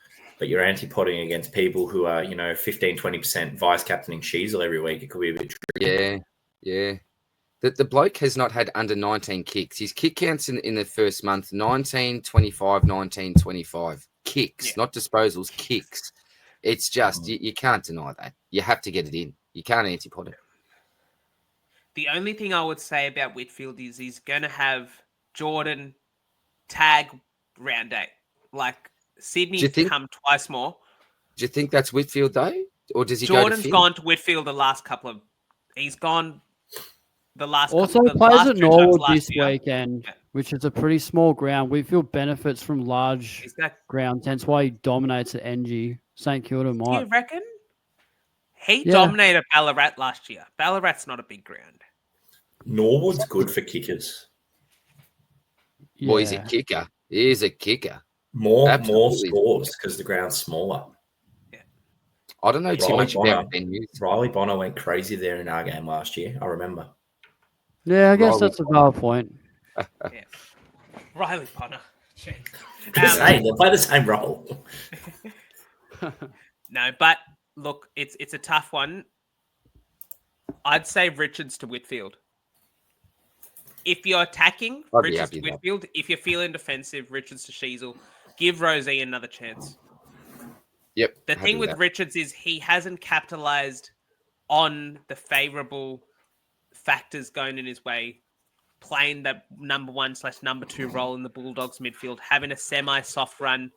Speaker 3: but you're anti-potting against people who are, 15, 20% vice captaining Sheasel every week. It could be a bit tricky.
Speaker 1: Yeah. The bloke has not had under 19 kicks. His kick counts in the first month, 19, 25, 19, 25. Kicks, not disposals, kicks. It's just, you can't deny that. You have to get it in. You can't anti-pot it.
Speaker 4: The only thing I would say about Whitfield is he's going to have Jordan tag round 8. Like, Sydney come twice more.
Speaker 1: Do you think that's Whitfield, though? Or does he
Speaker 4: Jordan's
Speaker 1: go to
Speaker 4: gone to Whitfield the last couple of... He's gone the last
Speaker 2: also
Speaker 4: couple...
Speaker 2: plays
Speaker 4: last
Speaker 2: at
Speaker 4: two
Speaker 2: Norwood
Speaker 4: times
Speaker 2: this weekend, which is a pretty small ground. Whitfield benefits from large ground, hence why he dominates at NG. St Kilda might.
Speaker 4: You reckon? He dominated Ballarat last year. Ballarat's not a big ground.
Speaker 3: Norwood's good for kickers.
Speaker 2: Yeah.
Speaker 1: Boy, he's a kicker. He is a kicker.
Speaker 3: More scores because the ground's smaller.
Speaker 4: Yeah.
Speaker 1: I don't know too much about venues.
Speaker 3: Riley Bonner went crazy there in our game last year. I remember.
Speaker 2: Yeah, I guess that's a valid point.
Speaker 4: Yeah. Riley Bonner.
Speaker 3: They play the same role.
Speaker 4: No, but look, it's a tough one. I'd say Richards to Whitfield. If you're attacking, Richards to Whitfield. If you're feeling defensive, Richards to Sheasel. Give Rosie another chance.
Speaker 1: Yep.
Speaker 4: The thing with Richards is he hasn't capitalized on the favourable factors going in his way. Playing that number 1/number 2 role in the Bulldogs midfield, having a semi-soft run,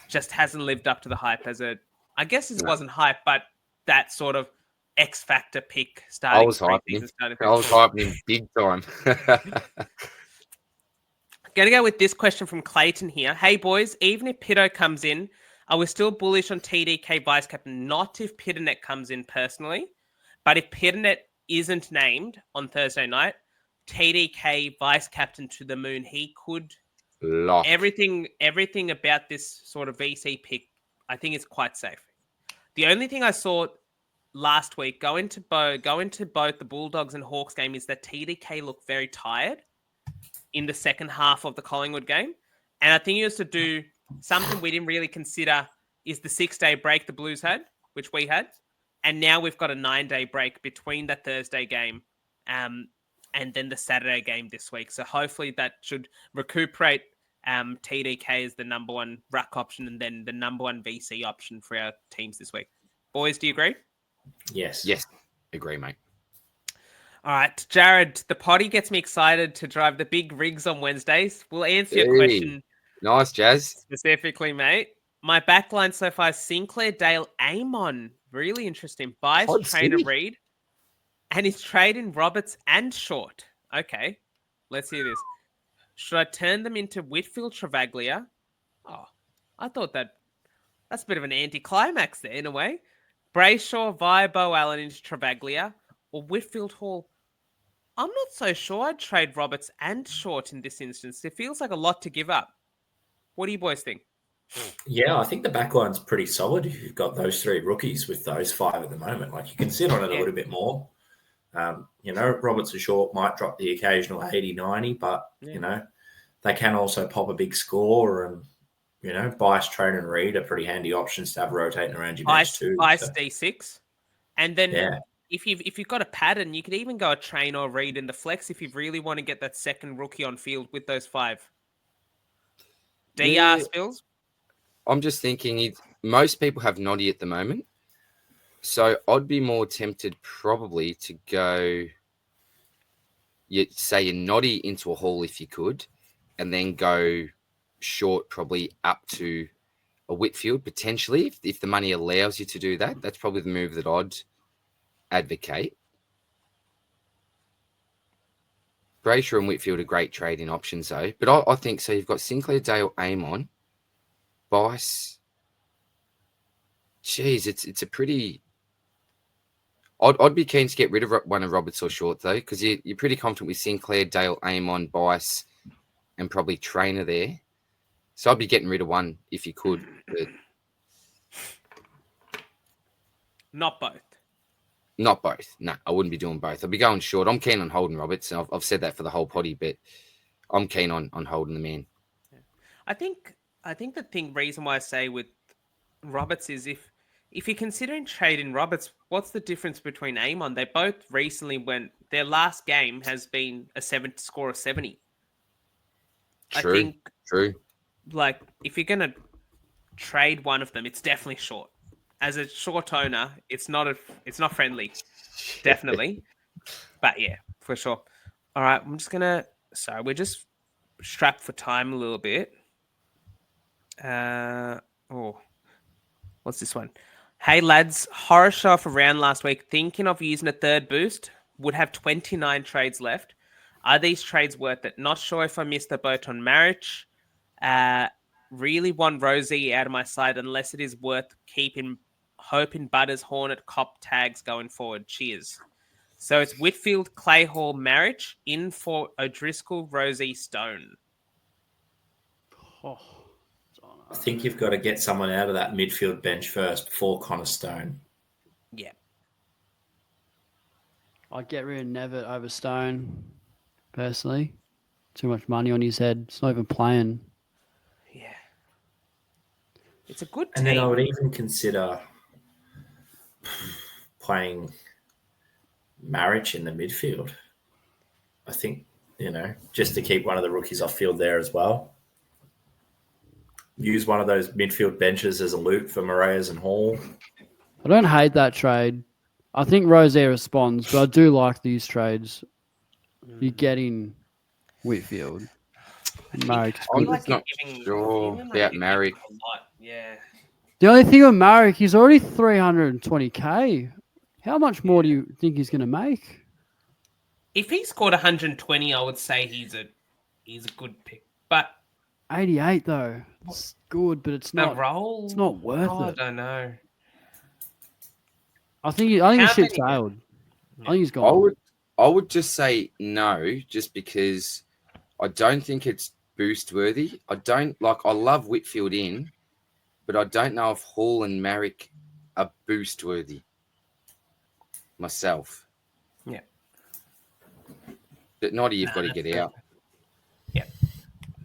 Speaker 4: just hasn't lived up to the hype as a... I guess it wasn't hype, but that sort of X-factor pick starting.
Speaker 1: I was hyping him big time.
Speaker 4: Going to go with this question from Clayton here. Hey, boys, even if Pitto comes in, are we still bullish on TDK vice captain? Not if Pitternet comes in personally, but if Pitternet isn't named on Thursday night, TDK vice captain to the moon. He could...
Speaker 1: Lock.
Speaker 4: Everything about this sort of VC pick, I think is quite safe. The only thing I saw last week, go into both the Bulldogs and Hawks game, is that TDK looked very tired in the second half of the Collingwood game. And I think he was to do something we didn't really consider is the 6-day break the Blues had, which we had. And now we've got a 9-day break between that Thursday game and then the Saturday game this week. So hopefully that should recuperate TDK as the number 1 ruck option and then the number 1 VC option for our teams this week. Boys, do you agree?
Speaker 3: Yes.
Speaker 1: Agree, mate.
Speaker 4: All right, Jared, the potty gets me excited to drive the big rigs on Wednesdays. We'll answer your question.
Speaker 1: Nice, Jazz.
Speaker 4: Specifically, mate. My backline so far is Sinclair, Dale, Amon. Really interesting. Buys Trainer Reed. And he's trading Roberts and Short. Okay, let's hear this. Should I turn them into Whitfield, Travaglia? Oh, I thought that's a bit of an anticlimax there in a way. Brayshaw via Bo Allen into Travaglia or Whitfield Hall. I'm not so sure I'd trade Roberts and Short in this instance. It feels like a lot to give up. What do you boys think?
Speaker 3: Yeah, I think the backline's pretty solid if you've got those 3 rookies with those 5 at the moment. Like, you can sit on it a little bit more. Roberts and Short might drop the occasional 80, 90, but, they can also pop a big score and, Bice, Train and Reed are pretty handy options to have rotating around your bench too.
Speaker 4: Bice D6. And then if you've got a pattern, you could even go a Train or Reed in the flex if you really want to get that second rookie on field with those 5. DR Spills?
Speaker 1: I'm just thinking most people have Noddy at the moment. So I'd be more tempted probably to go, say, a Noddy into a Hall if you could, and then go Short probably up to a Whitfield potentially if the money allows you to do that. That's probably the move that I'd advocate. Brayshaw and Whitfield are great trading options though, but I think so. You've got Sinclair, Dale, Amon, Bice. Jeez, it's a pretty. I'd be keen to get rid of one of Roberts or Short though, because you're pretty confident with Sinclair, Dale, Amon, Bice, and probably Trainer there. So I'd be getting rid of one if you could. But
Speaker 4: not both.
Speaker 1: Not both. No, I wouldn't be doing both. I'd be going Short. I'm keen on holding Roberts. And I've said that for the whole potty, but I'm keen on holding the man.
Speaker 4: I think the reason why I say with Roberts is if you're considering trading Roberts, what's the difference between Amon? They both recently their last game has been a score of 70.
Speaker 1: True.
Speaker 4: I think
Speaker 1: True.
Speaker 4: like if you're gonna trade one of them, it's definitely short. As a short owner, it's not friendly, definitely. But yeah, for sure. All right, we're just strapped for time a little bit. What's this one? Hey lads, horror show off around last week. Thinking of using a third boost. Would have 29 trades left. Are these trades worth it? Not sure if I missed the boat on marriage. Really want Rosie out of my side unless it is worth keeping hoping Butters, Hornet, Cop tags going forward. Cheers. So it's Whitfield, Clay Hall, marriage in for O'Driscoll, Rosie, Stone.
Speaker 2: Oh,
Speaker 3: I think you've got to get someone out of that midfield bench first before Connor Stone.
Speaker 4: Yeah.
Speaker 2: I'd get rid of Nevitt over Stone, personally. Too much money on his head. It's not even playing.
Speaker 4: Yeah. It's a good team.
Speaker 3: And then I would even consider playing Marriage in the midfield. I think, just to keep one of the rookies off field there as well. Use one of those midfield benches as a loop for Moraes and Hall.
Speaker 2: I don't hate that trade. I think Rozier responds, but I do like these trades. You're getting Whitfield. Marriage.
Speaker 1: I'm just not sure about Marriage.
Speaker 4: Yeah.
Speaker 2: The only thing with Marrick, he's already 320k. How much more do you think he's going to make?
Speaker 4: If he scored 120, I would say he's a good pick. But
Speaker 2: 88 though, it's good, but it's not.
Speaker 4: Role,
Speaker 2: it's not worth it.
Speaker 4: I don't know.
Speaker 2: I think his ship's sailed. I think he's gone.
Speaker 1: I would just say no, just because I don't think it's boost worthy. I love Whitfield in, but I don't know if Hall and Marrick are boost worthy. Myself.
Speaker 4: Yeah.
Speaker 1: But Noddy, you've got to get out.
Speaker 4: Yeah.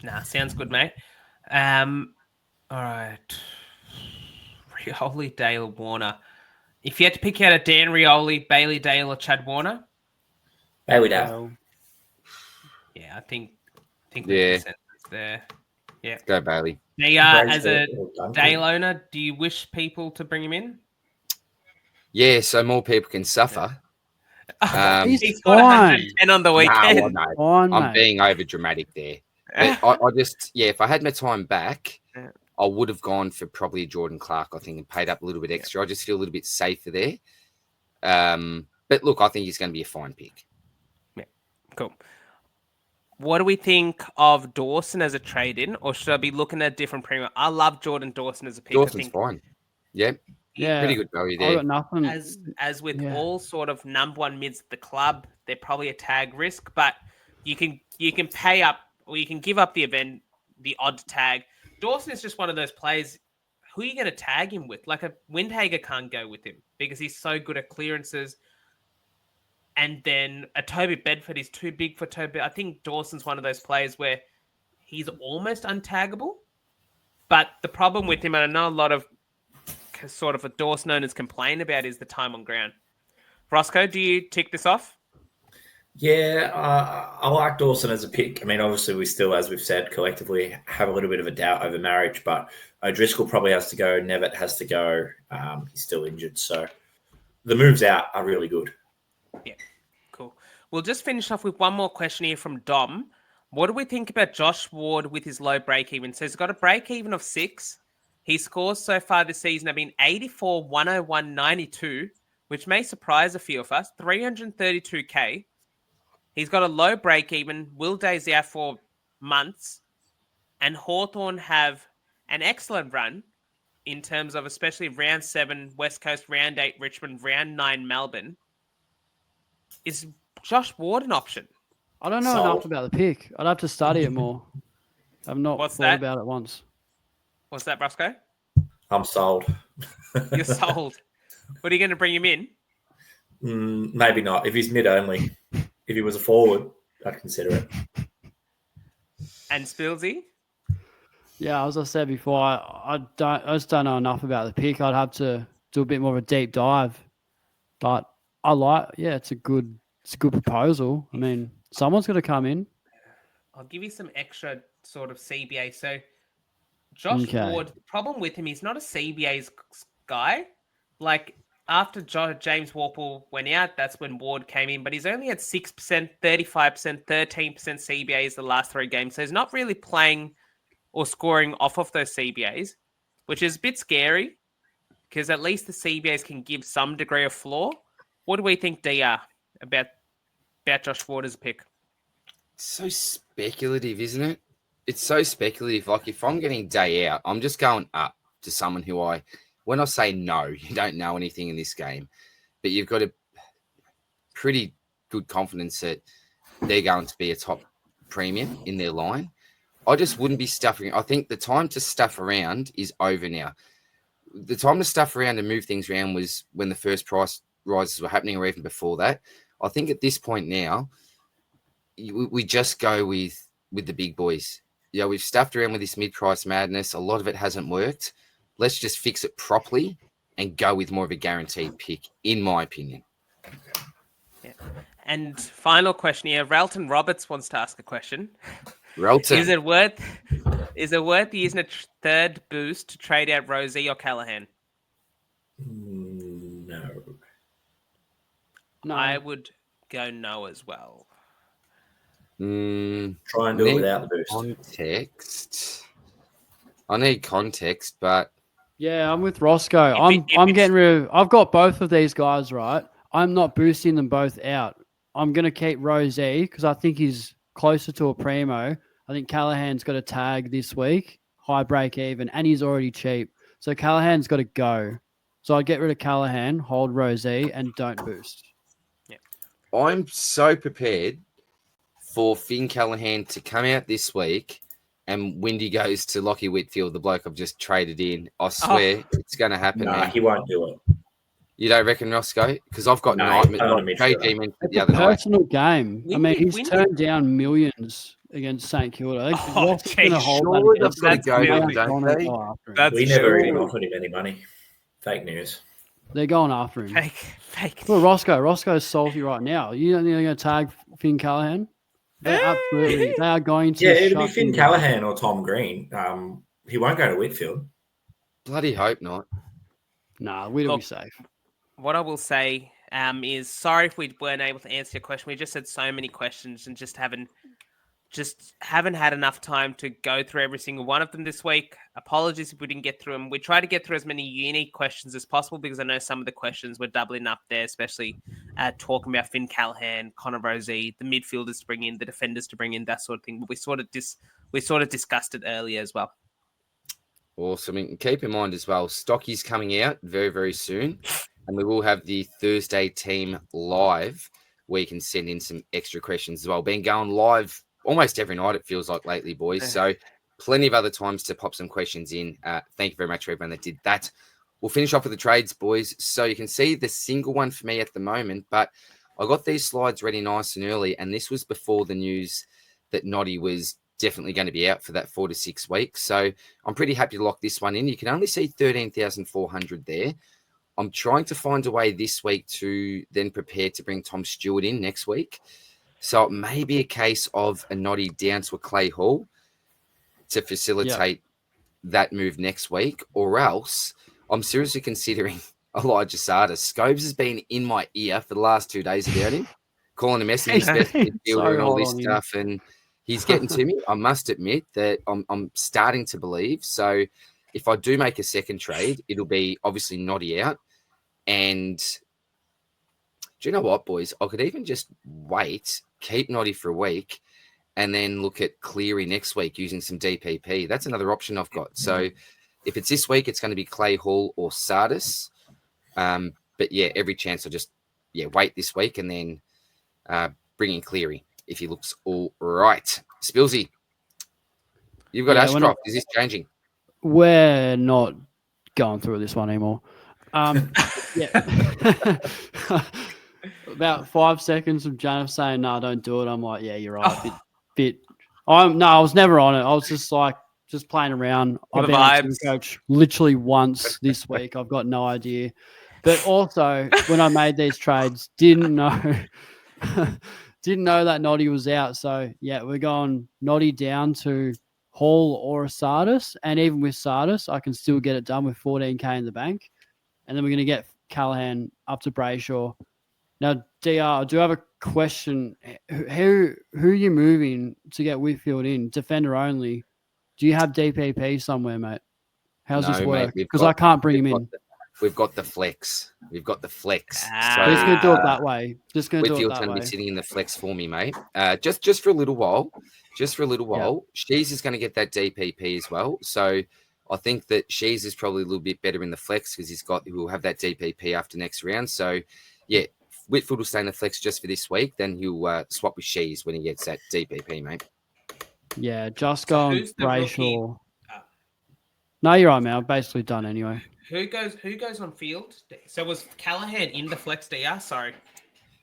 Speaker 4: Nah, sounds good, mate. All right. Rioli, Dale, Warner. If you had to pick out a Dan Rioli, Bailey Dale, or Chad Warner?
Speaker 3: Bailey Dale.
Speaker 4: Yeah, I think
Speaker 1: Yeah.
Speaker 4: there. Yeah.
Speaker 1: Go Bailey.
Speaker 4: Now, as a Dale owner, do you wish people to bring him in?
Speaker 1: Yeah, so more people can suffer.
Speaker 4: He's got 110 on the weekend.
Speaker 1: I'm being over dramatic there. But I just, if I had my time back, I would have gone for probably Jordan Clark, I think, and paid up a little bit extra. I just feel a little bit safer there. But look, I think he's going to be a fine pick.
Speaker 4: Yeah, cool. What do we think of Dawson as a trade-in, or should I be looking at a different premium? I love Jordan Dawson as a pick.
Speaker 1: Dawson's fine. Yeah.
Speaker 2: Yeah.
Speaker 1: Pretty good value there.
Speaker 2: I got nothing.
Speaker 4: As with all sort of number one mids at the club, they're probably a tag risk, but you can pay up or you can give up the odd tag. Dawson is just one of those players. Who are you going to tag him with? Like a Windhager can't go with him because he's so good at clearances. And then a Toby Bedford is too big for Toby. I think Dawson's one of those players where he's almost untaggable. But the problem with him, and I know a lot of sort of a Dawson owners complain about, is the time on ground. Rossco, do you tick this off?
Speaker 3: Yeah, I like Dawson as a pick. I mean, obviously, we still, as we've said, collectively have a little bit of a doubt over Marriage, but O'Driscoll probably has to go. Nevitt has to go. He's still injured. So the moves out are really good.
Speaker 4: Yeah, cool. We'll just finish off with one more question here from Dom. What do we think about Josh Ward with his low break-even? So he's got a break-even of 6. His scores so far this season have been 84, 101, 92, which may surprise a few of us. 332K. He's got a low break-even. Will Day's out for months. And Hawthorn have an excellent run in terms of especially round 7, West Coast, round 8, Richmond, round 9, Melbourne. Is Josh Ward an option?
Speaker 2: I don't know enough about the pick. I'd have to study it more. I've not thought about it once.
Speaker 4: What's that, Brosco?
Speaker 3: I'm sold.
Speaker 4: You're sold. What are you going to bring him in?
Speaker 3: Maybe not. If he's mid only. If he was a forward, I'd consider it.
Speaker 4: And Spillsy?
Speaker 2: Yeah, as I said before, I just don't know enough about the pick. I'd have to do a bit more of a deep dive. But it's a good proposal. I mean, someone's got to come in.
Speaker 4: I'll give you some extra sort of CBA. So Josh
Speaker 2: Okay.
Speaker 4: Ward, the problem with him, he's not a CBA's guy. Like after James Warple went out, that's when Ward came in, but he's only at 6%, 35%, 13% CBAs the last 3 games. So he's not really playing or scoring off of those CBAs, which is a bit scary because at least the CBAs can give some degree of floor. What do we think, DR, about Josh Ward as a pick?
Speaker 1: It's so speculative, isn't it? It's so speculative. Like if I'm getting day out, I'm just going up to someone who when I say no, you don't know anything in this game, but you've got a pretty good confidence that they're going to be a top premium in their line. I just wouldn't be stuffing. I think the time to stuff around is over now. The time to stuff around and move things around was when the first price rises were happening, or even before that. I think at this point now, we just go with the big boys. Yeah, we've stuffed around with this mid-price madness. A lot of it hasn't worked. Let's just fix it properly and go with more of a guaranteed pick, in my opinion.
Speaker 4: Yeah. And final question here. Relton Roberts wants to ask a question.
Speaker 1: Relton.
Speaker 4: Is it worth using a third boost to trade out Rosie or Callahan?
Speaker 3: No.
Speaker 2: No.
Speaker 4: I would go no as well.
Speaker 3: Try and do it without the boost.
Speaker 1: Context. I need context, but
Speaker 2: Yeah, I'm with Rossco. I'm getting rid of. I've got both of these guys, right? I'm not boosting them both out. I'm going to keep Rosie because I think he's closer to a primo. I think Callahan's got a tag this week, high break even, and he's already cheap. So Callahan's got to go. So I'd get rid of Callahan, hold Rosie, and don't boost.
Speaker 4: Yeah.
Speaker 1: I'm so prepared for Finn Callahan to come out this week and Windy goes to Lockie Whitfield, the bloke I've just traded in. I swear it's going to happen,
Speaker 3: Nah,
Speaker 1: man.
Speaker 3: he won't do it.
Speaker 1: You don't reckon, Roscoe? Because I've got nightmares. KG mentioned
Speaker 2: It's
Speaker 1: the
Speaker 2: a
Speaker 1: other night.
Speaker 2: personal game. I mean, he's
Speaker 4: Windy-
Speaker 2: turned down millions against St Kilda. I think Ross is
Speaker 4: geez,
Speaker 2: gonna hold
Speaker 1: surely
Speaker 2: that
Speaker 1: they've got to
Speaker 2: against
Speaker 1: go
Speaker 2: him.
Speaker 1: with him, don't they?
Speaker 4: That's
Speaker 3: We never
Speaker 4: true.
Speaker 3: even offered him any money. Fake news.
Speaker 2: They're going after him.
Speaker 4: Fake.
Speaker 2: Well, Roscoe's salty right now. You don't think they're going to tag Finn Callahan? They absolutely. They are going to.
Speaker 3: Yeah, it'll be
Speaker 2: shut
Speaker 3: Finn
Speaker 2: him down.
Speaker 3: Callahan or Tom Green. He won't go to Whitfield.
Speaker 1: Bloody hope not.
Speaker 2: Nah, we'll be
Speaker 4: Look,
Speaker 2: safe.
Speaker 4: What I will say is sorry if we weren't able to answer your question. We just had so many questions and just haven't had enough time to go through every single one of them this week. Apologies if we didn't get through them. We try to get through as many unique questions as possible because I know some of the questions were doubling up there, especially talking about Finn Callahan, Connor Rosie, the midfielders to bring in, the defenders to bring in, that sort of thing. But we sort of discussed it earlier as well.
Speaker 1: Awesome. And keep in mind as well, Stocky's coming out very, very soon. And we will have the Thursday team live where you can send in some extra questions as well. Been going live almost every night, it feels like lately, boys. So plenty of other times to pop some questions in. Thank you very much for everyone that did that. We'll finish off with the trades, boys. So you can see the single one for me at the moment, but I got these slides ready nice and early, and this was before the news that Noddy was definitely going to be out for that 4 to 6 weeks. So I'm pretty happy to lock this one in. You can only see 13,400 there. I'm trying to find a way this week to then prepare to bring Tom Stewart in next week. So it may be a case of a Noddy down to a Clay Hall to facilitate that move next week, or else I'm seriously considering Elijah Sada. Scobes has been in my ear for the last 2 days about him, calling him Messi's best midfielder and all this stuff, and he's getting to me. I must admit that I'm starting to believe. So if I do make a second trade, it'll be obviously Noddy out. And do you know what, boys? I could even just wait, keep Noddy for a week, and then look at Cleary next week using some DPP. That's another option I've got. So if it's this week, it's going to be Clay Hall or Sardis. But yeah, every chance I'll just wait this week and then bring in Cleary if he looks all right. Spillsy, you've got Ashcroft. Is this changing?
Speaker 2: We're not going through this one anymore. About 5 seconds of Janath saying, "No, don't do it." I'm like, "Yeah, you're right." I was never on it. I was just like, just playing around.
Speaker 4: For
Speaker 2: I've
Speaker 4: the
Speaker 2: been on
Speaker 4: vibes.
Speaker 2: Supercoach literally once this week. I've got no idea. But also, when I made these trades, didn't know that Noddy was out. So, yeah, we're going Noddy down to Hall or a Sardis. And even with Sardis, I can still get it done with 14K in the bank. And then we're going to get Callahan up to Brayshaw. Now, DR, I do have a question. Who are you moving to get Whitfield in? Defender only. Do you have DPP somewhere, mate? How's this
Speaker 1: No,
Speaker 2: work?
Speaker 1: mate, we've
Speaker 2: Because
Speaker 1: got-
Speaker 2: I can't bring him
Speaker 1: we've
Speaker 2: in.
Speaker 1: got We've got the flex. We've got the flex.
Speaker 4: Ah.
Speaker 2: We're just going to do
Speaker 1: So
Speaker 2: it that way. Just going to do it
Speaker 1: Whitfield's
Speaker 2: that
Speaker 1: going to
Speaker 2: way.
Speaker 1: be sitting in the flex for me, mate. Just for a little while. Just for a little
Speaker 2: Yeah.
Speaker 1: while. Shees is going to get that DPP as well. So I think that Shees is probably a little bit better in the flex because he'll have that DPP after next round. So yeah, Whitfield will stay in the flex just for this week. Then he'll swap with Shees when he gets that DPP, mate.
Speaker 2: Yeah, just
Speaker 4: So
Speaker 2: go on
Speaker 4: who's the rookie?
Speaker 2: Brayshaw. No, you're right, man. I'm basically done anyway.
Speaker 4: Who goes on field? So was Callahan in the flex DR? Sorry.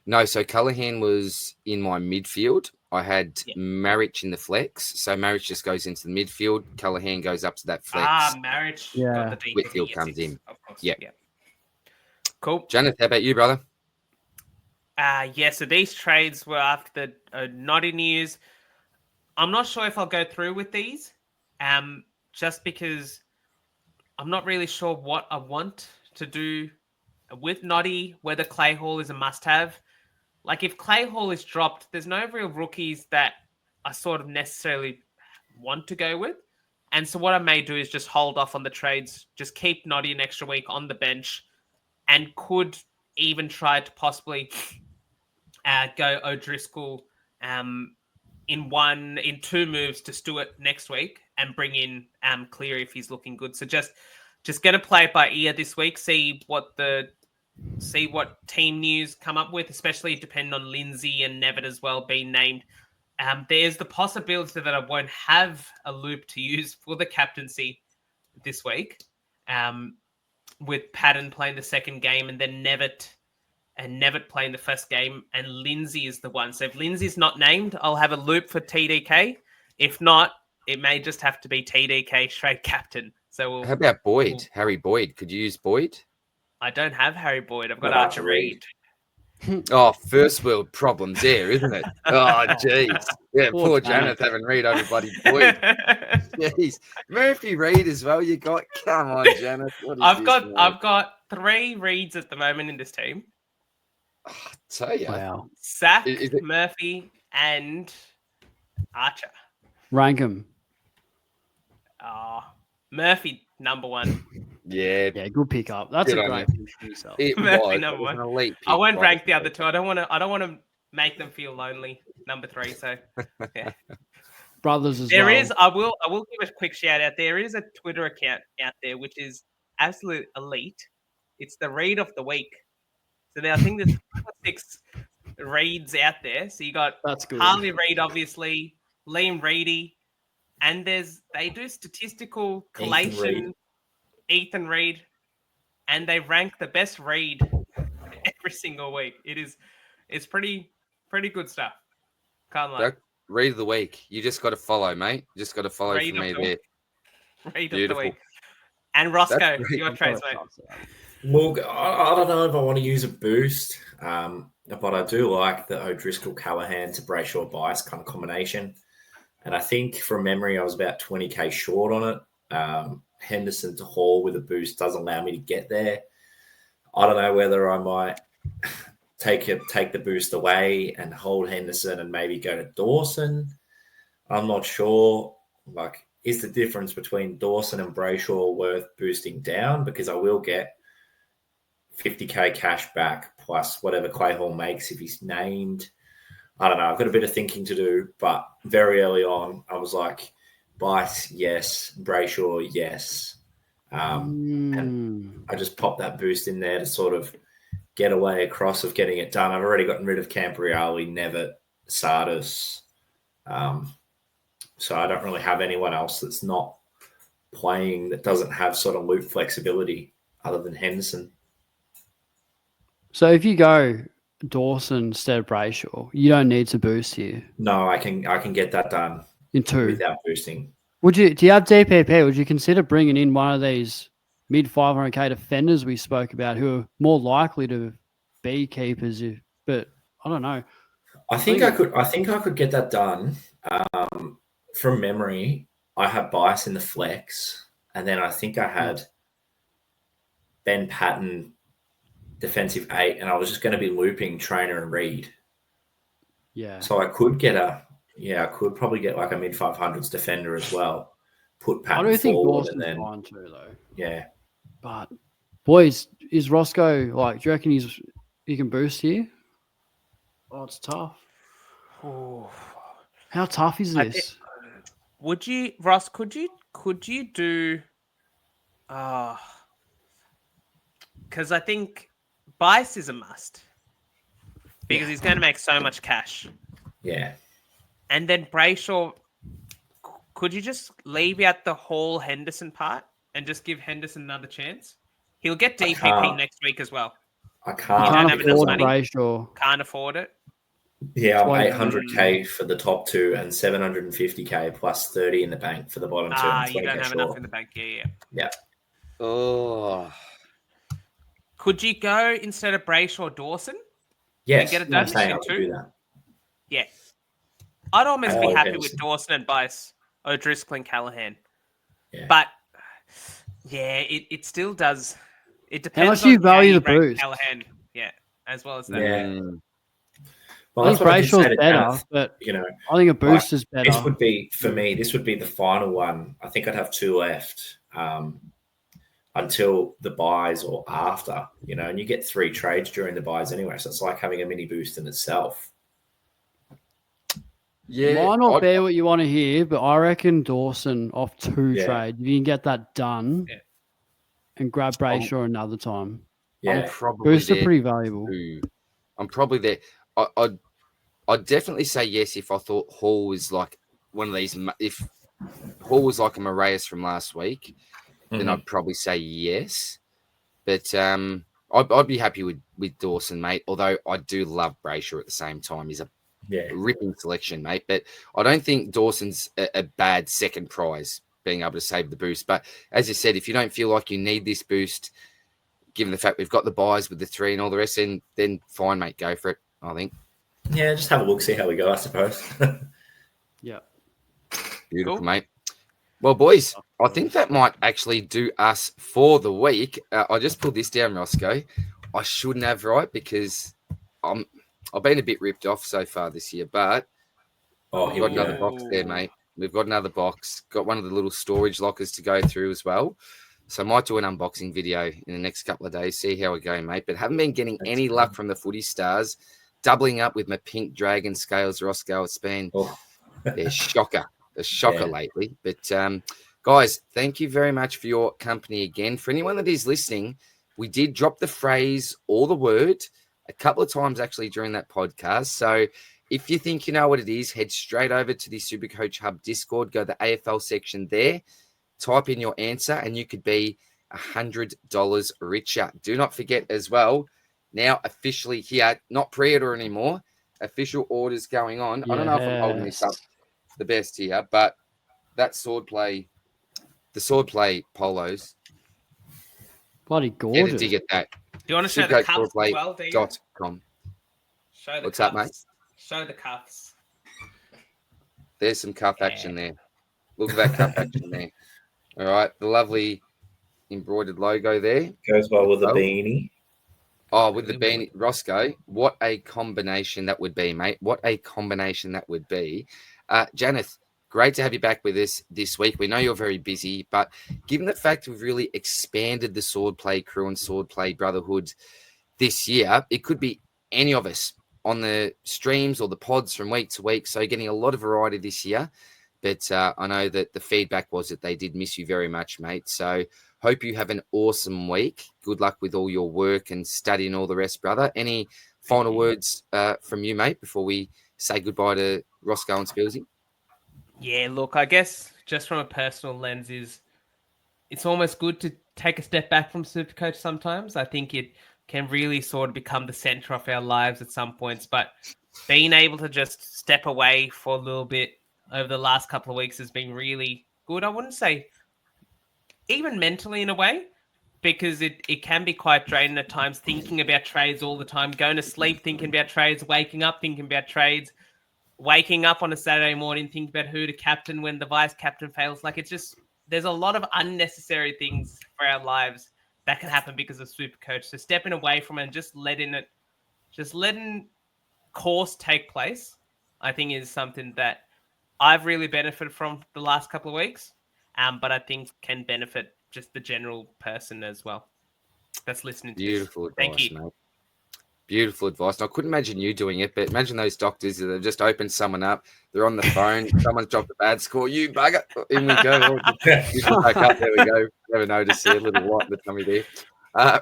Speaker 1: No, so Callahan was in my midfield. I had
Speaker 4: Yeah.
Speaker 1: Marich in the flex. So Marich just goes into the midfield. Callahan goes up to that flex.
Speaker 4: Marriage.
Speaker 2: Yeah.
Speaker 4: Got the DPP.
Speaker 1: Whitfield
Speaker 4: Yes,
Speaker 1: comes
Speaker 4: yes,
Speaker 1: in.
Speaker 4: Of course.
Speaker 1: Yeah.
Speaker 4: Cool.
Speaker 1: Janath, how about you, brother?
Speaker 4: Yeah, so these trades were after the Noddy news. I'm not sure if I'll go through with these, just because I'm not really sure what I want to do with Noddy, whether Clay Hall is a must-have. Like, if Clay Hall is dropped, there's no real rookies that I sort of necessarily want to go with. And so what I may do is just hold off on the trades, just keep Noddy an extra week on the bench, and could even try to possibly go O'Driscoll in two moves to Stewart next week and bring in Cleary if he's looking good. So just going to play it by ear this week, see what team news come up with, especially depending on Lindsay and Nevitt as well being named. There's the possibility that I won't have a loop to use for the captaincy this week, with Patton playing the second game and then Nevitt playing the first game, and Lindsay is the one. So if Lindsay's not named, I'll have a loop for TDK. If not, it may just have to be TDK straight captain. So
Speaker 1: How about Boyd? Harry Boyd. Could you use Boyd?
Speaker 4: I don't have Harry Boyd. I've got
Speaker 3: Not
Speaker 4: Archer
Speaker 3: Archer
Speaker 4: Reed.
Speaker 1: Oh, first world problems there, isn't it? Oh, jeez. Yeah, poor Janath having Reed over bloody Boyd. Jeez. Murphy Reed as well you got. Come on, Janath. What is
Speaker 4: I've
Speaker 1: this,
Speaker 4: got
Speaker 1: mate?
Speaker 4: I've got 3 Reeds at the moment in this team.
Speaker 1: Tell ya.
Speaker 2: Wow.
Speaker 4: Sack,
Speaker 1: Is it-
Speaker 4: Murphy, and Archer.
Speaker 2: Rank him.
Speaker 4: Murphy number 1.
Speaker 1: Yeah,
Speaker 2: Yeah, good pickup. That's
Speaker 1: Good
Speaker 2: a
Speaker 1: on
Speaker 2: great pick for yourself.
Speaker 1: it
Speaker 4: Murphy
Speaker 1: was. It
Speaker 4: number
Speaker 1: was an
Speaker 4: one.
Speaker 1: elite
Speaker 4: I
Speaker 1: pick
Speaker 4: won't
Speaker 1: by
Speaker 4: rank the
Speaker 1: the
Speaker 4: other two. I don't want to make them feel lonely. Number 3. So yeah.
Speaker 2: Brothers as
Speaker 4: There
Speaker 2: well.
Speaker 4: is. I will give a quick shout out. There is a Twitter account out there which is absolute elite. It's the Read of the Week. So there, I think there's 6 reads out there. So you got
Speaker 2: That's good.
Speaker 4: Harley Reid, obviously, Liam Reedy, and they do statistical collation. Ethan Reid, and they rank the best read every single week. It's pretty good stuff. Can't lie.
Speaker 1: That Read of the week. You just got to follow, mate. You just got to follow
Speaker 4: Read
Speaker 1: for
Speaker 4: of
Speaker 1: me
Speaker 4: the
Speaker 1: there.
Speaker 4: Read of the
Speaker 1: Beautiful.
Speaker 4: week. And Rossco,
Speaker 1: That's great.
Speaker 4: your trades, mate.
Speaker 3: Look, I don't know if I want to use a boost, but I do like the O'Driscoll Callahan to Brayshaw bias kind of combination. And I think from memory, I was about 20K short on it. Henderson to Hall with a boost does allow me to get there. I don't know whether I might take the boost away and hold Henderson and maybe go to Dawson. I'm not sure. Like, is the difference between Dawson and Brayshaw worth boosting down? Because I will get 50K cash back plus whatever Clay Hall makes if he's named. I don't know. I've got a bit of thinking to do, but very early on, I was like, Bice, yes. Brayshaw, yes. And I just popped that boost in there to sort of get away across of getting it done. I've already gotten rid of Campriali, Nevitt, Sardis. So I don't really have anyone else that's not playing that doesn't have sort of loop flexibility other than Henderson.
Speaker 2: So if you go Dawson instead of Brayshaw, you don't need to boost here
Speaker 3: No, I can get that done
Speaker 2: in 2.
Speaker 3: without boosting.
Speaker 2: Do you have DPP? Would you consider bringing in one of these mid 500k defenders we spoke about who are more likely to be keepers? But I don't know.
Speaker 3: I think I could get that done. From memory, I had Bias in the flex, and then I think I had Ben Patton defensive 8, and I was just going to be looping Trainer and Reed.
Speaker 2: Yeah.
Speaker 3: So I could get I could probably get like a mid 500s defender as well. Put Patton
Speaker 2: I do think
Speaker 3: forward,
Speaker 2: Dawson's
Speaker 3: and then
Speaker 2: fine too, though.
Speaker 3: yeah.
Speaker 2: But boys, is Rossco like? Do you reckon he can boost here? Oh, it's tough.
Speaker 4: Oh.
Speaker 2: How tough is this?
Speaker 4: Would you, Ross? Could you do? Because I think Bice is a must because he's going to make so much cash.
Speaker 3: Yeah.
Speaker 4: And then Brayshaw, could you just leave out the whole Henderson part and just give Henderson another chance? He'll get DPP next week as well.
Speaker 3: I
Speaker 2: You
Speaker 3: can't.
Speaker 2: can't
Speaker 4: have enough
Speaker 2: afford
Speaker 4: money.
Speaker 2: Brayshaw.
Speaker 4: Can't afford it.
Speaker 3: Yeah, I'm
Speaker 2: Like,
Speaker 3: 800k for the top two and 750k plus 30 in the bank for the bottom two. And
Speaker 4: You don't
Speaker 3: 20K
Speaker 4: have
Speaker 3: short.
Speaker 4: enough in the bank. Yeah.
Speaker 1: Oh,
Speaker 4: Could you go instead of Brayshaw Dawson?
Speaker 3: Yes,
Speaker 4: get it
Speaker 3: I'm
Speaker 4: done
Speaker 3: saying I
Speaker 4: in
Speaker 3: could
Speaker 4: two?
Speaker 3: do that.
Speaker 4: Yeah. I'd almost be
Speaker 3: Oh,
Speaker 4: happy
Speaker 3: Henderson.
Speaker 4: with Dawson and Bice, O'Driscoll and Callahan.
Speaker 3: Yeah.
Speaker 4: But yeah, it still does. It depends.
Speaker 2: How much do you
Speaker 4: on
Speaker 2: value
Speaker 4: you
Speaker 2: the
Speaker 4: rank
Speaker 2: boost?
Speaker 4: Callahan, as well as that.
Speaker 3: Yeah.
Speaker 2: I think
Speaker 3: that's what I did say
Speaker 2: Brayshaw's
Speaker 3: to
Speaker 2: better,
Speaker 3: Janath,
Speaker 2: but
Speaker 3: you know,
Speaker 2: I think a boost is better.
Speaker 3: this would be for me. This would be the final one. I think I'd have two left until the buys or after. And you get 3 trades during the buys anyway, so it's like having a mini boost in itself.
Speaker 1: yeah.
Speaker 2: Might not be what you want to hear, but I reckon Dawson off 2
Speaker 3: Yeah.
Speaker 2: trade. If you can get that done and grab Brayshaw another time.
Speaker 3: Yeah,
Speaker 1: I'm probably
Speaker 2: Boosts are
Speaker 1: there
Speaker 2: pretty valuable.
Speaker 1: too. I'm probably there. I'd definitely say yes if I thought Hall was like one of these. If Hall was like a Moraes from last week, then I'd probably say yes. But I'd be happy with Dawson, mate. Although I do love Brayshaw at the same time. He's a ripping selection, mate. But I don't think Dawson's a bad second prize, being able to save the boost. But as you said, if you don't feel like you need this boost, given the fact we've got the buys with the 3 and all the rest, then fine, mate, go for it, I think.
Speaker 3: Yeah, just have a look, see how we go, I suppose.
Speaker 2: Yeah.
Speaker 1: Beautiful,
Speaker 4: Cool.
Speaker 1: mate. Well, boys, I think that might actually do us for the week. I just pulled this down, Rossco. I shouldn't have, right? Because I've been a bit ripped off so far this year, but we've got another box there, mate. We've got another box. Got one of the little storage lockers to go through as well. So I might do an unboxing video in the next couple of days, see how we go, mate. But haven't been getting any luck from the footy stars. Doubling up with my pink dragon scales, Rossco. It's been a shocker lately. But guys, thank you very much for your company again. For anyone that is listening, we did drop the phrase or the word a couple of times actually during that podcast. So if you think you know what it is, head straight over to the Supercoach Hub Discord, go to the AFL section there, type in your answer, and you could be $100 richer. Do not forget as well, now officially here, not pre-order anymore, official orders going on. I don't know if I'm holding this up the best here, but that Swordplay, the Swordplay polos.
Speaker 2: Bloody gorgeous.
Speaker 1: To get that.
Speaker 4: Do you want to show the cuffs as well, do you?
Speaker 1: Swordplay.com.
Speaker 4: Show the
Speaker 1: What's
Speaker 4: cuffs.
Speaker 1: up, mate?
Speaker 4: Show the cuffs.
Speaker 1: There's some cuff action there. Look at that cuff action there. All right, the lovely embroidered logo there.
Speaker 3: Goes well with the beanie.
Speaker 1: Oh, with the beanie, Rossco, what a combination that would be, mate. What a combination that would be. Janath, great to have you back with us this week. We know you're very busy, but given the fact we've really expanded the Swordplay crew and Swordplay Brotherhood this year, it could be any of us on the streams or the pods from week to week. So getting a lot of variety this year. But I know that the feedback was that they did miss you very much, mate. So hope you have an awesome week. Good luck with all your work and study and all the rest, brother. Any final words from you, mate, before we say goodbye to Rossco and Spillsy?
Speaker 4: Yeah, look, I guess just from a personal lens is it's almost good to take a step back from Supercoach sometimes. I think it can really sort of become the center of our lives at some points, but being able to just step away for a little bit over the last couple of weeks has been really good. I wouldn't say even mentally in a way, because it can be quite draining at times thinking about trades all the time, going to sleep thinking about trades, waking up thinking about trades, waking up on a Saturday morning thinking about who to captain when the vice captain fails. Like, it's just, there's a lot of unnecessary things for our lives that can happen because of Supercoach. So stepping away from it and just letting course take place, I think is something that I've really benefited from the last couple of weeks. But I think can benefit just the general person as well that's listening to
Speaker 1: Beautiful
Speaker 4: this.
Speaker 1: advice,
Speaker 4: Thank you.
Speaker 1: mate. Beautiful advice. And I couldn't imagine you doing it, but imagine those doctors that have just opened someone up. They're on the phone. Someone's dropped a bad score. You bugger. In we go. Back up. There we go. Never noticed it. A little light in the tummy there.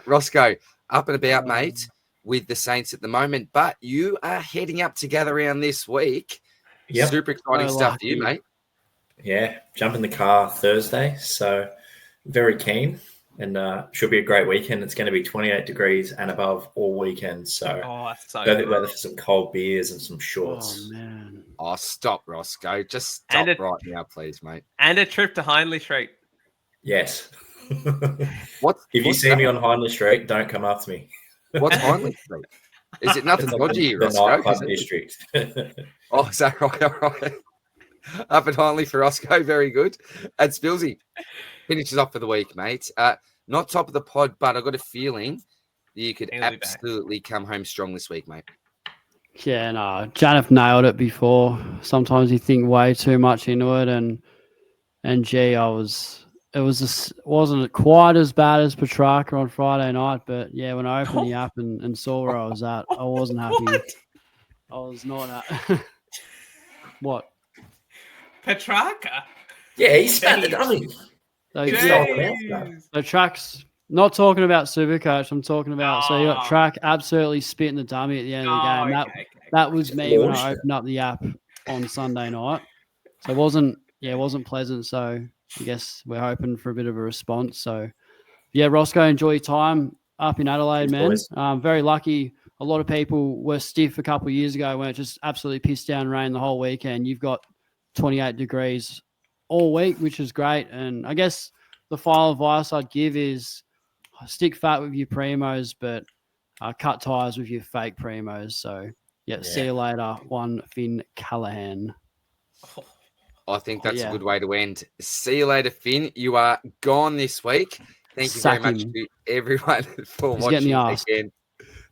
Speaker 1: Rossco, up and about, mate, with the Saints at the moment. But you are heading up to gather round this week.
Speaker 3: Yep.
Speaker 1: Super exciting stuff for you, mate.
Speaker 3: Yeah, jump in the car Thursday. So very keen. And should be a great weekend. It's going to be 28 degrees and above all weekend. So perfect weather for some cold beers and some shorts.
Speaker 2: Oh, man.
Speaker 1: Oh, stop, Rossco. Just stop right now, please, mate.
Speaker 4: And a trip to Hindley Street.
Speaker 3: Yes.
Speaker 1: If
Speaker 3: you see me on Hindley Street, don't come after me.
Speaker 1: What's Hindley Street? Is it nothing dodgy,
Speaker 3: the
Speaker 1: Rossco?
Speaker 3: nightclub district.
Speaker 1: Oh, is that right? All right. Up and Hindley for Rossco. Very good. And Spillsy finishes off for the week, mate. Not top of the pod, but I've got a feeling that you could absolutely come home strong this week, mate.
Speaker 2: Yeah, no, Janath nailed it before. Sometimes you think way too much into it, and gee, wasn't quite as bad as Petrarca on Friday night, but yeah, when I opened the app and saw where I was at, I wasn't happy. I was not at what?
Speaker 4: Petrarca?
Speaker 3: Yeah, he spat the dummy.
Speaker 2: So Track's not talking about Supercoach. I'm talking about so you got Track absolutely spitting the dummy at the end of the game. That was me when I opened up the app on Sunday night. So it wasn't pleasant. So I guess we're hoping for a bit of a response. So yeah, Rossco, enjoy your time up in Adelaide, man. Very lucky. A lot of people were stiff a couple of years ago when it just absolutely pissed down rain the whole weekend. You've got 28 degrees all week, which is great. And I guess the final advice I'd give is stick fat with your primos, but cut ties with your fake primos. So, see you later, one Finn Callahan.
Speaker 1: I think that's a good way to end. See you later, Finn. You are gone this week. Thank you very much to everyone for watching again.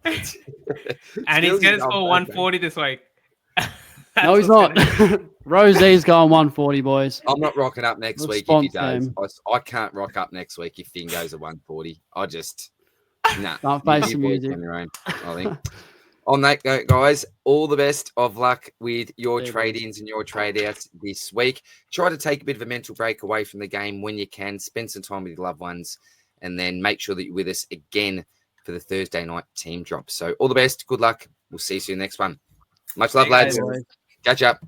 Speaker 4: And he's going to score 140 this week.
Speaker 2: No, he's not. Rosie's going 140, boys.
Speaker 1: I'm not rocking up next week if he does. I can't rock up next week if Finn goes at 140. Can't
Speaker 2: face the music
Speaker 1: on your own, I think. On that note, guys, all the best of luck with your trade-ins and your trade-outs this week. Try to take a bit of a mental break away from the game when you can. Spend some time with your loved ones, and then make sure that you're with us again for the Thursday night team drop. So all the best. Good luck. We'll see you soon next one. Much love, lads. Catch up.